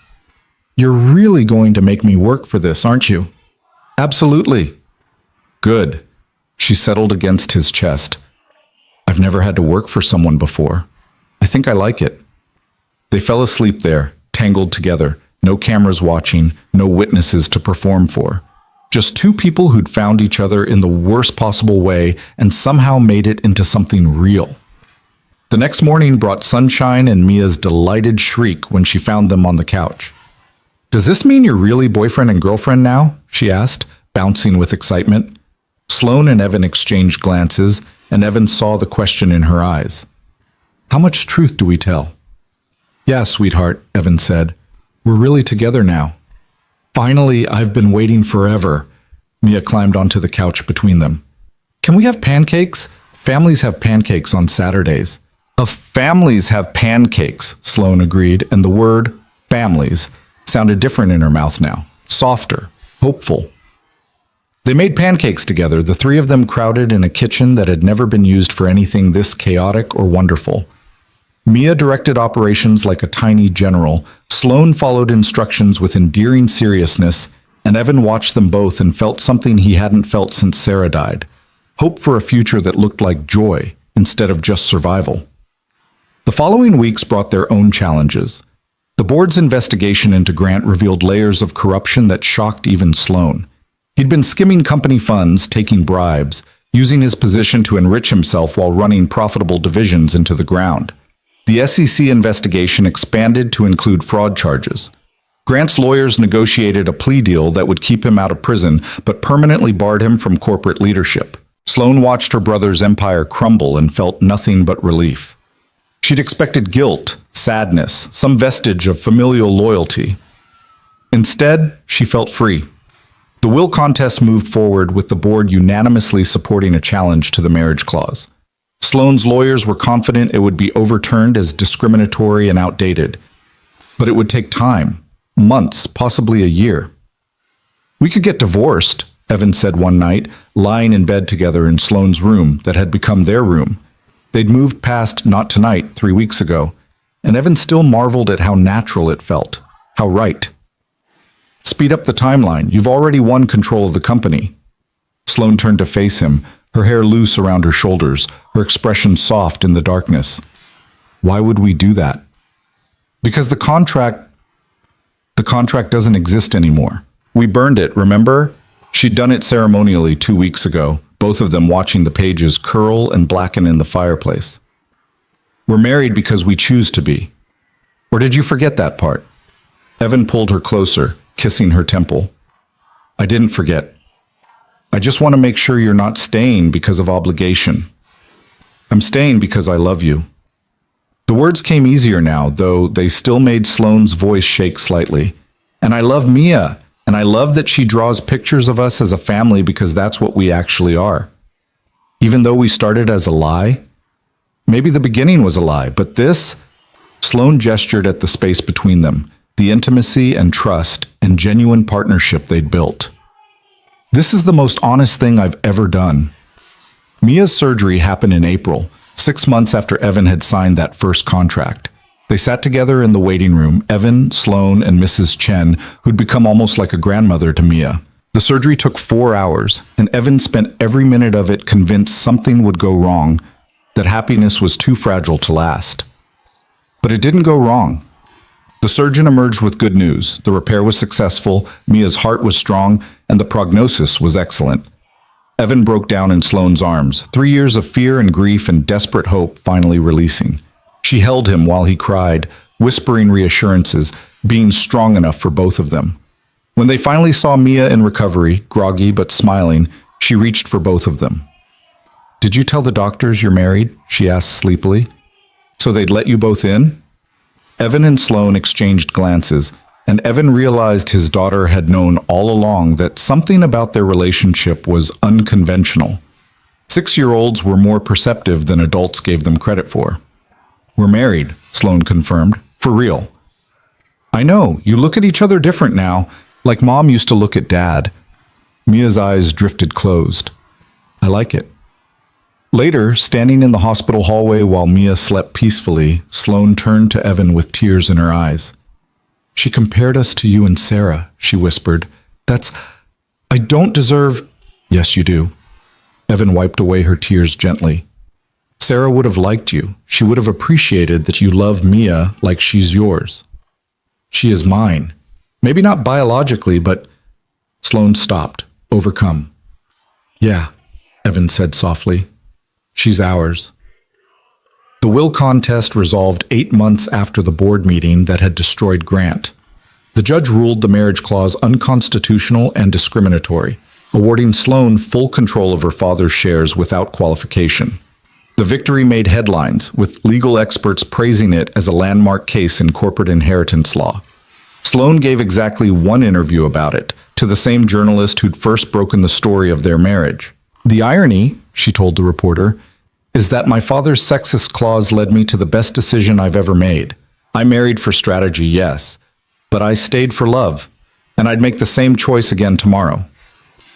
You're really going to make me work for this, aren't you? Absolutely. Good. She settled against his chest. I've never had to work for someone before. I think I like it. They fell asleep there, tangled together, no cameras watching, no witnesses to perform for. Just two people who'd found each other in the worst possible way and somehow made it into something real. The next morning brought sunshine and Mia's delighted shriek when she found them on the couch. Does this mean you're really boyfriend and girlfriend now? She asked, bouncing with excitement. Sloane and Evan exchanged glances, and Evan saw the question in her eyes. How much truth do we tell? Yeah, sweetheart, Evan said. We're really together now. Finally, I've been waiting forever. Mia climbed onto the couch between them. Can we have pancakes? Families have pancakes on Saturdays. Families have pancakes, Sloane agreed, and the word families sounded different in her mouth now, softer, hopeful. They made pancakes together, the three of them crowded in a kitchen that had never been used for anything this chaotic or wonderful. Mia directed operations like a tiny general. Sloane followed instructions with endearing seriousness, and Evan watched them both and felt something he hadn't felt since Sarah died. Hope for a future that looked like joy instead of just survival. The following weeks brought their own challenges. The board's investigation into Grant revealed layers of corruption that shocked even Sloane. He'd been skimming company funds, taking bribes, using his position to enrich himself while running profitable divisions into the ground. The SEC investigation expanded to include fraud charges. Grant's lawyers negotiated a plea deal that would keep him out of prison, but permanently barred him from corporate leadership. Sloane watched her brother's empire crumble and felt nothing but relief. She'd expected guilt, sadness, some vestige of familial loyalty. Instead, she felt free. The will contest moved forward with the board unanimously supporting a challenge to the marriage clause. Sloane's lawyers were confident it would be overturned as discriminatory and outdated. But it would take time, months, possibly a year. "We could get divorced," Evan said one night, lying in bed together in Sloane's room that had become their room. They'd moved past Not Tonight 3 weeks ago, and Evan still marveled at how natural it felt, how right. "Speed up the timeline. You've already won control of the company." Sloane turned to face him, her hair loose around her shoulders, her expression soft in the darkness. "Why would we do that?" "Because the contract doesn't exist anymore. We burned it, remember?" She'd done it ceremonially 2 weeks ago, both of them watching the pages curl and blacken in the fireplace. "We're married because we choose to be. Or did you forget that part?" Evan pulled her closer, kissing her temple. "I didn't forget. I just want to make sure you're not staying because of obligation. I'm staying because I love you." The words came easier now, though they still made Sloane's voice shake slightly. "And I love Mia, and I love that she draws pictures of us as a family because that's what we actually are. Even though we started as a lie? Maybe the beginning was a lie, but this..." Sloane gestured at the space between them, the intimacy and trust and genuine partnership they'd built. "This is the most honest thing I've ever done." Mia's surgery happened in April, 6 months after Evan had signed that first contract. They sat together in the waiting room, Evan, Sloane, and Mrs. Chen, who'd become almost like a grandmother to Mia. The surgery took 4 hours, and Evan spent every minute of it convinced something would go wrong, that happiness was too fragile to last. But it didn't go wrong. The surgeon emerged with good news. The repair was successful, Mia's heart was strong, and the prognosis was excellent. Evan broke down in Sloane's arms, 3 years of fear and grief and desperate hope finally releasing. She held him while he cried, whispering reassurances, being strong enough for both of them. When they finally saw Mia in recovery, groggy but smiling, she reached for both of them. "Did you tell the doctors you're married?" she asked sleepily. "So they'd let you both in?" Evan and Sloane exchanged glances, and Evan realized his daughter had known all along that something about their relationship was unconventional. 6-year-olds were more perceptive than adults gave them credit for. "We're married," Sloane confirmed. "For real." "I know, you look at each other different now, like Mom used to look at Dad." Mia's eyes drifted closed. "I like it." Later, standing in the hospital hallway while Mia slept peacefully, Sloane turned to Evan with tears in her eyes. "She compared us to you and Sarah," she whispered. I don't deserve..." "Yes, you do." Evan wiped away her tears gently. "Sarah would have liked you. She would have appreciated that you love Mia like she's yours. She is mine. Maybe not biologically, but..." Sloane stopped, overcome. "Yeah," Evan said softly. "She's ours." The will contest resolved 8 months after the board meeting that had destroyed Grant. The judge ruled the marriage clause unconstitutional and discriminatory, awarding Sloane full control of her father's shares without qualification. The victory made headlines, with legal experts praising it as a landmark case in corporate inheritance law. Sloane gave exactly one interview about it, to the same journalist who'd first broken the story of their marriage. "The irony," she told the reporter, "is that my father's sexist clause led me to the best decision I've ever made. I married for strategy, yes, but I stayed for love, and I'd make the same choice again tomorrow."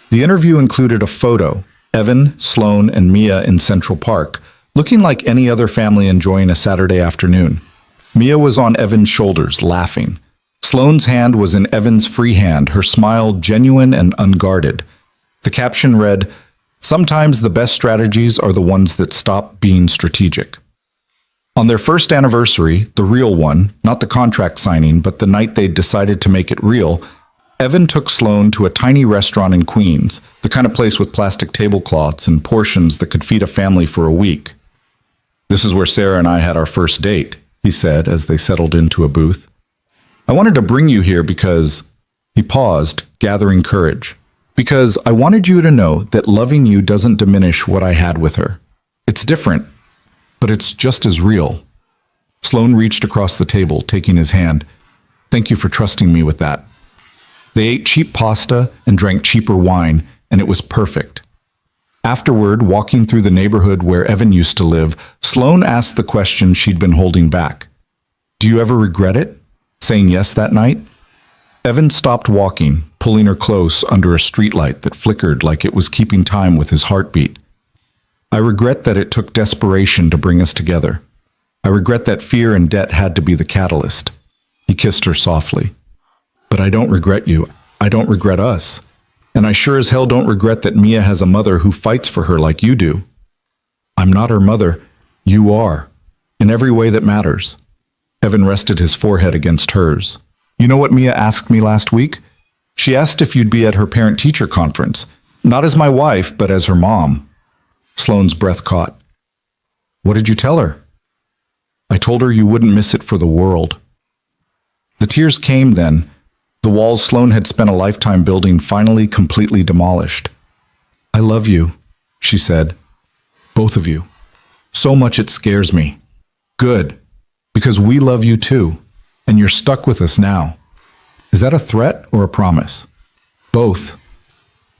The interview included a photo, Evan, Sloan, and Mia in Central Park, looking like any other family enjoying a Saturday afternoon. Mia was on Evan's shoulders, laughing. Sloane's hand was in Evan's free hand, her smile genuine and unguarded. The caption read, "Sometimes the best strategies are the ones that stop being strategic." On their first anniversary, the real one, not the contract signing, but the night they decided to make it real, Evan took Sloane to a tiny restaurant in Queens, the kind of place with plastic tablecloths and portions that could feed a family for a week. "This is where Sarah and I had our first date," he said as they settled into a booth. "I wanted to bring you here because—" He paused, gathering courage. "Because I wanted you to know that loving you doesn't diminish what I had with her. It's different, but it's just as real." Sloane reached across the table, taking his hand. "Thank you for trusting me with that." They ate cheap pasta and drank cheaper wine, and it was perfect. Afterward, walking through the neighborhood where Evan used to live, Sloane asked the question she'd been holding back. "Do you ever regret it? Saying yes that night?" Evan stopped walking, pulling her close under a streetlight that flickered like it was keeping time with his heartbeat. "I regret that it took desperation to bring us together. I regret that fear and debt had to be the catalyst." He kissed her softly. "But I don't regret you. I don't regret us. And I sure as hell don't regret that Mia has a mother who fights for her like you do." "I'm not her mother. You are. In every way that matters." Evan rested his forehead against hers. "You know what Mia asked me last week? She asked if you'd be at her parent-teacher conference. Not as my wife, but as her mom." Sloane's breath caught. "What did you tell her?" "I told her you wouldn't miss it for the world." The tears came then, the walls Sloane had spent a lifetime building finally completely demolished. "I love you," she said. "Both of you. So much it scares me." "Good, because we love you too, and you're stuck with us now." "Is that a threat or a promise?" "Both."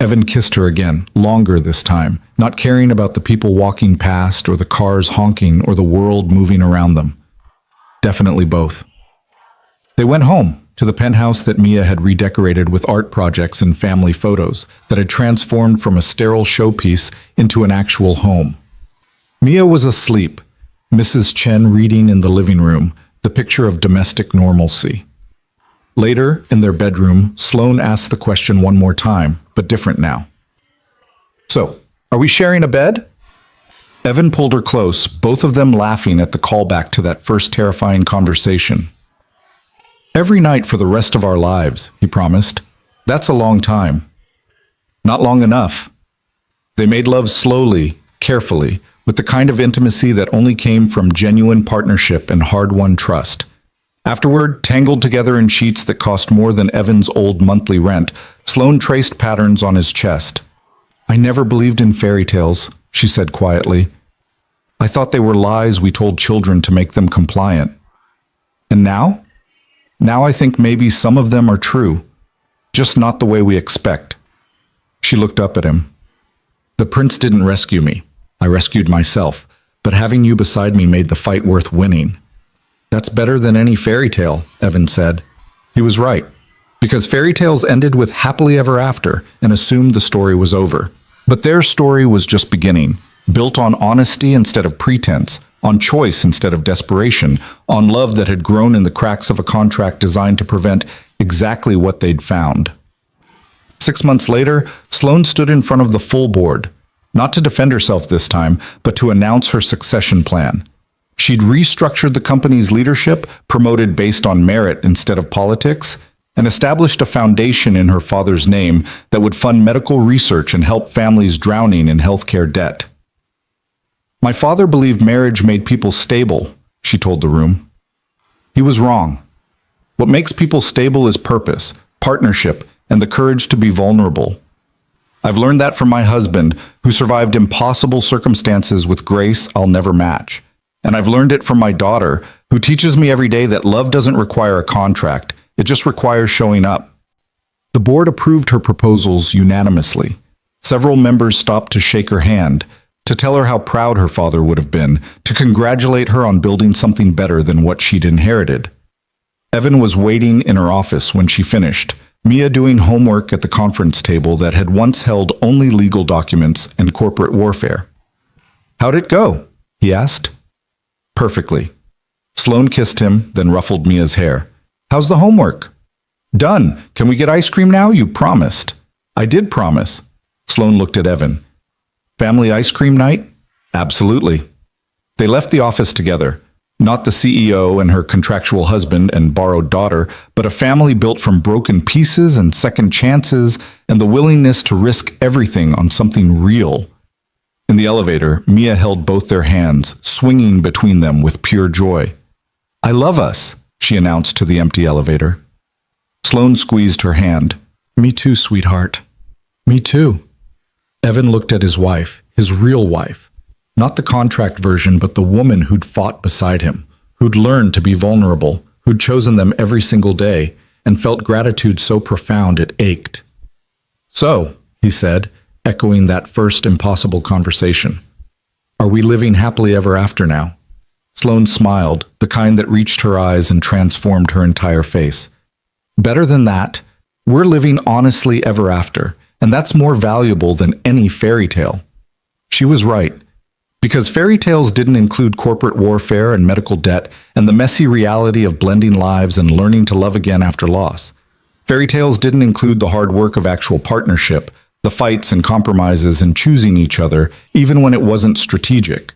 Evan kissed her again, longer this time, not caring about the people walking past or the cars honking or the world moving around them. "Definitely both." They went home, to the penthouse that Mia had redecorated with art projects and family photos that had transformed from a sterile showpiece into an actual home. Mia was asleep, Mrs. Chen reading in the living room, the picture of domestic normalcy. Later, in their bedroom, Sloane asked the question one more time, but different now. "So, are we sharing a bed?" Evan pulled her close, both of them laughing at the callback to that first terrifying conversation. "Every night for the rest of our lives," he promised. "That's a long time." "Not long enough." They made love slowly, carefully, with the kind of intimacy that only came from genuine partnership and hard-won trust. Afterward, tangled together in sheets that cost more than Evan's old monthly rent, Sloane traced patterns on his chest. "I never believed in fairy tales," she said quietly. "I thought they were lies we told children to make them compliant. And now? Now I think maybe some of them are true, just not the way we expect." She looked up at him. "The prince didn't rescue me. I rescued myself, but having you beside me made the fight worth winning." "That's better than any fairy tale," Evan said. He was right, because fairy tales ended with happily ever after and assumed the story was over. But their story was just beginning, built on honesty instead of pretense, on choice instead of desperation, on love that had grown in the cracks of a contract designed to prevent exactly what they'd found. 6 months later, Sloane stood in front of the full board, not to defend herself this time, but to announce her succession plan. She'd restructured the company's leadership, promoted based on merit instead of politics, and established a foundation in her father's name that would fund medical research and help families drowning in healthcare debt. "My father believed marriage made people stable," she told the room. He was wrong. What makes people stable is purpose, partnership, and the courage to be vulnerable. I've learned that from my husband, who survived impossible circumstances with grace I'll never match. And I've learned it from my daughter, who teaches me every day that love doesn't require a contract, it just requires showing up. The board approved her proposals unanimously. Several members stopped to shake her hand, to tell her how proud her father would have been, to congratulate her on building something better than what she'd inherited. Evan was waiting in her office when she finished, Mia doing homework at the conference table that had once held only legal documents and corporate warfare. "How'd it go?" he asked. "Perfectly." Sloane kissed him, then ruffled Mia's hair. "How's the homework?" "Done. Can we get ice cream now? You promised." "I did promise." Sloane looked at Evan. "Family ice cream night?" "Absolutely." They left the office together. Not the CEO and her contractual husband and borrowed daughter, but a family built from broken pieces and second chances and the willingness to risk everything on something real. In the elevator, Mia held both their hands, swinging between them with pure joy. "I love us," she announced to the empty elevator. Sloane squeezed her hand. "Me too, sweetheart. Me too." Evan looked at his wife, his real wife. Not the contract version, but the woman who'd fought beside him, who'd learned to be vulnerable, who'd chosen them every single day, and felt gratitude so profound it ached. "So," he said, echoing that first impossible conversation, "are we living happily ever after now?" Sloane smiled, the kind that reached her eyes and transformed her entire face. "Better than that, we're living honestly ever after, and that's more valuable than any fairy tale." She was right. Because fairy tales didn't include corporate warfare and medical debt and the messy reality of blending lives and learning to love again after loss. Fairy tales didn't include the hard work of actual partnership, the fights and compromises and choosing each other, even when it wasn't strategic.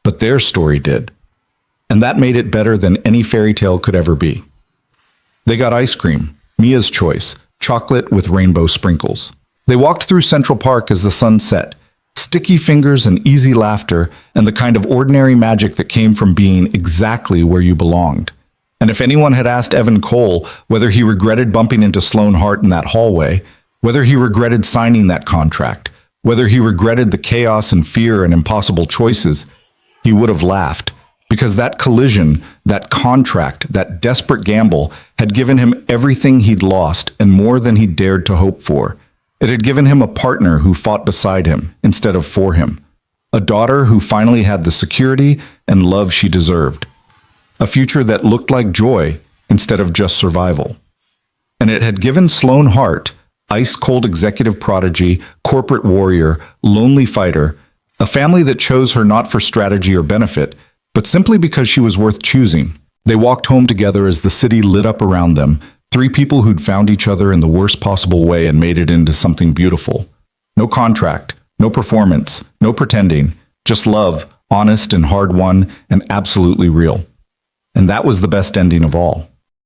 But their story did. And that made it better than any fairy tale could ever be. They got ice cream, Mia's choice, chocolate with rainbow sprinkles. They walked through Central Park as the sun set, sticky fingers and easy laughter, and the kind of ordinary magic that came from being exactly where you belonged. And if anyone had asked Evan Cole whether he regretted bumping into Sloane Hart in that hallway, whether he regretted signing that contract, whether he regretted the chaos and fear and impossible choices, he would have laughed. Because that collision, that contract, that desperate gamble had given him everything he'd lost and more than he dared to hope for. It had given him a partner who fought beside him instead of for him, a daughter who finally had the security and love she deserved, a future that looked like joy instead of just survival. And it had given Sloane Hart, ice-cold executive prodigy, corporate warrior, lonely fighter, a family that chose her not for strategy or benefit, but simply because she was worth choosing. They walked home together as the city lit up around them, three people who'd found each other in the worst possible way and made it into something beautiful. No contract, no performance, no pretending, just love, honest and hard-won and absolutely real. And that was the best ending of all.